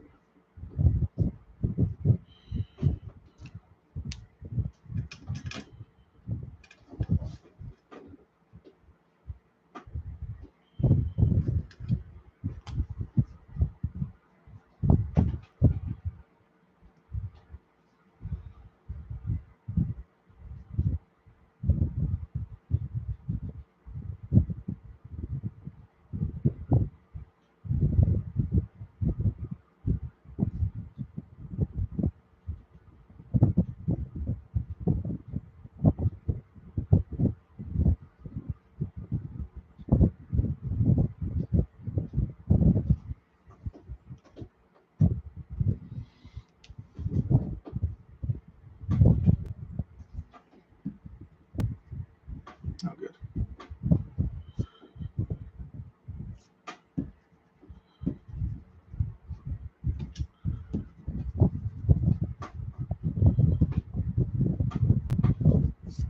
Oh, good.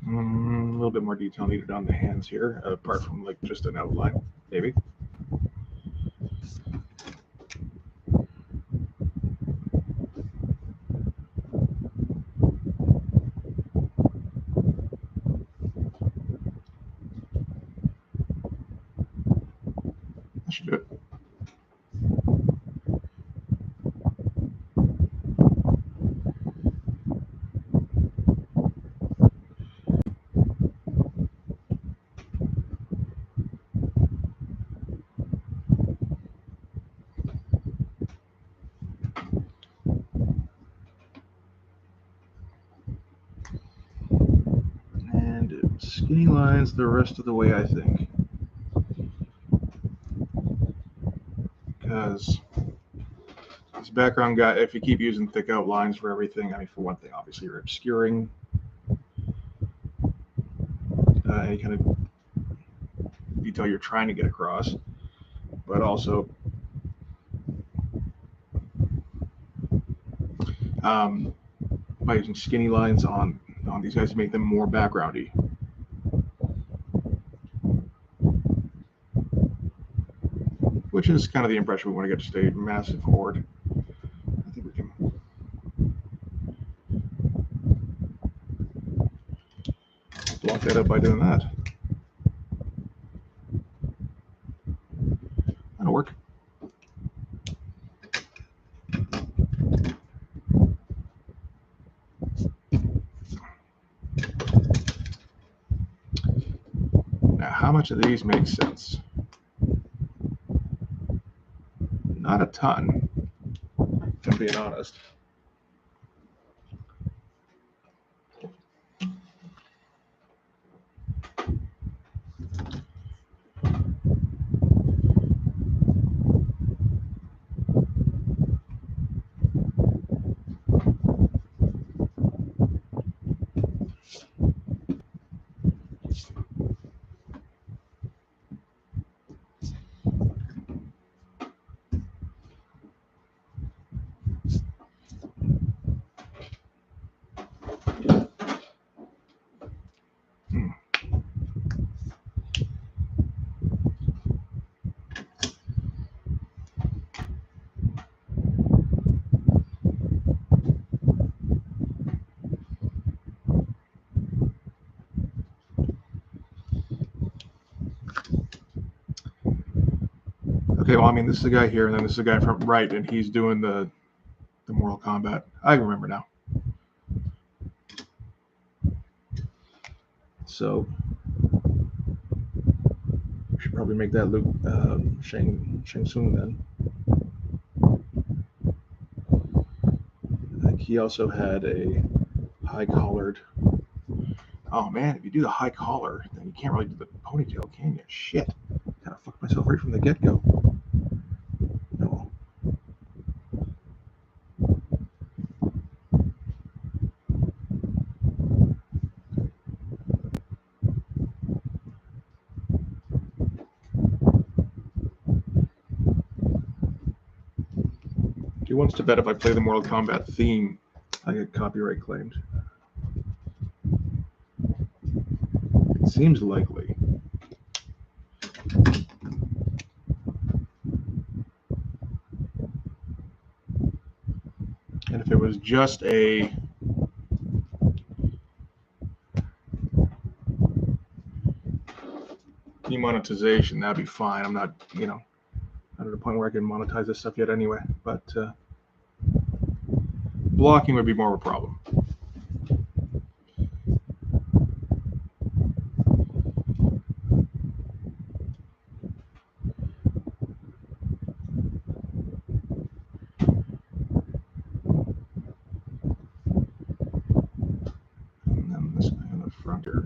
A little bit more detail needed on the hands here, apart from like just an outline, maybe. That should do it. Skinny lines the rest of the way, I think. Because this background guy, if you keep using thick outlines for everything, I mean, for one thing, obviously you're obscuring any kind of detail you're trying to get across, but also by using skinny lines on these guys to make them more backgroundy. Which is kind of the impression we want to get, just a massive horde. I think we can block that up by doing that. That'll work. Now, how much of these make sense? Not a ton, if I'm being honest. Okay, well, I mean, this is a guy here, and then this is a guy from right, and he's doing the Mortal Kombat. I remember now. So we should probably make that Luke Shang Tsung then. I think he also had a high collared. Oh man, if you do the high collar, then you can't really do the ponytail, can you? Shit. Kind of fucked myself right from the get-go. No. He wants to bet if I play the Mortal Kombat theme I get copyright claimed. It seems likely. And if it was just a demonetization, that'd be fine. I'm not, not at a point where I can monetize this stuff yet anyway, but blocking would be more of a problem. And then this guy in the front here.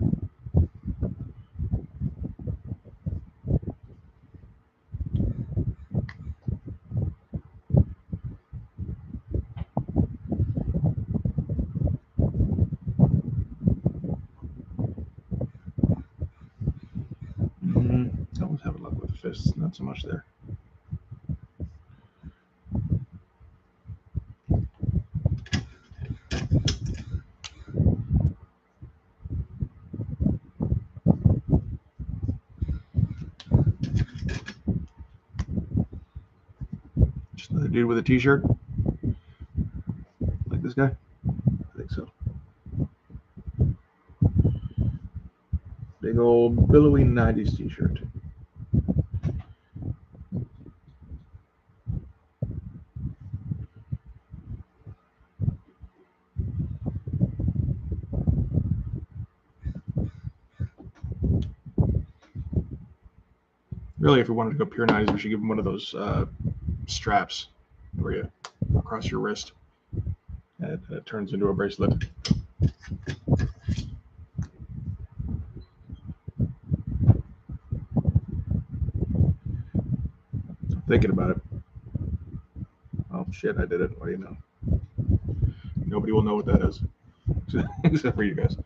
Always having luck with fists, not so much there. Just another dude with a t-shirt. Like this guy? I think so. Big old billowy 90s t-shirt. Really, if we wanted to go pure 90s, we should give him one of those straps where you across your wrist, and it turns into a bracelet. Thinking about it. Oh shit, I did it. What do you know? Nobody will know what that is, except for you guys.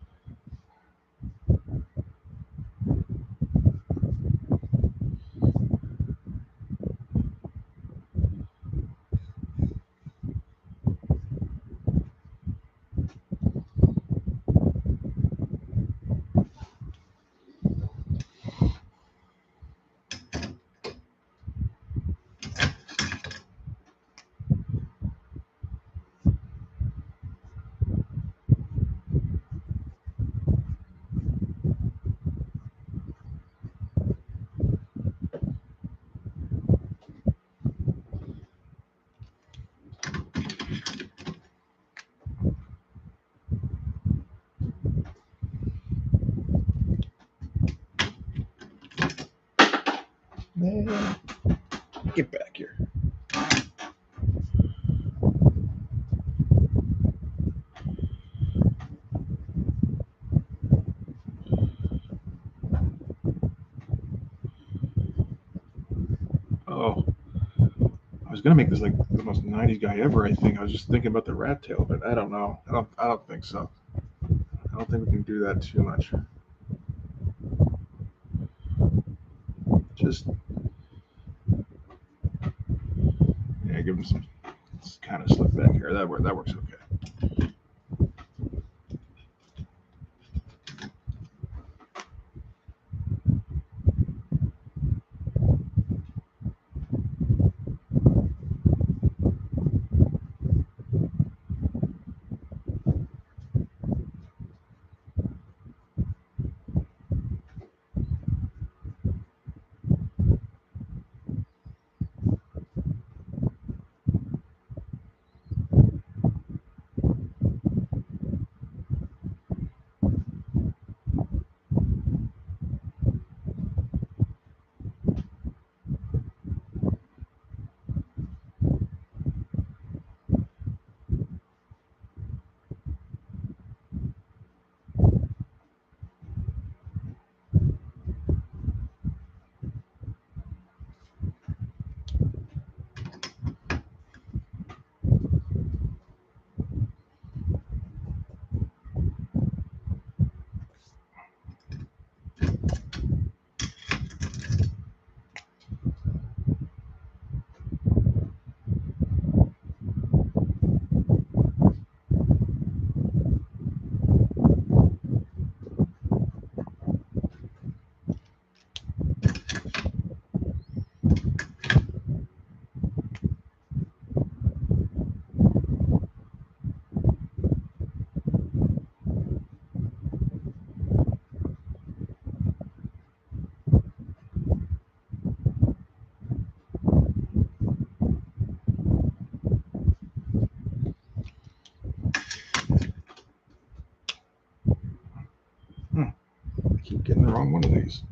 Man, get back here. Oh, I was gonna make this like the most 90s guy ever. I think I was just thinking about the rat tail, but I don't know. I don't think so. I don't think we can do that too much. Just give him some kind of slick back here. That works okay. the wrong one of these.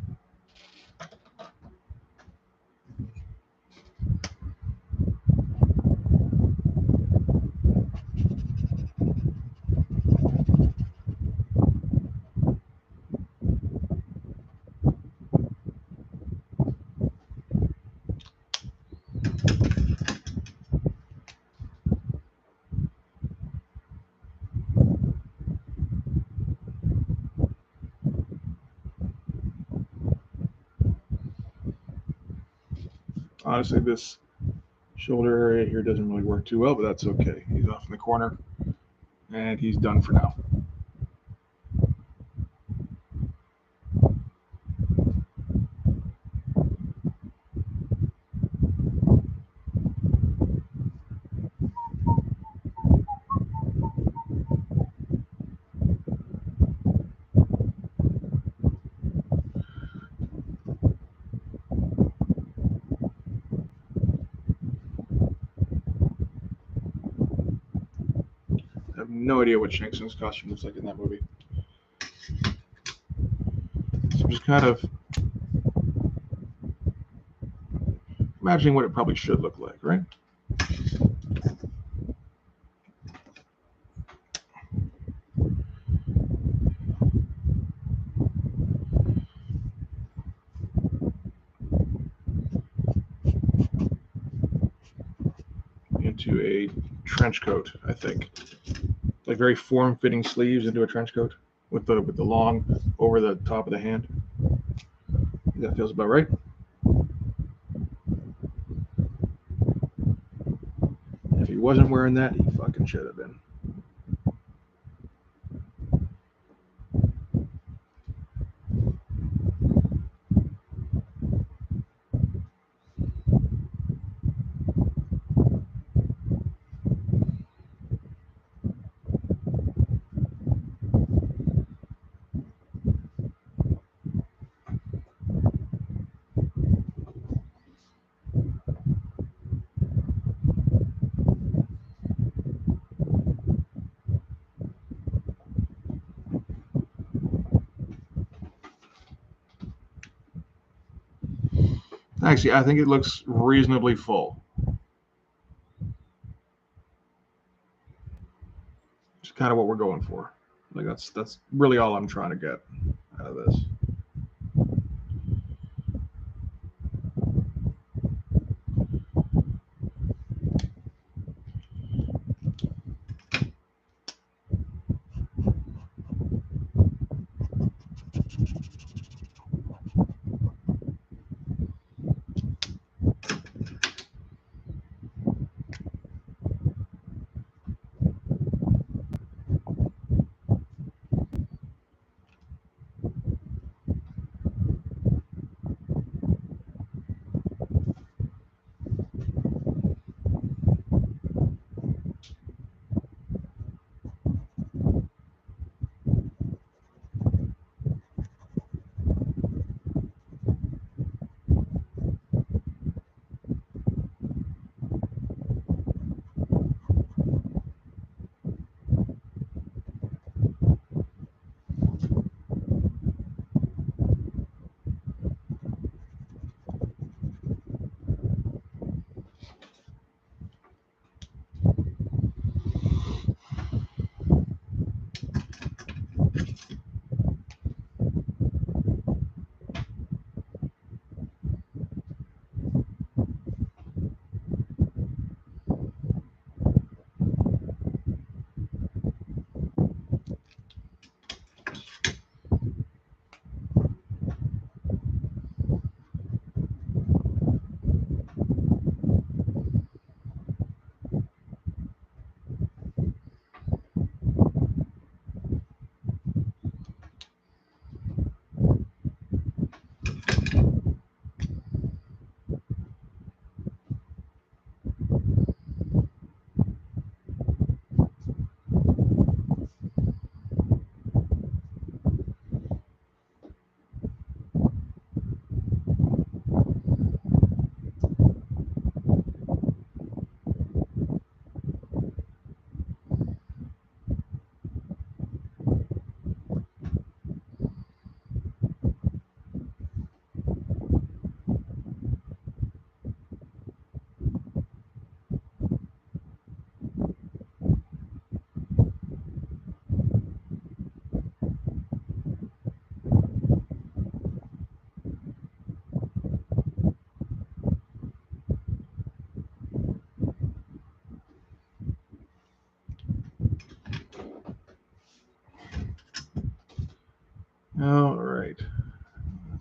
Honestly, this shoulder area here doesn't really work too well, but that's okay. He's off in the corner, and he's done for now. I have no idea what Shang Tsung's costume looks like in that movie. So I'm just kind of imagining what it probably should look like, right? Into a trench coat, I think. Like very form-fitting sleeves into a trench coat with the long over the top of the hand. That feels about right. If he wasn't wearing that, he fucking should have been. Actually, I think it looks reasonably full. It's kind of what we're going for. Like that's really all I'm trying to get out of this.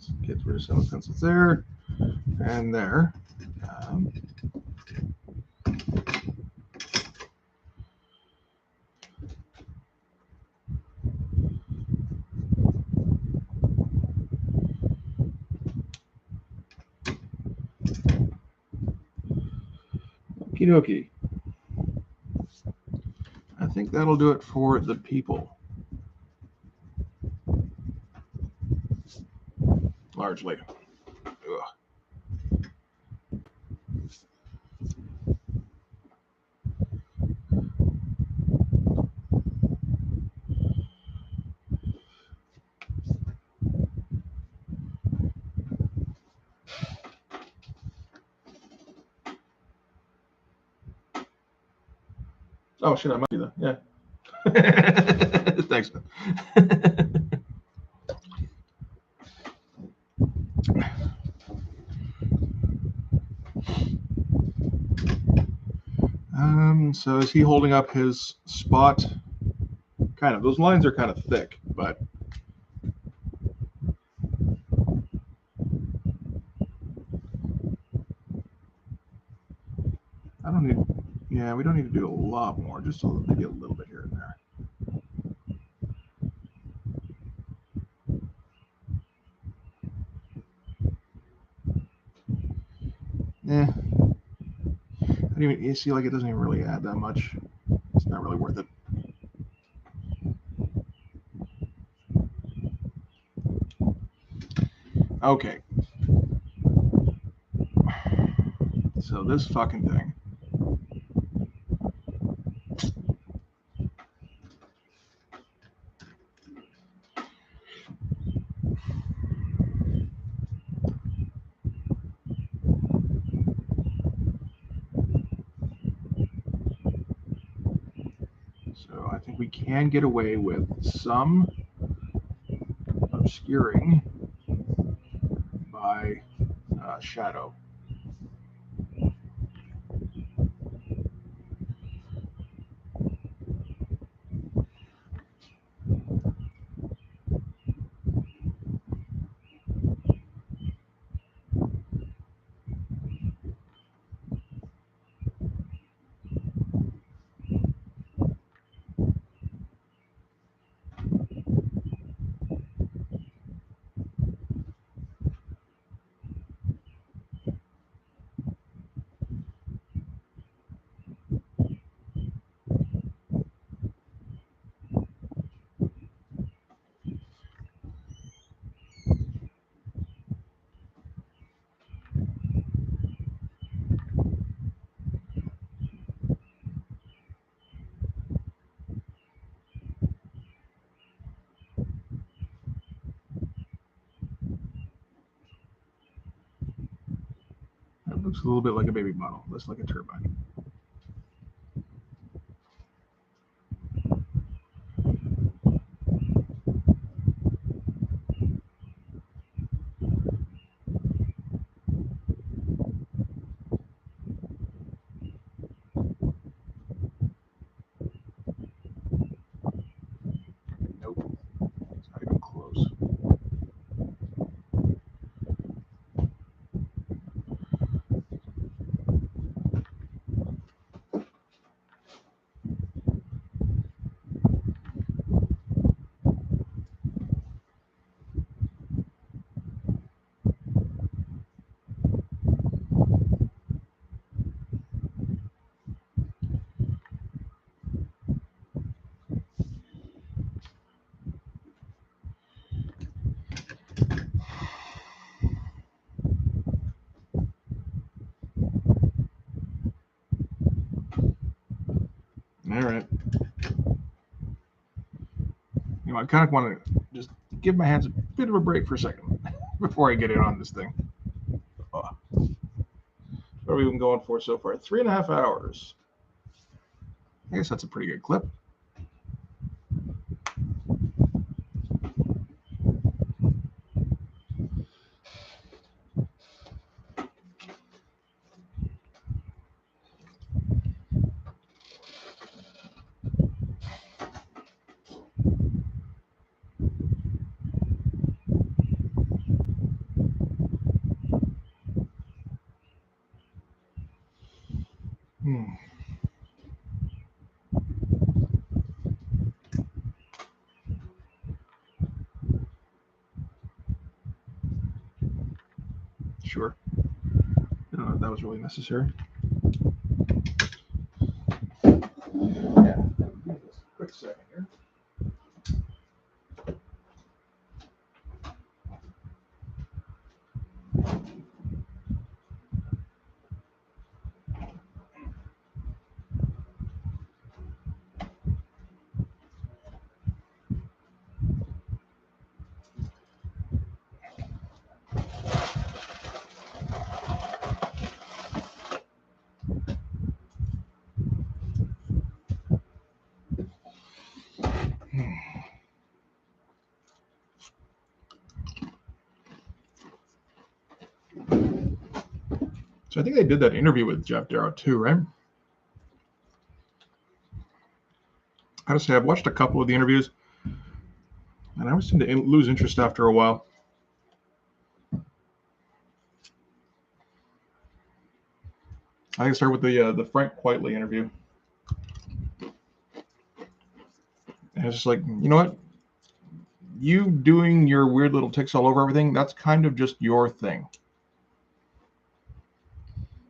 Let's get rid of some of the pencils there and there. Okie dokie. I think that'll do it for the people. Largely. Ugh. Oh shit, I might do that. Yeah. Thanks, man. So is he holding up his spot? Kind of. Those lines are kind of thick, but I don't need. Yeah, we don't need to do a lot more. Just maybe a little bit here and there. Yeah. You see, like, it doesn't even really add that much. It's not really worth it. Okay. So this fucking thing. So I think we can get away with some obscuring by shadow. It looks a little bit like a baby bottle. Looks like a turbine. Nope. It's not even close. All right. You know, I kind of want to just give my hands a bit of a break for a second before I get in on this thing. Oh. What are we even going for so far? 3.5 hours. I guess that's a pretty good clip. Sure. I don't know if that was really necessary. Yeah. Quick second here. So I think they did that interview with Jeff Darrow too, right? I gotta say, I've watched a couple of the interviews, and I always seem to lose interest after a while. I think I start with the Frank Quitely interview, and it's just like, you know what? You doing your weird little ticks all over everything, that's kind of just your thing.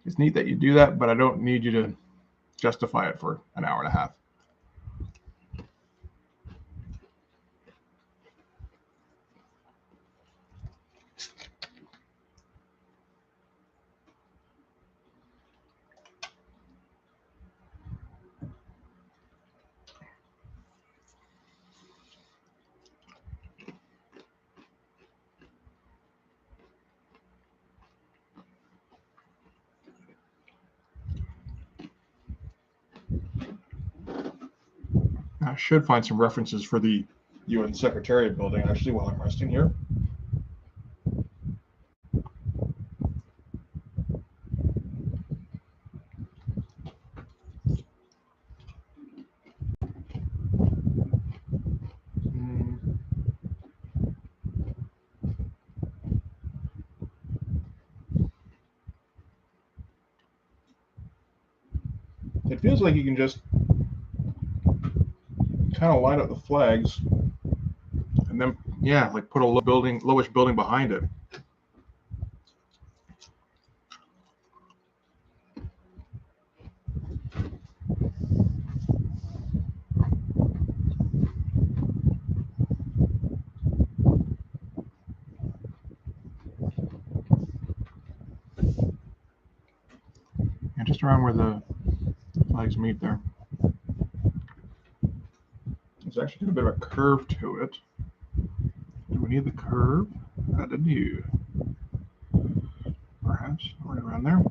It's neat that you do that, but I don't need you to justify it for an hour and a half. I should find some references for the UN Secretariat building, actually, while I'm resting here. It feels like you can just kind of line up the flags and then, yeah, like put a lowish building behind it. And just around where the flags meet there. It's actually got a bit of a curve to it. Do we need the curve? I do. Perhaps right around there.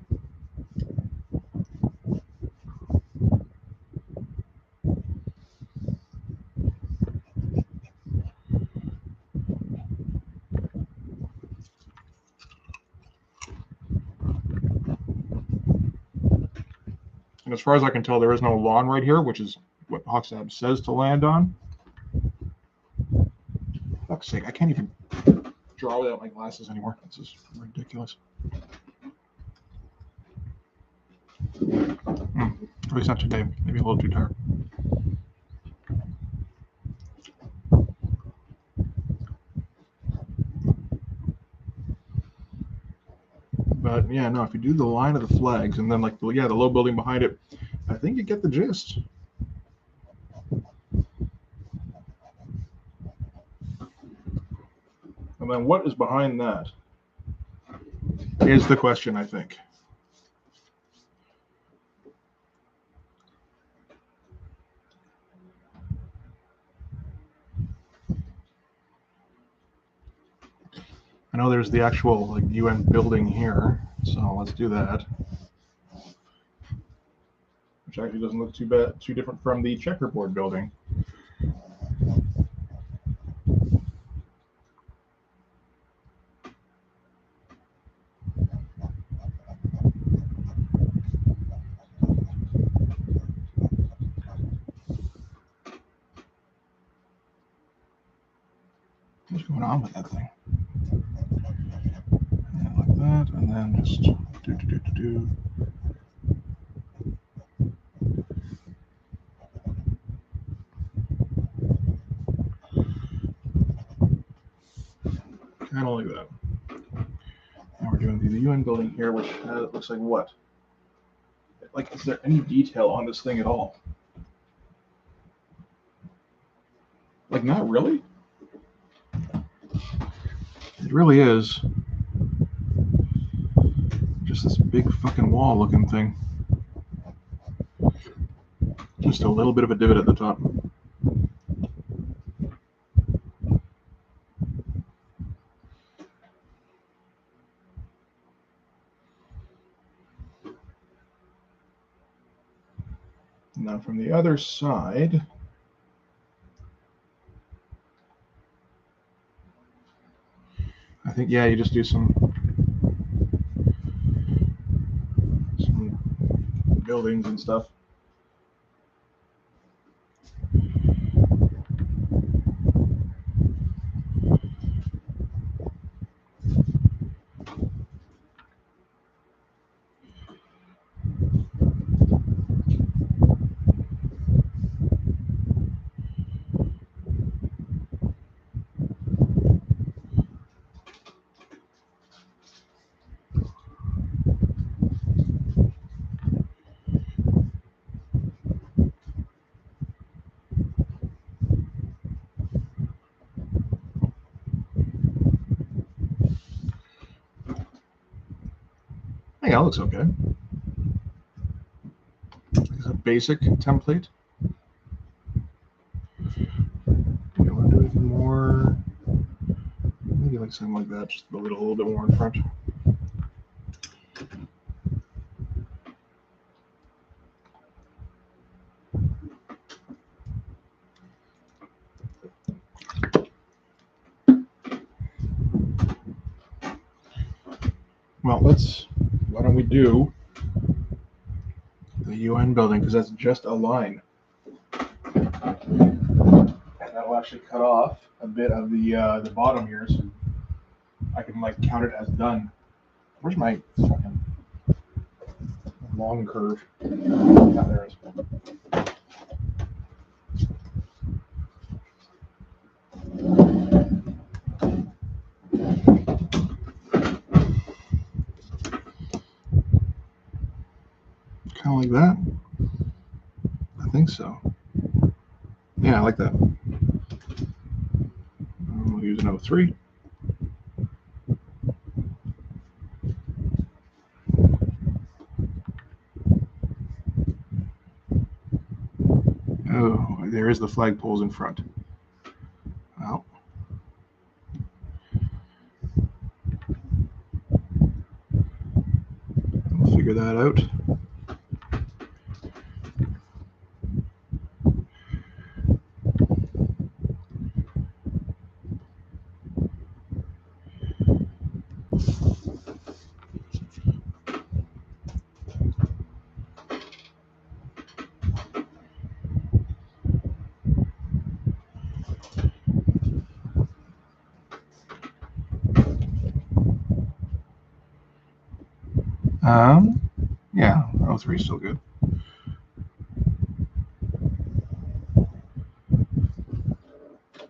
And as far as I can tell, there is no lawn right here, which is what Hoxab says to land on. For fuck's sake, I can't even draw without my glasses anymore. This is ridiculous. At least not today. Maybe a little too tired. But yeah, no, if you do the line of the flags and then like the low building behind it, I think you get the gist. And then what is behind that is the question, I think. I know there's the actual like UN building here, so let's do that. Which actually doesn't look too different from the checkerboard building. What's going on with that thing? And like that, and then just do. Look at that. Now we're doing the UN building here, which looks like what? Like, is there any detail on this thing at all? Like, not really. It really is just this big fucking wall looking thing. Just a little bit of a divot at the top. Now from the other side, I think, yeah, you just do some buildings and stuff. Yeah, that looks okay. It's a basic template. You don't want to do anything more. Maybe like something like that, just build it a little bit more in front. Well, why don't we do the UN building, because that's just a line. And that'll actually cut off a bit of the bottom here, so I can like count it as done. Where's my fucking long curve? Yeah, there it is. Kind of like that. I think so. Yeah, I like that. We'll use an 03. Oh, there is the flagpoles in front. Well, we'll figure that out. Yeah, 03 is still good.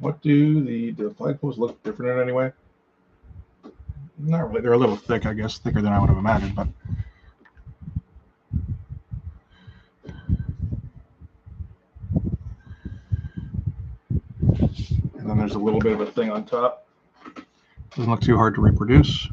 What do the flagpoles look different in any way? Not really. They're a little thick, I guess, thicker than I would have imagined, but and then there's a little bit of a thing on top. Doesn't look too hard to reproduce.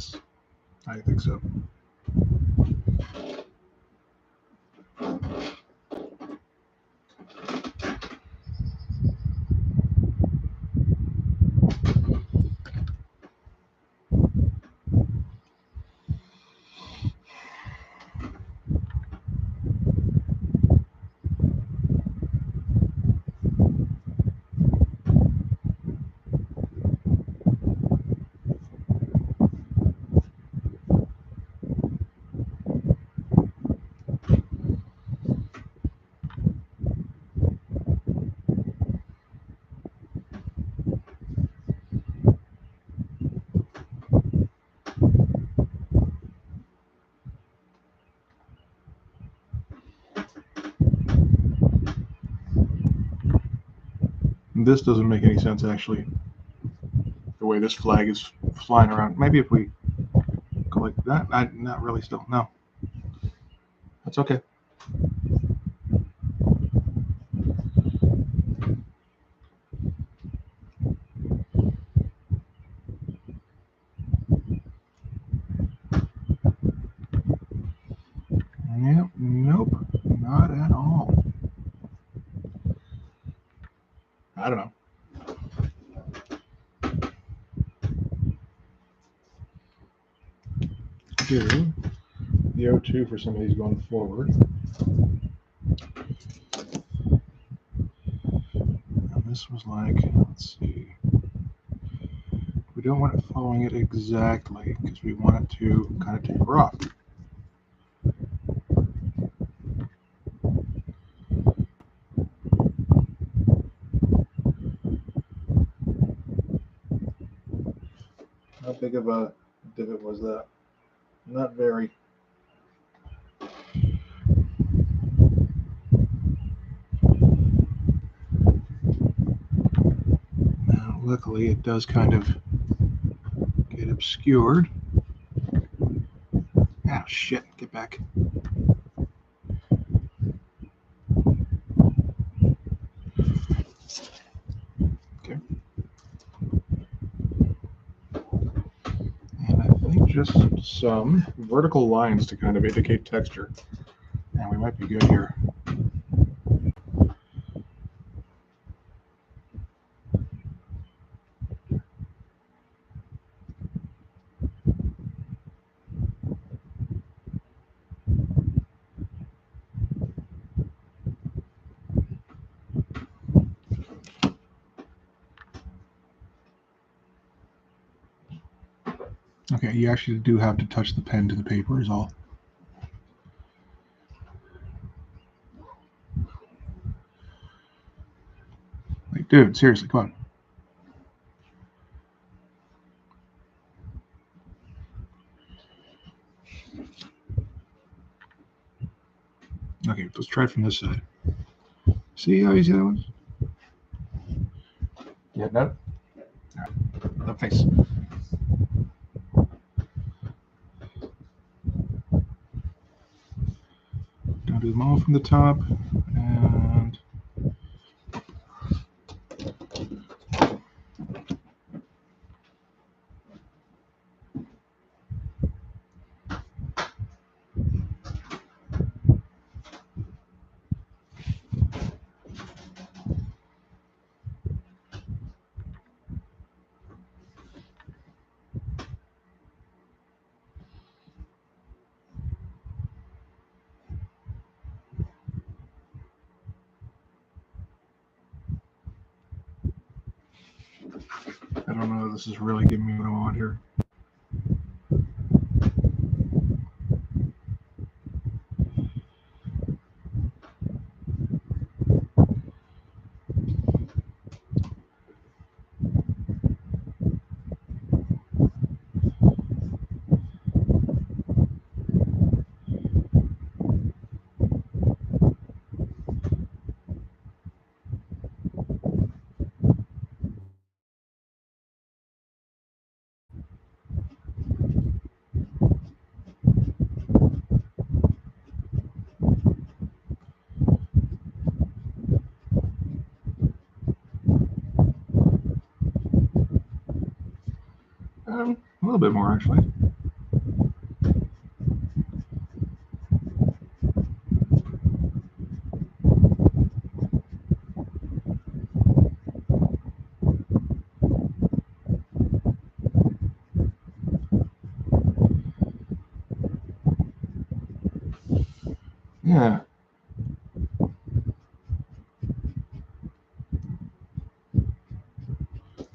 Yes, I think so. This doesn't make any sense, actually. The way this flag is flying around. Maybe if we go like that. Not really still. No. That's okay. Yep. Nope. Not at all. I don't know. Do the O2 for some of these going forward. And this was like, let's see. We don't want it following it exactly because we want it to kind of taper off. How big of a divot was that? Not very. Now, luckily, it does kind of get obscured. Ah, shit. Get back. Okay. And I think just some vertical lines to kind of indicate texture. And we might be good here. Okay, you actually do have to touch the pen to the paper is all. Like, dude, seriously, come on. Okay, let's try it from this side. See how easy that was? Yeah, no? All right. That face. Don't do them all from the top. And I don't know if this is really giving me what I want here. little bit more, actually. Yeah.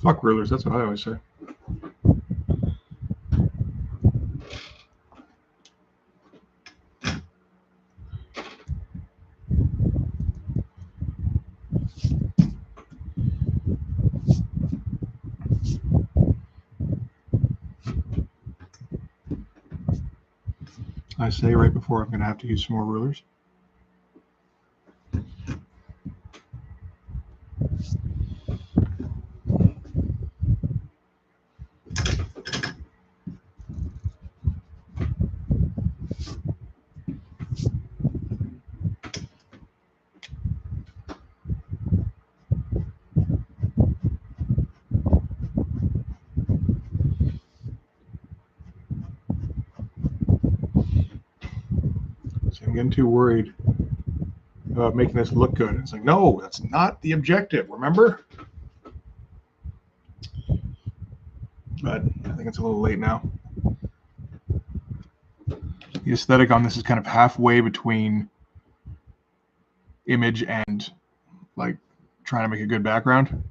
Fuck rulers, that's what I always say. I say right before I'm going to have to use some more rulers. I'm getting too worried about making this look good. It's like, no, that's not the objective, remember? But I think it's a little late now. The aesthetic on this is kind of halfway between image and like trying to make a good background.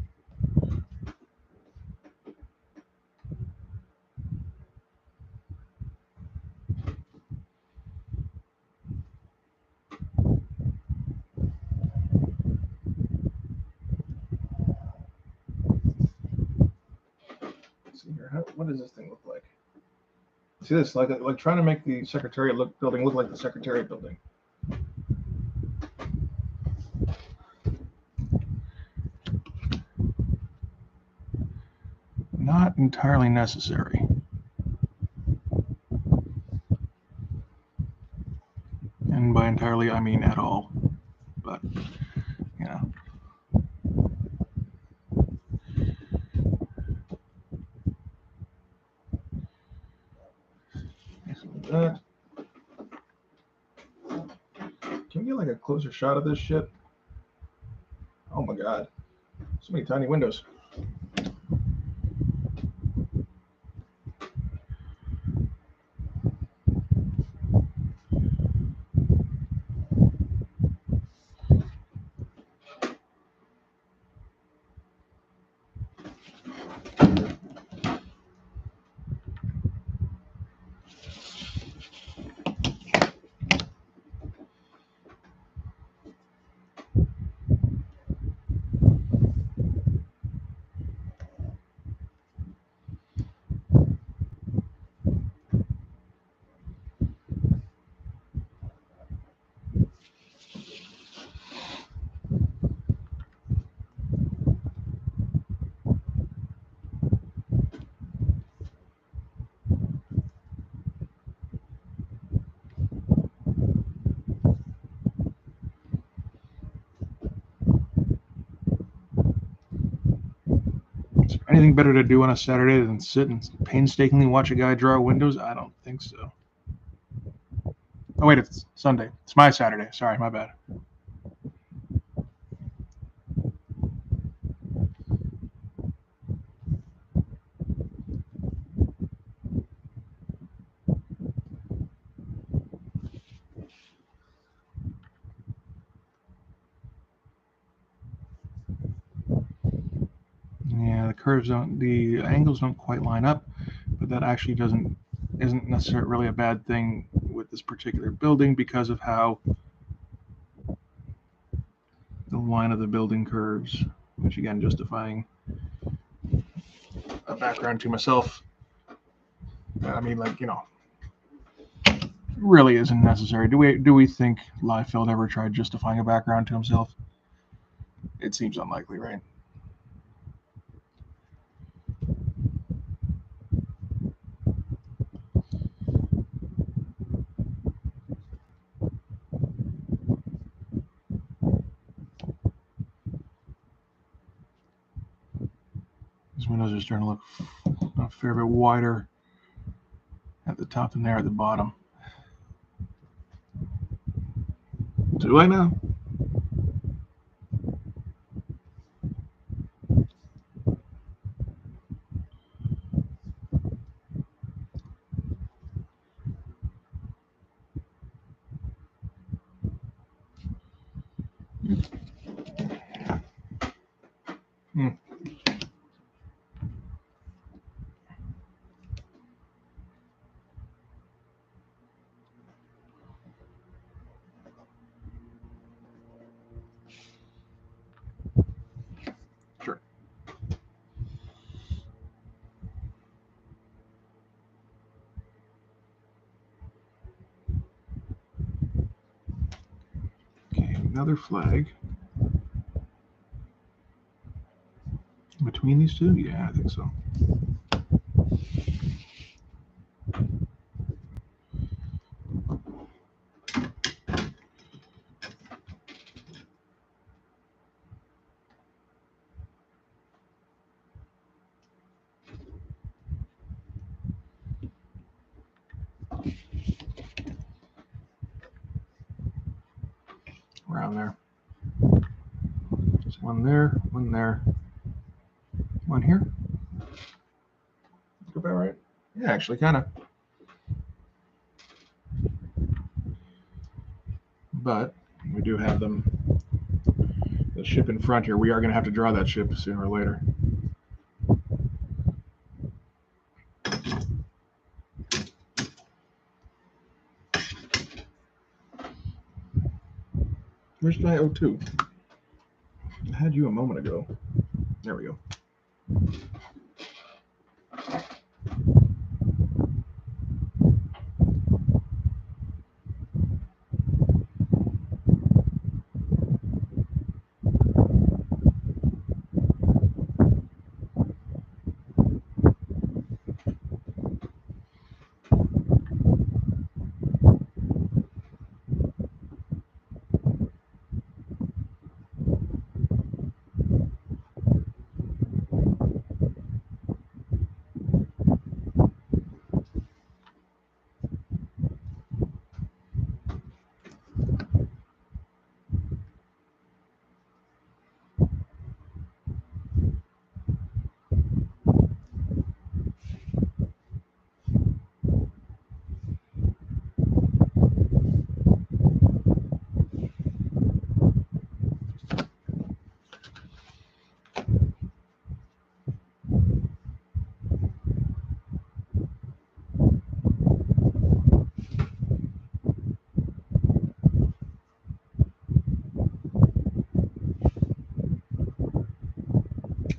Let's see here, what does this thing look like? See this, like trying to make the Secretariat building look like the Secretariat building. Not entirely necessary. And by entirely, I mean at all. But, you know. That. Can we get like a closer shot of this shit? Oh my god. So many tiny windows. Anything better to do on a Saturday than sit and painstakingly watch a guy draw windows? I don't think so. Oh, wait, it's Sunday. It's my Saturday. Sorry, my bad. Yeah, the curves don't, the angles don't quite line up, but that actually isn't necessarily really a bad thing with this particular building because of how the line of the building curves, which again, justifying a background to myself. I mean, like, you know, really isn't necessary. Do we think Liefeld ever tried justifying a background to himself? It seems unlikely, right? These windows are starting to look a fair bit wider at the top and there at the bottom. Do I now? Sure. Okay, another flag. Between these two? Yeah, I think so. Around there. There's one there, one here. Look about right. Yeah, actually, kind of. But we do have them. The ship in front here. We are going to have to draw that ship sooner or later. Where's my O2? I had you a moment ago. There we go.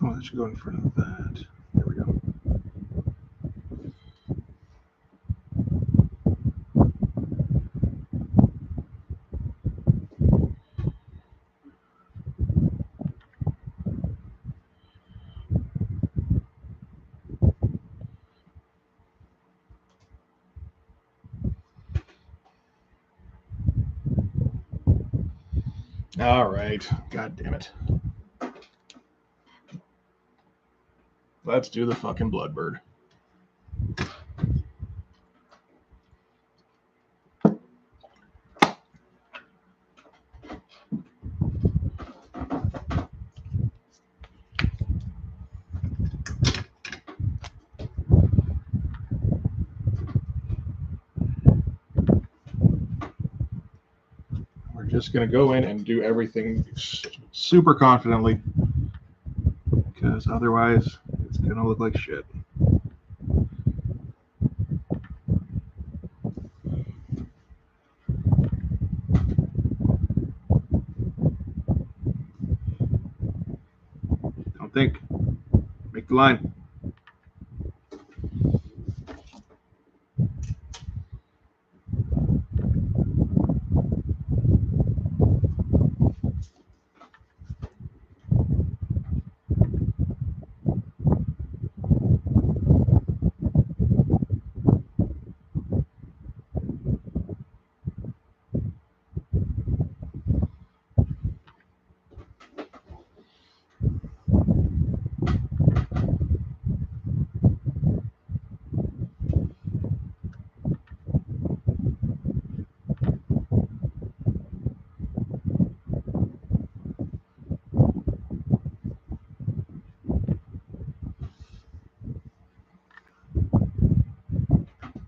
Oh, that should go in front of that. There we go. All right. God damn it. Let's do the fucking Bloodbird. We're just going to go in and do everything super confidently, because otherwise it's going to look like shit. Don't think. Make the line.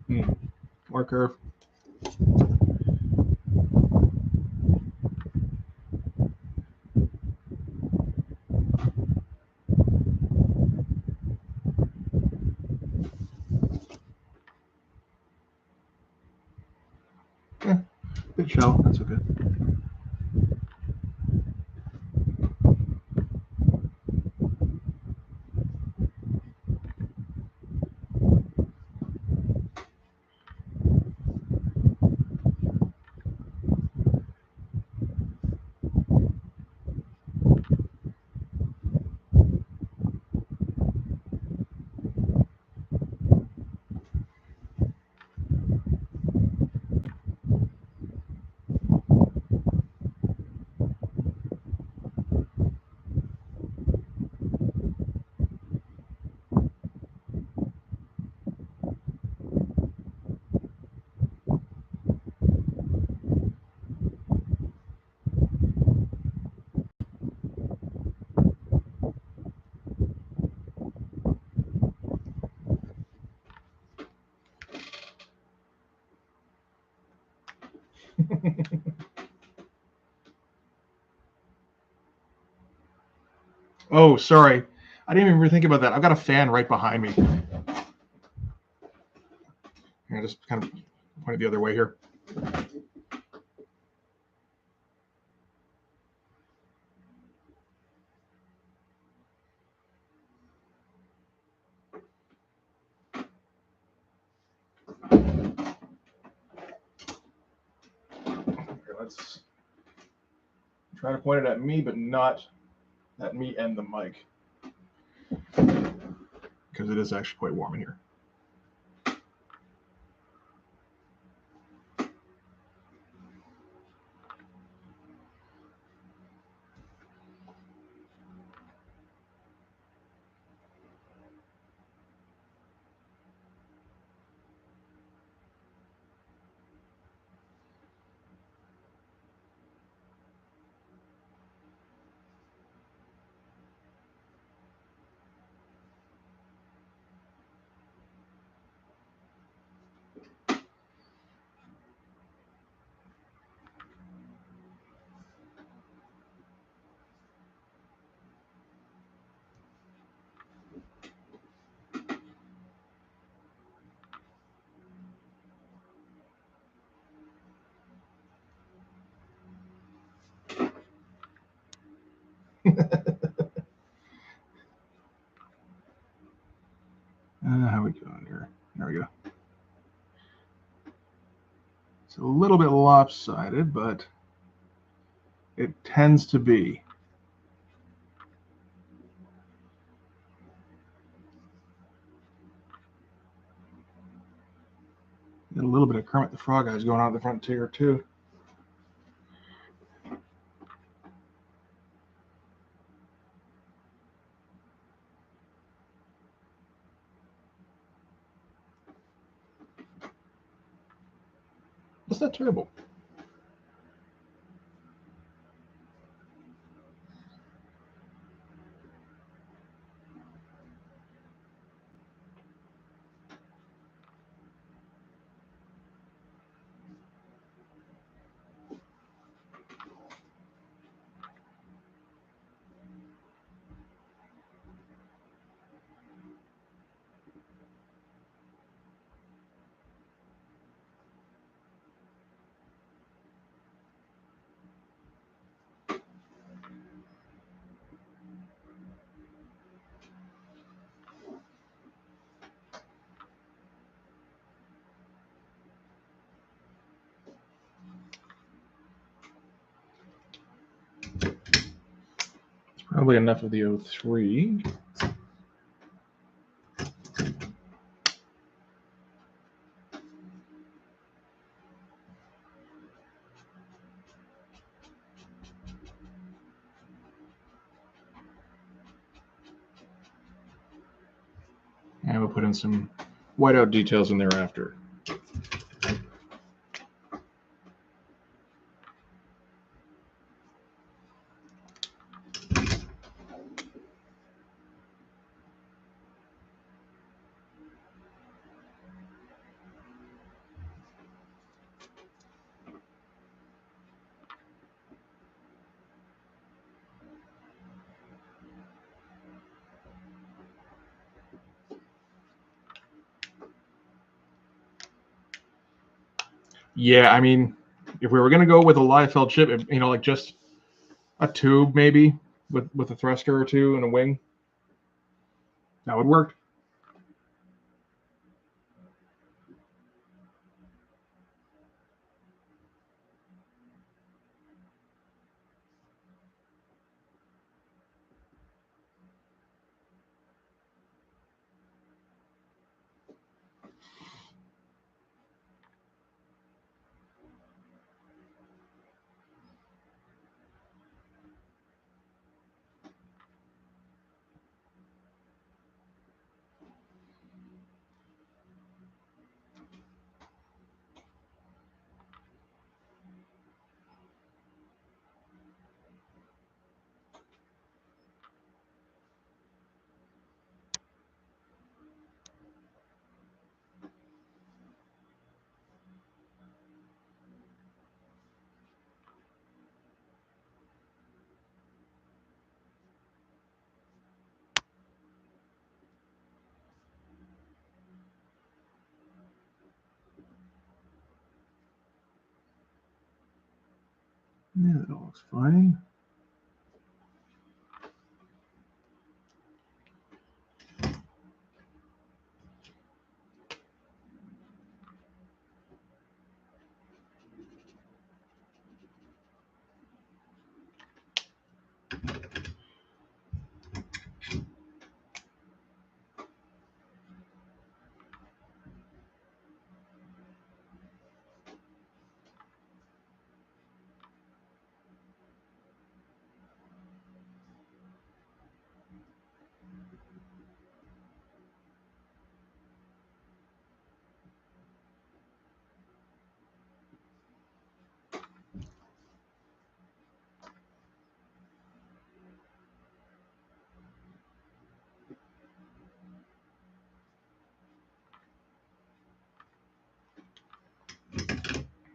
More curve. Bit shallow, that's okay. Oh, sorry. I didn't even think about that. I've got a fan right behind me. I just kind of pointed the other way here. Here, let's try to point it at me, but not at me and the mic, because it is actually quite warm in here. How we going here? There we go. It's a little bit lopsided, but it tends to be. Got a little bit of Kermit the Frog eyes going on at the front here too. That's not terrible. Probably enough of the O3. And we'll put in some whiteout details in there after. Yeah, I mean, if we were gonna go with a live felt chip, like just a tube maybe with a thruster or two and a wing, that would work. Yeah, that all looks fine.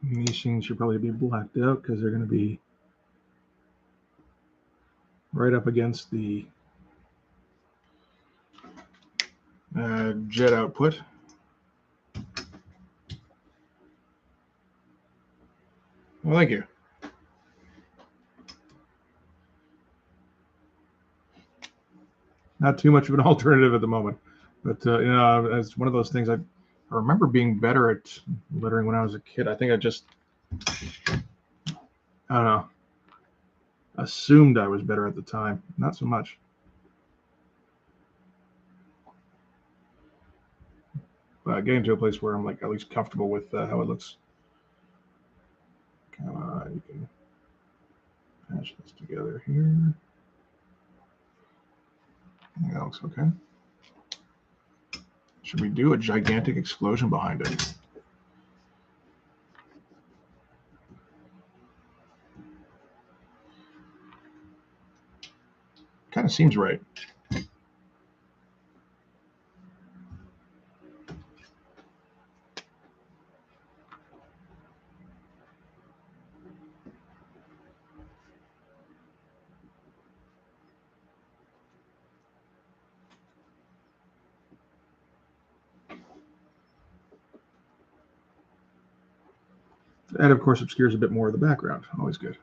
And these things should probably be blacked out because they're going to be right up against the jet output. Well, thank you. Not too much of an alternative at the moment, but it's one of those things. I remember being better at lettering when I was a kid. I think I don't know, assumed I was better at the time. Not so much. Getting to a place where I'm like at least comfortable with how it looks. Come on, you can patch this together here. That looks okay. Should we do a gigantic explosion behind it? Kind of seems right. That, of course, obscures a bit more of the background. Always good.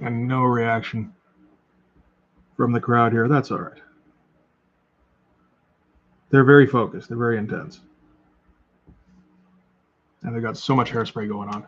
And no reaction from the crowd here. That's all right. They're very focused. They're very intense. And they've got so much hairspray going on.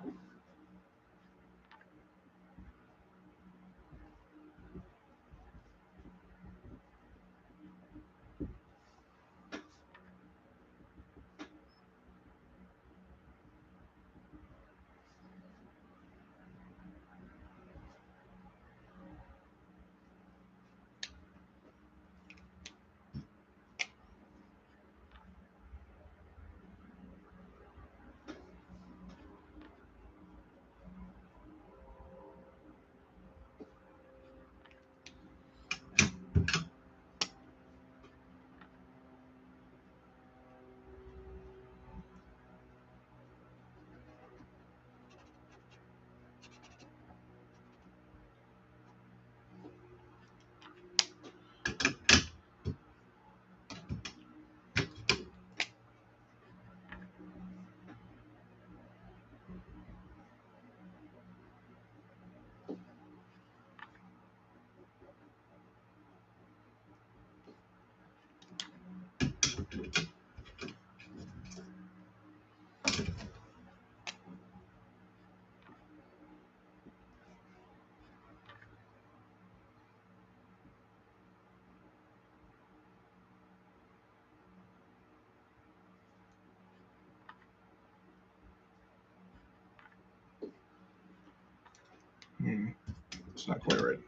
that's not quite right.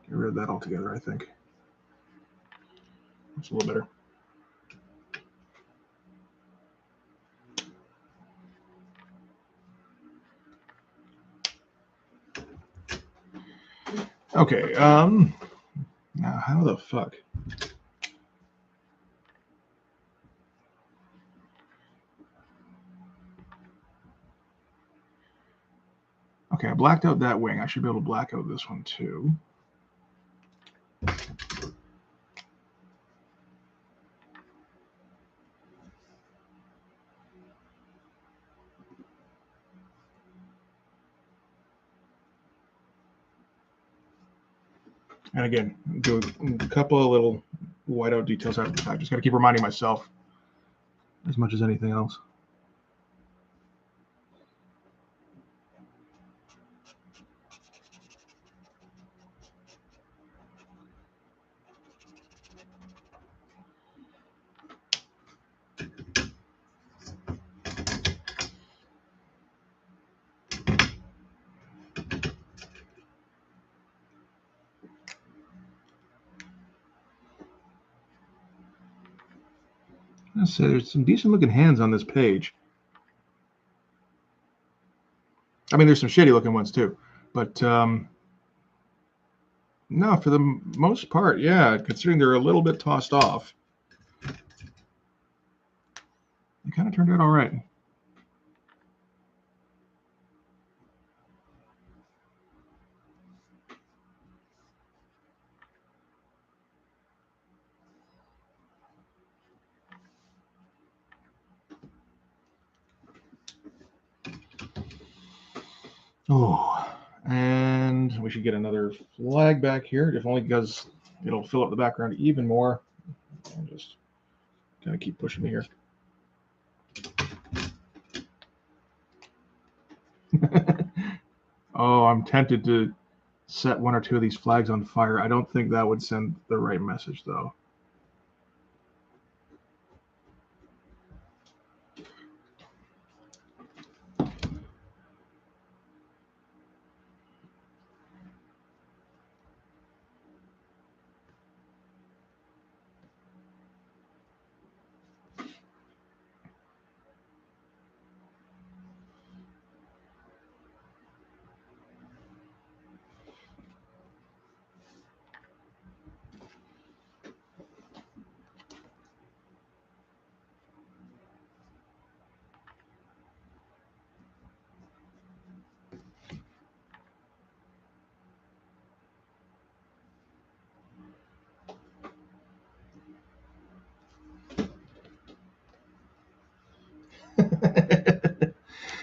Get rid of that altogether, I think. It's a little better. Okay, now how the fuck? Okay, I blacked out that wing. I should be able to black out this one too. And again, do a couple of little whiteout details after the fact. Just got to keep reminding myself as much as anything else. Let's say there's some decent looking hands on this page. I mean, there's some shitty looking ones too, but no, for the most part, yeah, considering they're a little bit tossed off, they kind of turned out all right. Oh, and we should get another flag back here, if only because it'll fill up the background even more. I'll just kind of keep pushing me here. Oh, I'm tempted to set one or two of these flags on fire. I don't think that would send the right message, though.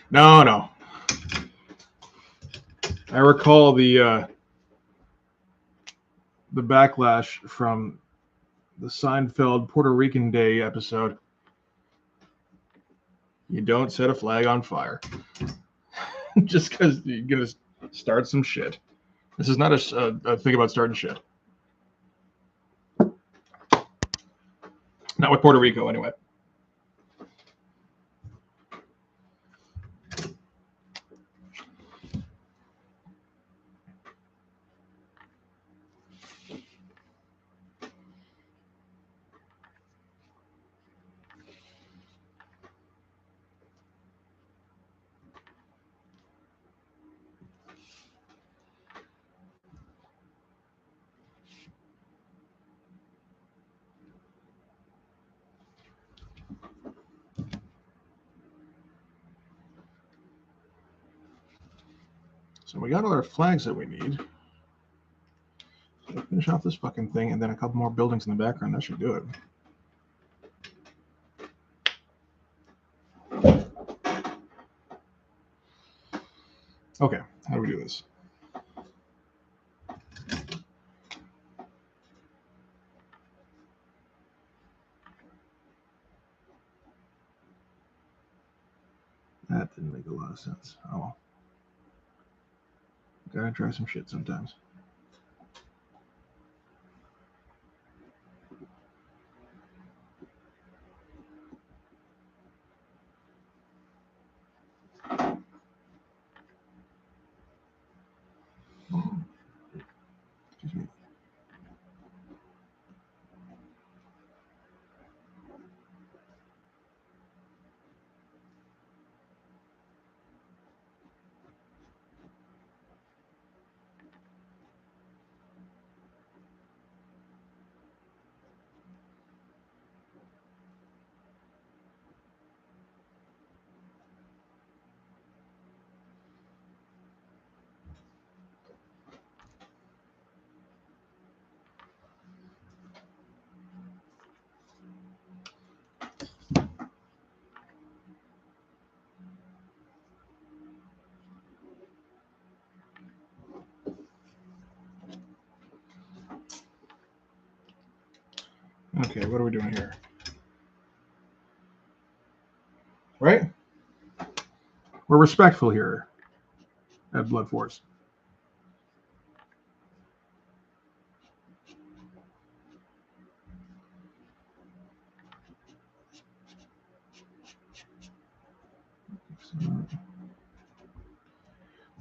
No. I recall the backlash from the Seinfeld Puerto Rican Day episode. You don't set a flag on fire just because you're gonna start some shit. This is not a thing about starting shit. Not with Puerto Rico, anyway. So we got all our flags that we need. So finish off this fucking thing, and then a couple more buildings in the background. That should do it. Okay, how do we do this? That didn't make a lot of sense. Oh well. Gotta try some shit sometimes. what are we doing here? Right? We're respectful here at Blood Force. So,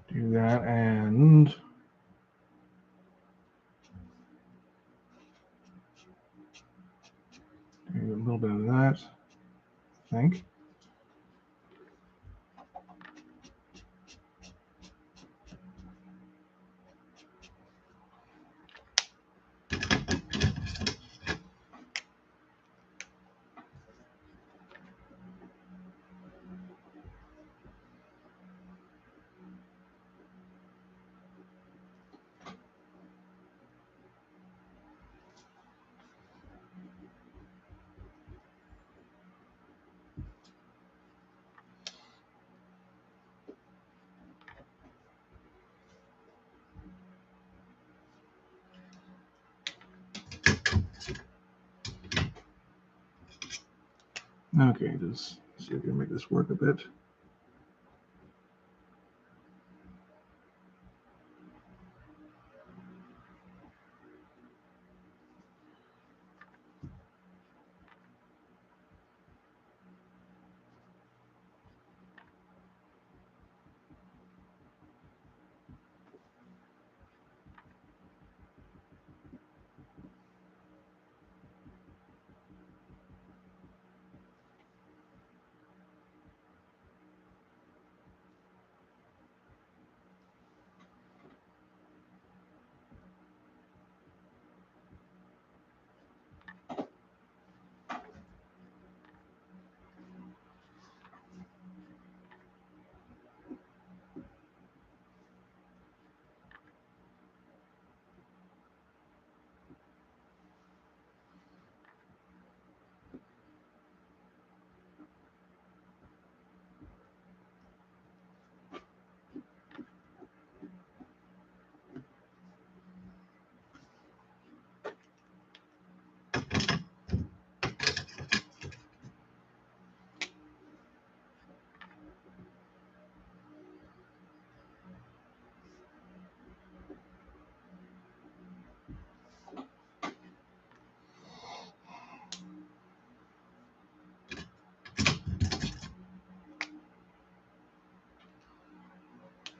do that and do a little bit of that, I think. Okay, just see if we can make this work a bit.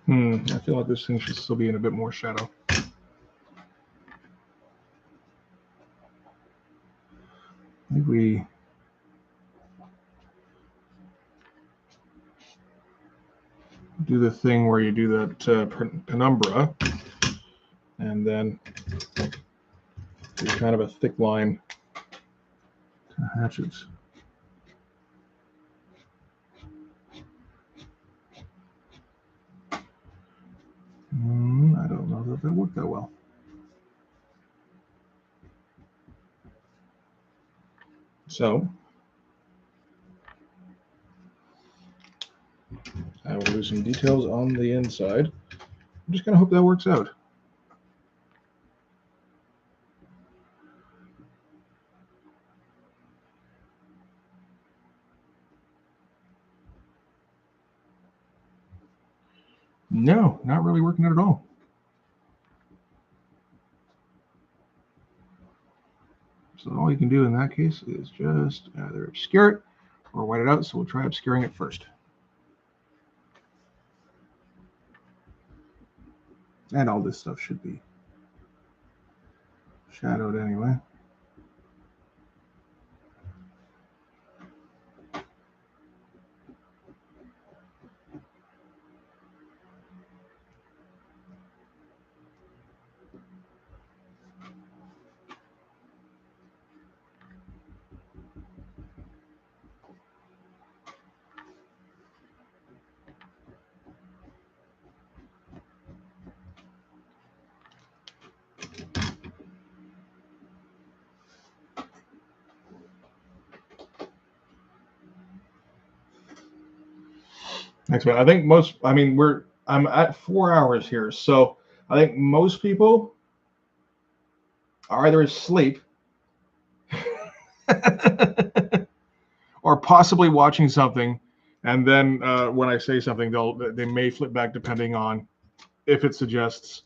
I feel like this thing should still be in a bit more shadow. I think we do the thing where you do that penumbra, and then do kind of a thick line to hatchets. I don't know if that worked that well. So I will do some details on the inside. I'm just gonna hope that works out. No, not really working out at all. So all you can do in that case is just either obscure it or white it out. So we'll try obscuring it first. And all this stuff should be shadowed anyway. Next one. I think I'm at 4 hours here. So I think most people are either asleep Or possibly watching something, and then when I say something, they may flip back depending on if it suggests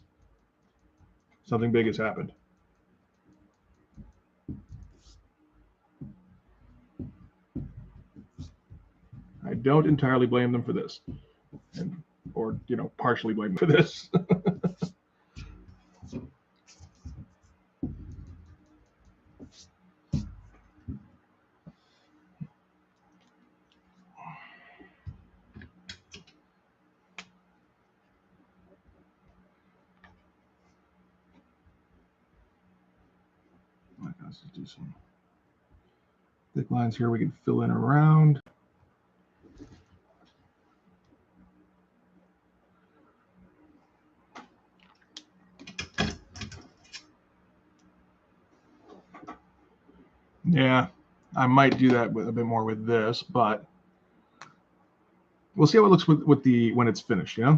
something big has happened. I don't entirely blame them for this, or partially blame them for this. Let's just do some thick lines here we can fill in around. Yeah, I might do that with a bit more with this, but we'll see how it looks with the when it's finished, Yeah,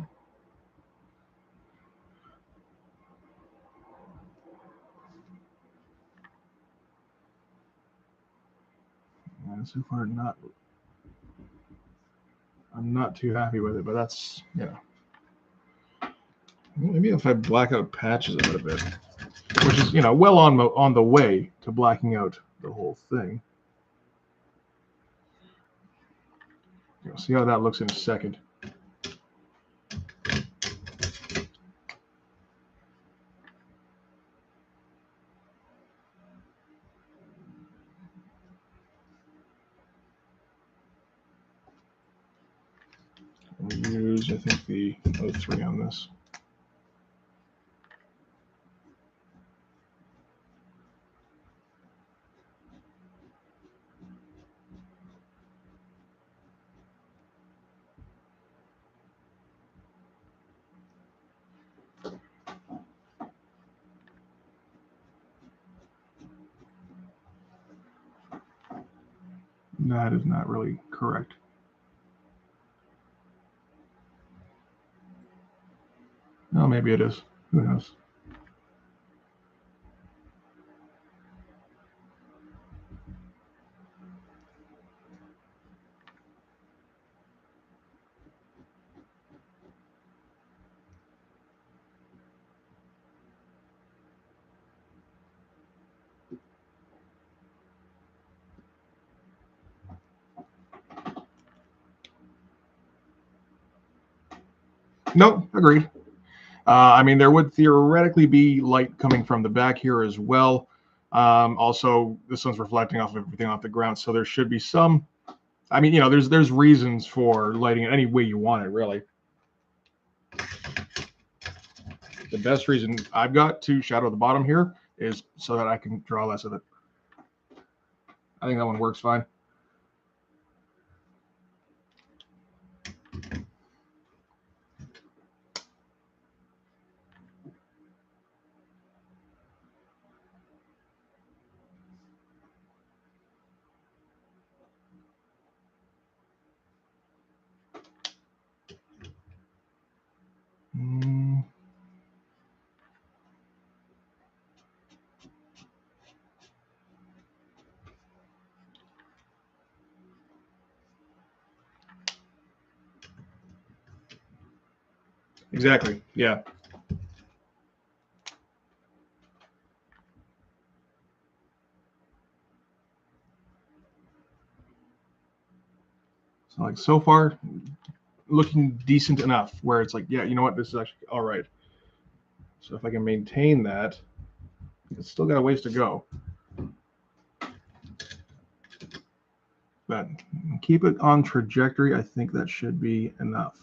so far I'm not too happy with it, but that's maybe if I black out patches out a bit, which is well on the way to blacking out the whole thing. You'll see how that looks in a second. We'll use, I think, the 03 on this. That is not really correct. Oh, maybe it is. Who knows? Nope, agreed. I mean, there would theoretically be light coming from the back here as well. Also, this one's reflecting off of everything off the ground, so there should be some. I mean, there's reasons for lighting it any way you want it, really. The best reason I've got to shadow the bottom here is so that I can draw less of it. I think that one works fine. Exactly. Yeah. So like so far, looking decent enough where it's like, yeah, you know what, this is actually all right. So if I can maintain that, it's still got a ways to go. But keep it on trajectory. I think that should be enough.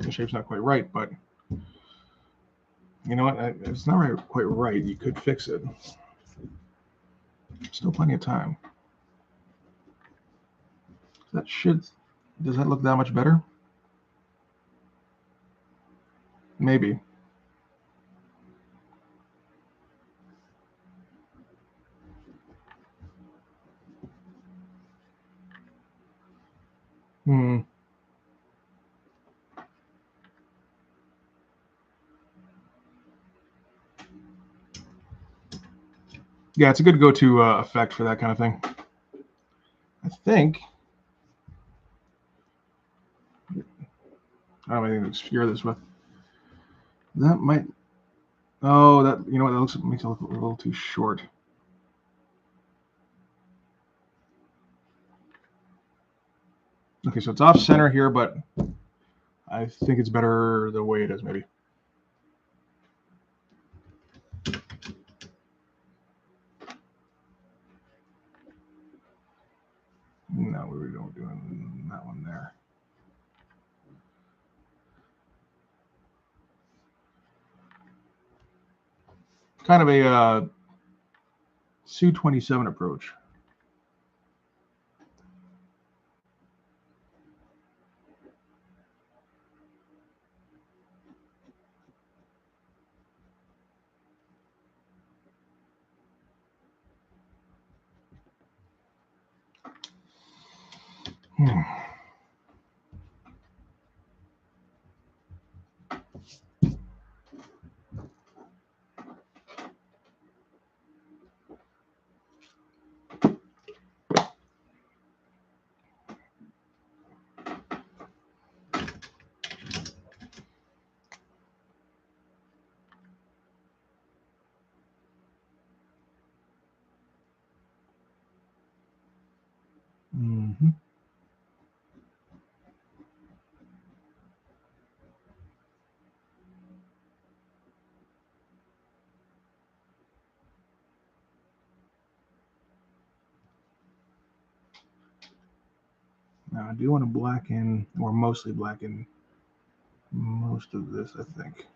The shape's not quite right, but you know what? It's not quite right. You could fix it. Still plenty of time. Does that look that much better? Maybe. Yeah, it's a good go-to effect for that kind of thing. I think. I don't have anything to obscure this with. That might. Oh, that, you know what? That makes it look a little too short. Okay, so it's off center here, but I think it's better the way it is, maybe. No, we don't do that one there. Kind of a Su-27 approach. Mm-hmm. Now I do want to blacken, or mostly blacken, most of this, I think.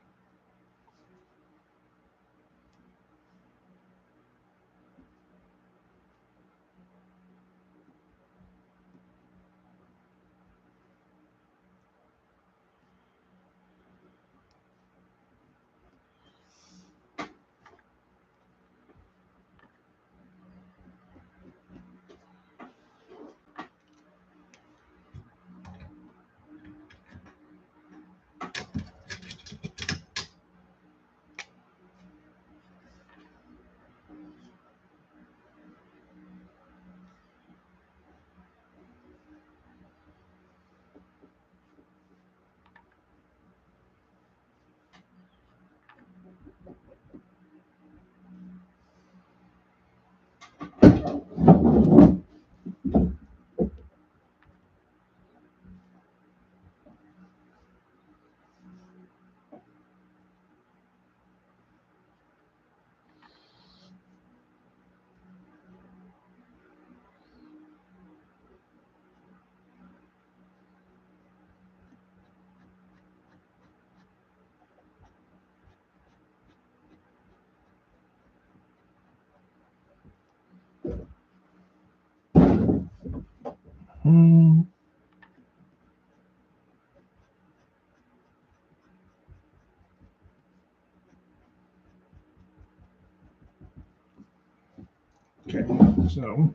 Okay, so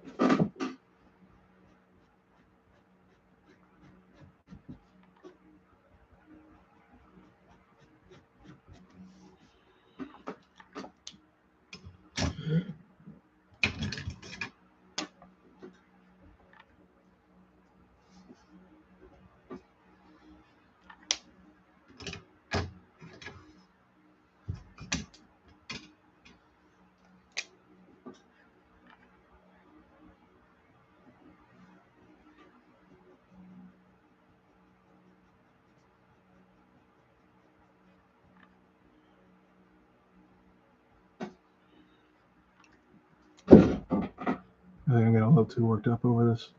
I think I'm getting a little too worked up over this.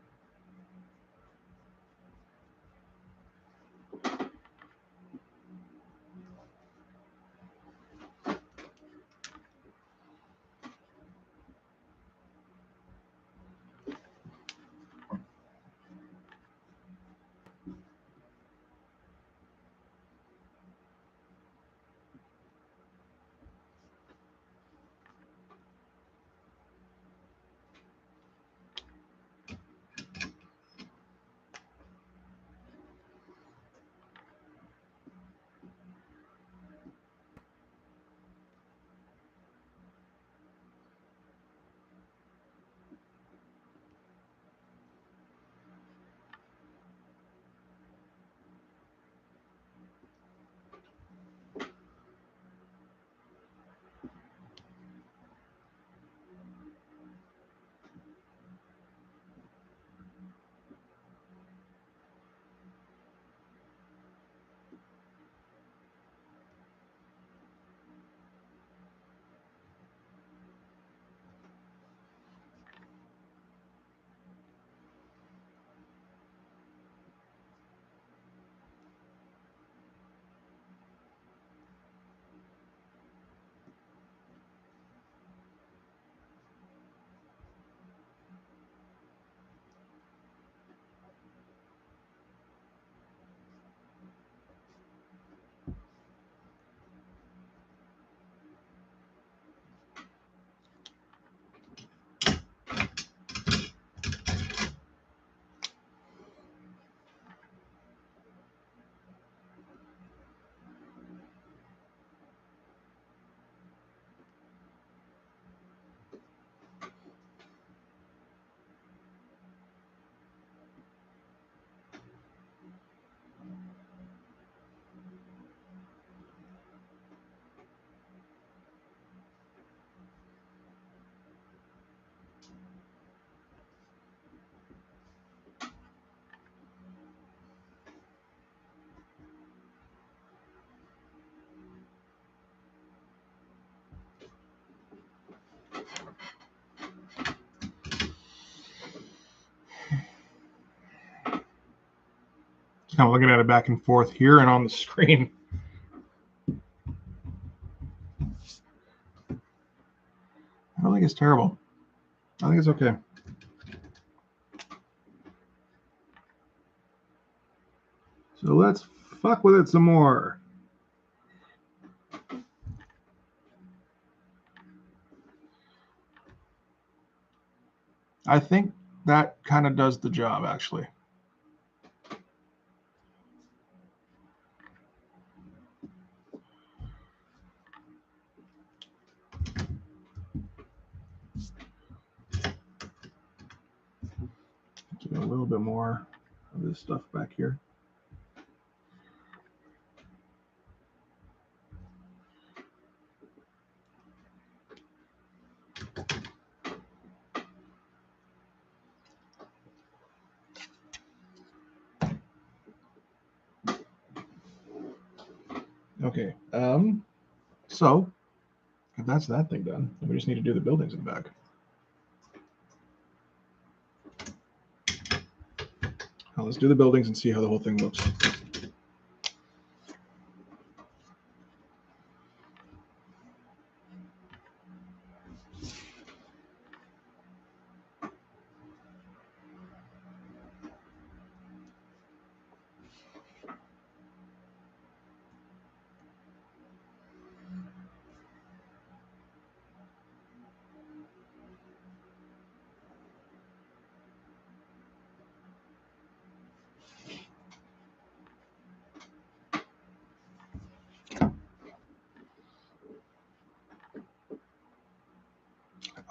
kind of looking at it back and forth here and on the screen. I don't think it's terrible. I think it's okay. So let's fuck with it some more. I think that kind of does the job, actually. Give it a little bit more of this stuff back here. Okay, so if that's that thing done, then we just need to do the buildings in the back. Now let's do the buildings and see how the whole thing looks.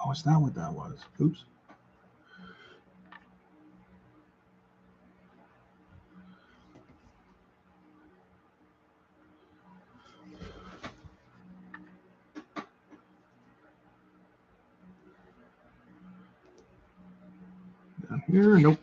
Oh, is that what that was? Oops. Down here, nope.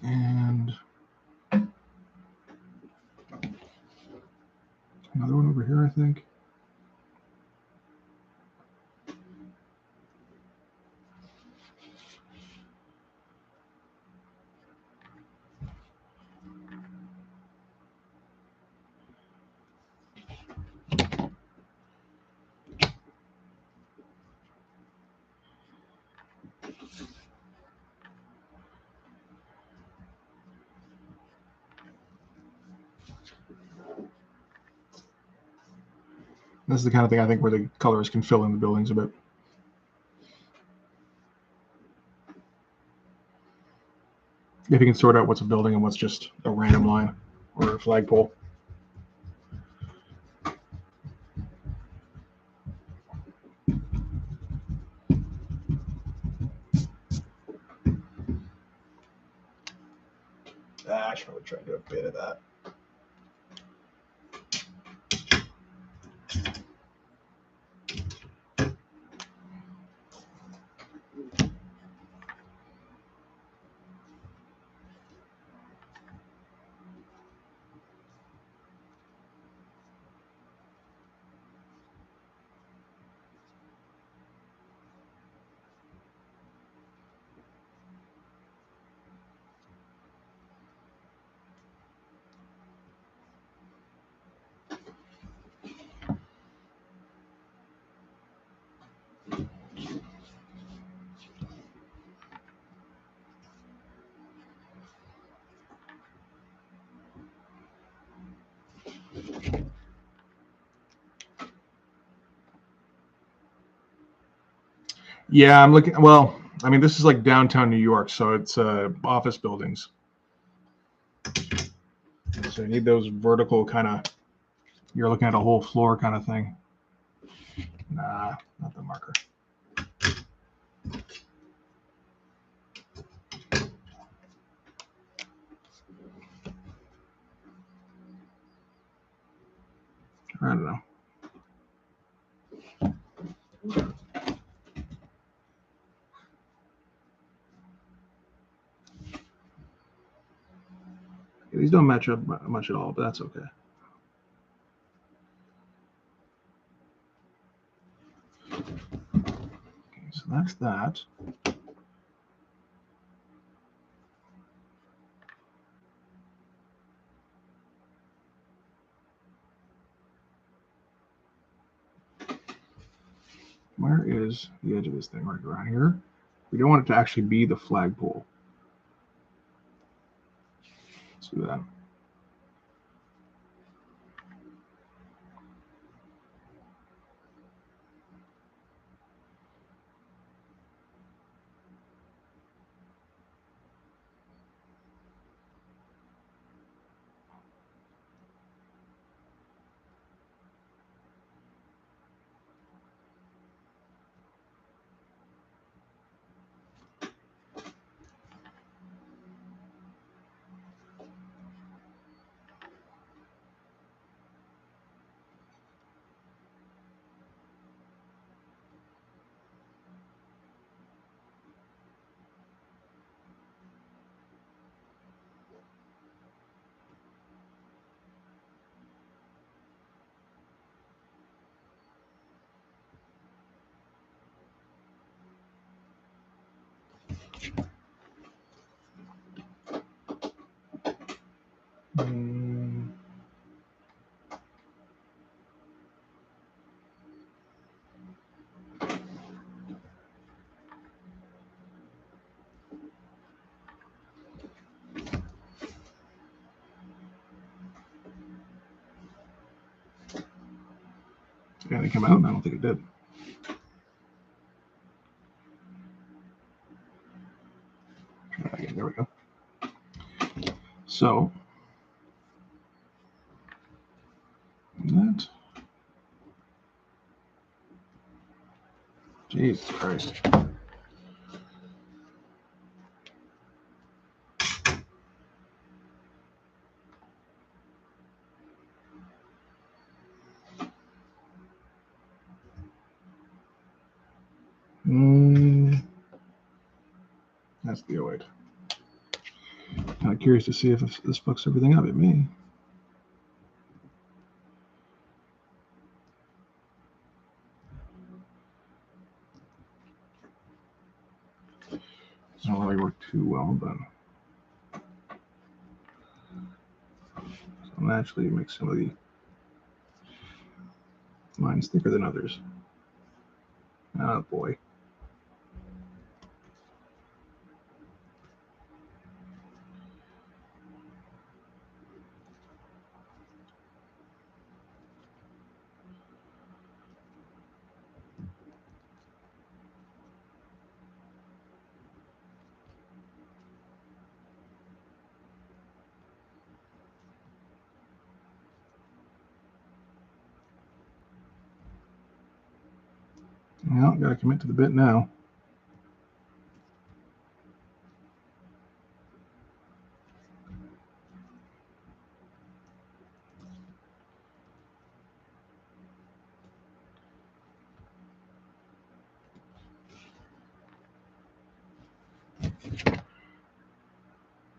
And another one over here, I think. This is the kind of thing I think where the colors can fill in the buildings a bit. If you can sort out what's a building and what's just a random line or a flagpole. I should probably try to do a bit of that. Yeah, I'm looking. Well, I mean, this is like downtown New York, so it's office buildings. So you need those vertical kind of You're looking at a whole floor kind of thing. Nah, not the marker. I don't know. These don't match up much at all, but that's okay. Okay, so that's that. Where is the edge of this thing? Right around here. We don't want it to actually be the flagpole. Let's do that. Did it come out? I don't think it did. Try again. There we go. So that. Jesus Christ. That's the 08. Kind of curious to see if this fucks everything up. It may. It doesn't really work too well, but I'll actually make some of the lines thicker than others. Oh boy. Well, gotta commit to the bit now.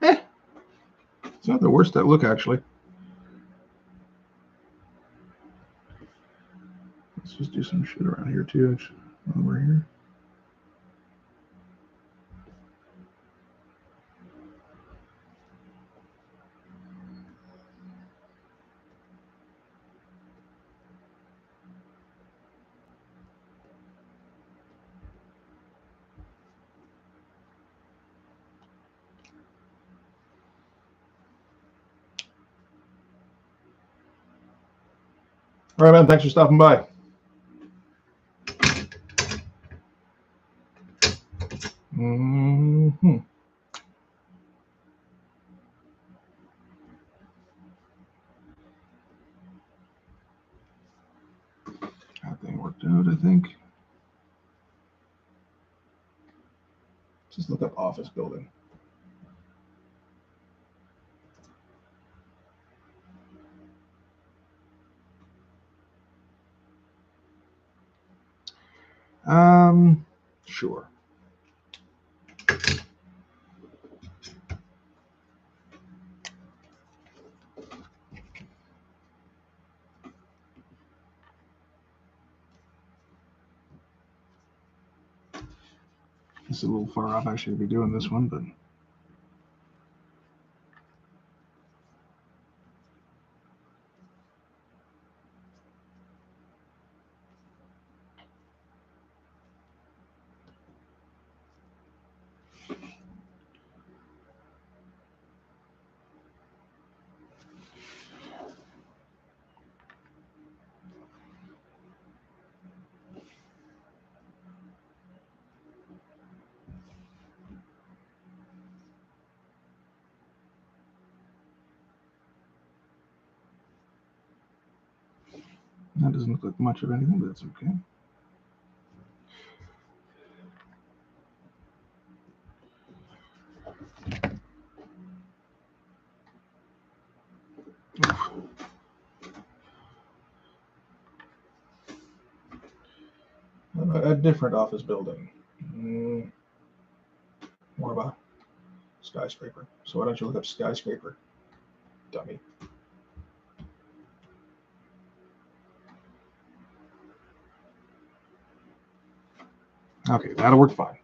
It's not the worst that look, actually. Let's just do some shit around here, too, actually, while we're here. All right, man. Thanks for stopping by. Mm-hmm. I think. Just look up office building. Sure. It's a little far off actually to be doing this one, but that doesn't look like much of anything, but that's okay. A different office building. More of a skyscraper. So why don't you look up skyscraper, dummy? Okay, that'll work fine.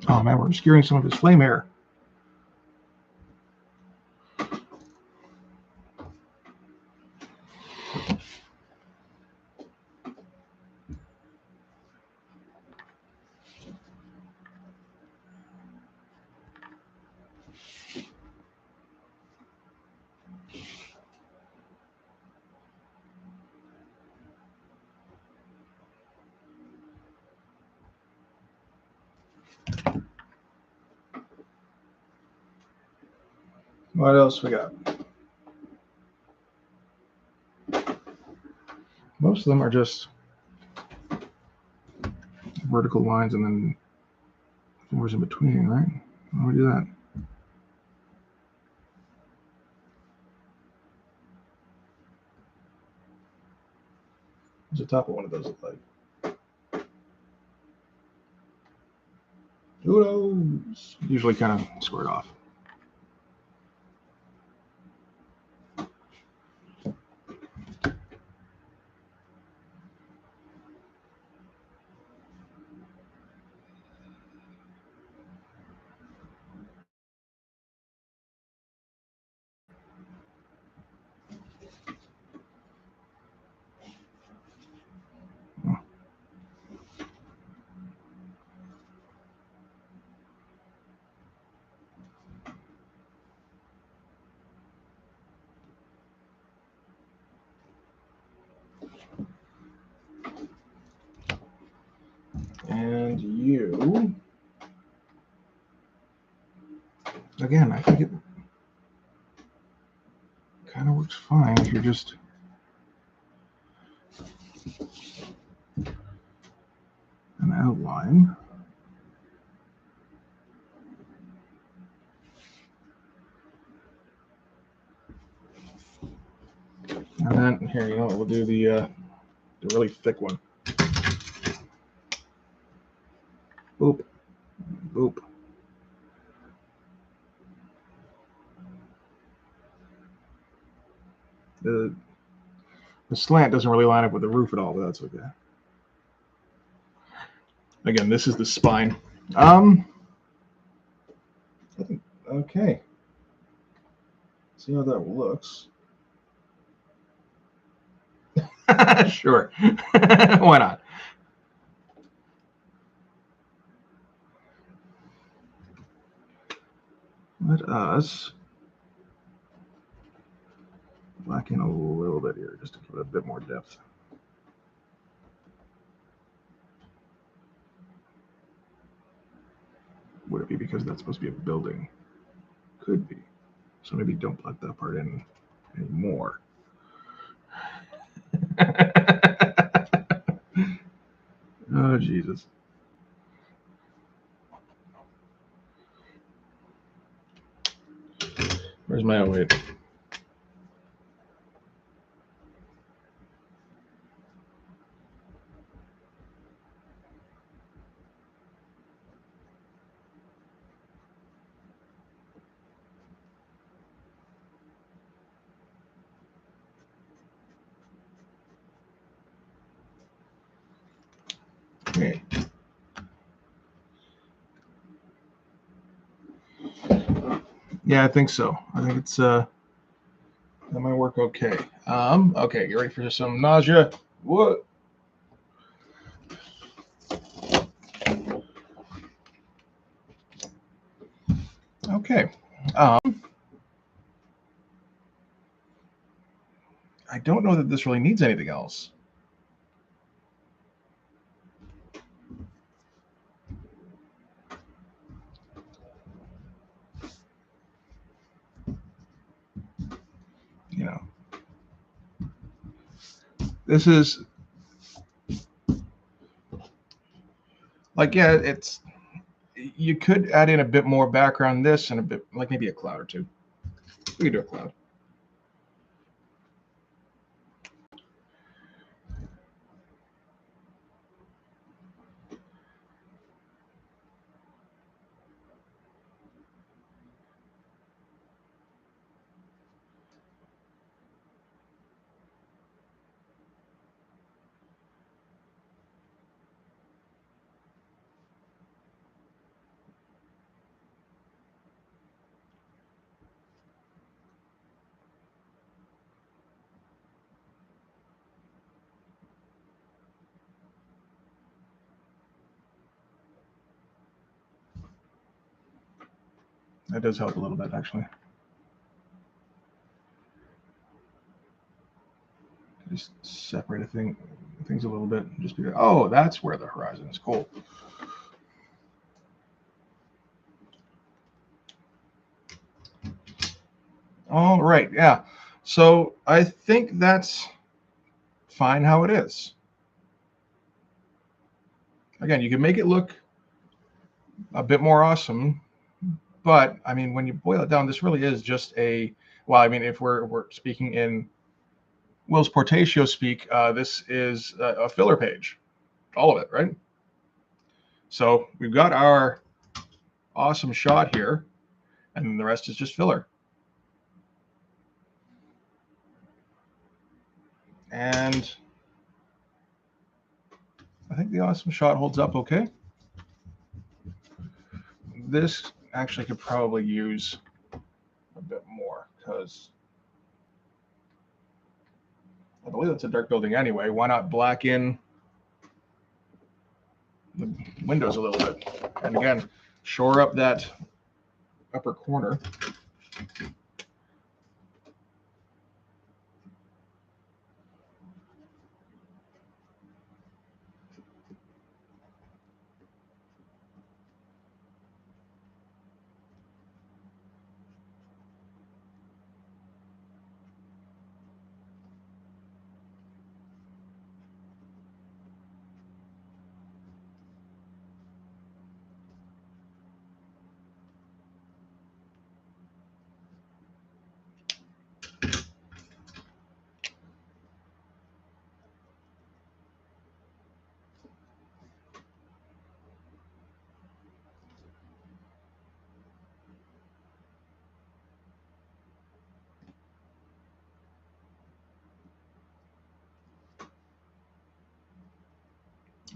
Oh man, we're obscuring some of his flame air. What else we got? Most of them are just vertical lines and then floors in between, right? Why do we do that? What's the top of one of those look like? Who knows? Usually kind of squared off. And you, again, I think it kind of works fine. you're just an outline. And then here, you know, we'll do the really thick one. Boop, boop. The slant doesn't really line up with the roof at all, but that's okay. Again, this is the spine. I think, okay. See how that looks. Sure. Why not? Let us black in a little bit here, just to give it a bit more depth. Would it be because that's supposed to be a building? Could be. So maybe don't black that part in anymore. Oh, Jesus. Where's my 08? Okay. Yeah, I think so. I think it's that might work okay. Okay, you ready for some nausea? What? Okay. I don't know that this really needs anything else. You know, this is like, yeah, it's, you could add in a bit more background this and a bit, like maybe a cloud or two. We could do a cloud. That does help a little bit, actually. Just separate things a little bit. Just be, oh, that's where the horizon is. Cool. All right, yeah. So I think that's fine how it is. Again, you can make it look a bit more awesome, but I mean, when you boil it down, this really is just a, well, I mean, if we're speaking in Will's Portatio speak, this is a filler page, all of it, right? So we've got our awesome shot here, and then the rest is just filler. And I think the awesome shot holds up okay. This actually could probably use a bit more because I believe it's a dark building anyway. Why not black in the windows a little bit? And again, shore up that upper corner.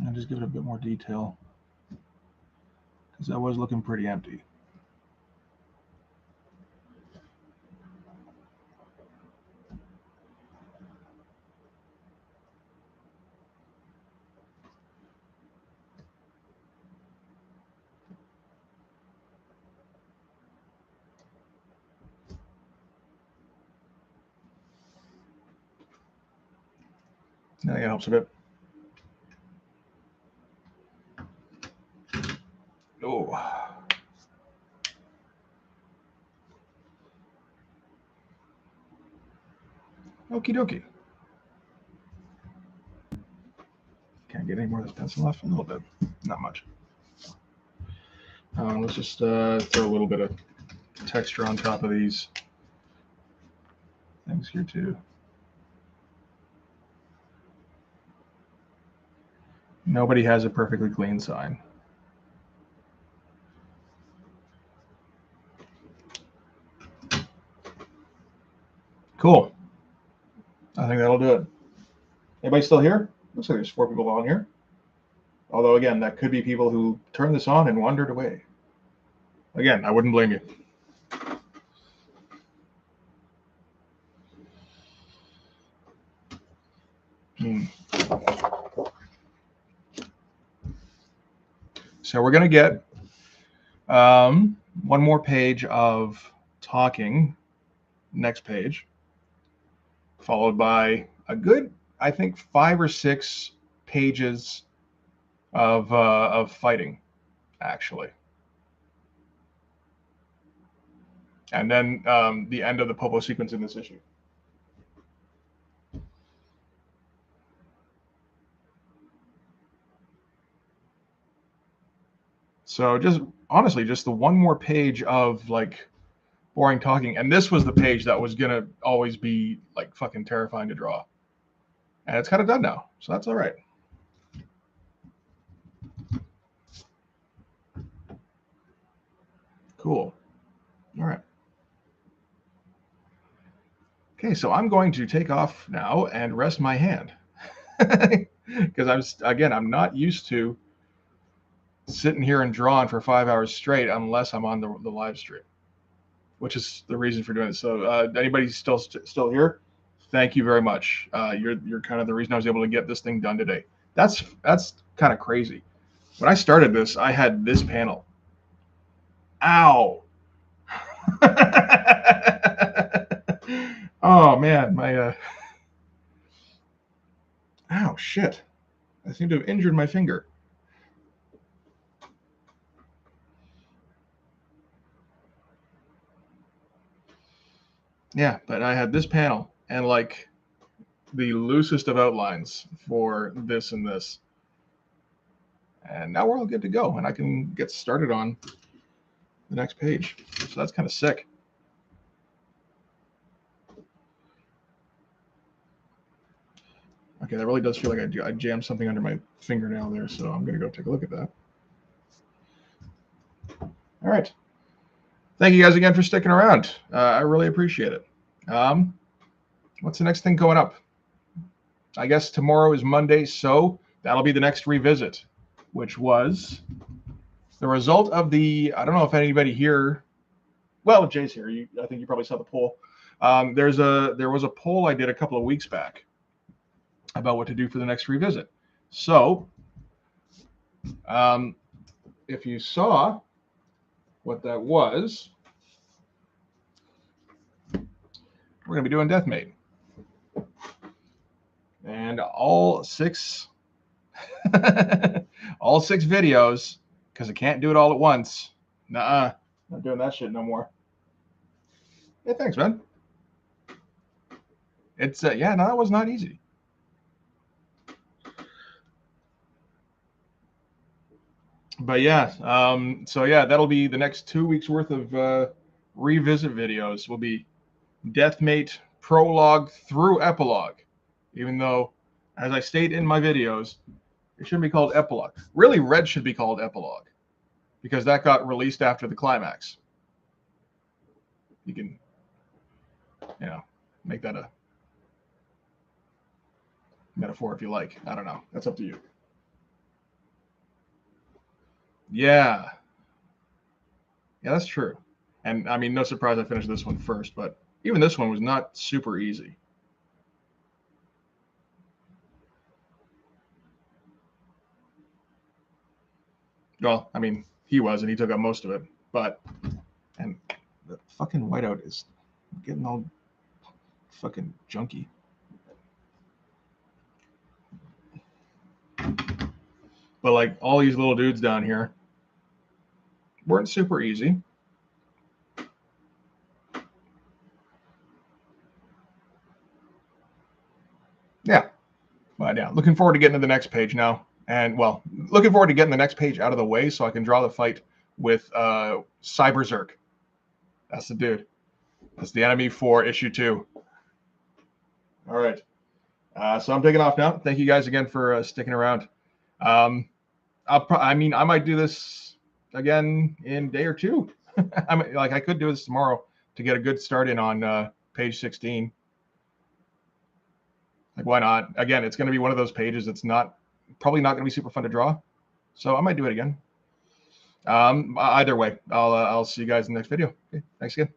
And just give it a bit more detail, because that was looking pretty empty. I think it helps a bit. Oh. Okie dokie. Can't get any more of this pencil off? A little bit. Not much. Let's just throw a little bit of texture on top of these things here too. Nobody has a perfectly clean sign. Cool. I think that'll do it. Anybody still here? Looks like there's 4 people on here. Although, again, that could be people who turned this on and wandered away. Again, I wouldn't blame you. So we're going to get one more page of talking, next page, followed by a good, I think, 5 or 6 pages of fighting, actually. And then the end of the Popo sequence in this issue. So just honestly, just the one more page of like boring talking. And this was the page that was gonna always be like fucking terrifying to draw. And it's kind of done now. So that's all right. Cool. All right. Okay, so I'm going to take off now and rest my hand. Because I'm not used to sitting here and drawing for 5 hours straight unless I'm on the live stream, which is the reason for doing it. So anybody still here? Thank you very much. You're kind of the reason I was able to get this thing done today. That's kind of crazy. When I started this, I had this panel. Ow. Oh man, my ow, shit. I seem to have injured my finger. Yeah, but I had this panel and like the loosest of outlines for this and this. And now we're all good to go, and I can get started on the next page. So that's kind of sick. Okay, that really does feel like I jammed something under my fingernail there, so I'm going to go take a look at that. All right. Thank you guys again for sticking around. I really appreciate it. What's the next thing going up? I guess tomorrow is Monday, so that'll be the next revisit, which was the result of the, I don't know if anybody here, well, Jay's here. I think you probably saw the poll. There was a poll I did a couple of weeks back about what to do for the next revisit. So if you saw what that was, we're going to be doing Deathmate. And all 6 all 6 videos, because I can't do it all at once. Nuh-uh. Not doing that shit no more. Hey, thanks, man. It's yeah, no, that was not easy. But yeah, so yeah, that'll be the next 2 weeks worth of revisit videos. Will be Deathmate prologue through epilogue, even though, as I state in my videos, it shouldn't be called epilogue. Really, Red should be called epilogue, because that got released after the climax. You can, make that a metaphor if you like. I don't know. That's up to you. Yeah. Yeah, that's true. And I mean, no surprise I finished this one first, but even this one was not super easy. Well, I mean, he was, and he took up most of it. But, and the fucking whiteout is getting all fucking junky. But like all these little dudes down here weren't super easy. Yeah. But yeah, looking forward to getting to the next page now. And well, looking forward to getting the next page out of the way so I can draw the fight with Cyberzerk. That's the dude. That's the enemy for issue 2. All right. So I'm taking off now. Thank you guys again for sticking around. I mean, I might do this again in a day or two. I mean, like I could do this tomorrow to get a good start in on page 16. Like, why not? Again, it's going to be one of those pages that's probably not going to be super fun to draw. So I might do it again. Either way, I'll see you guys in the next video. Okay, thanks again.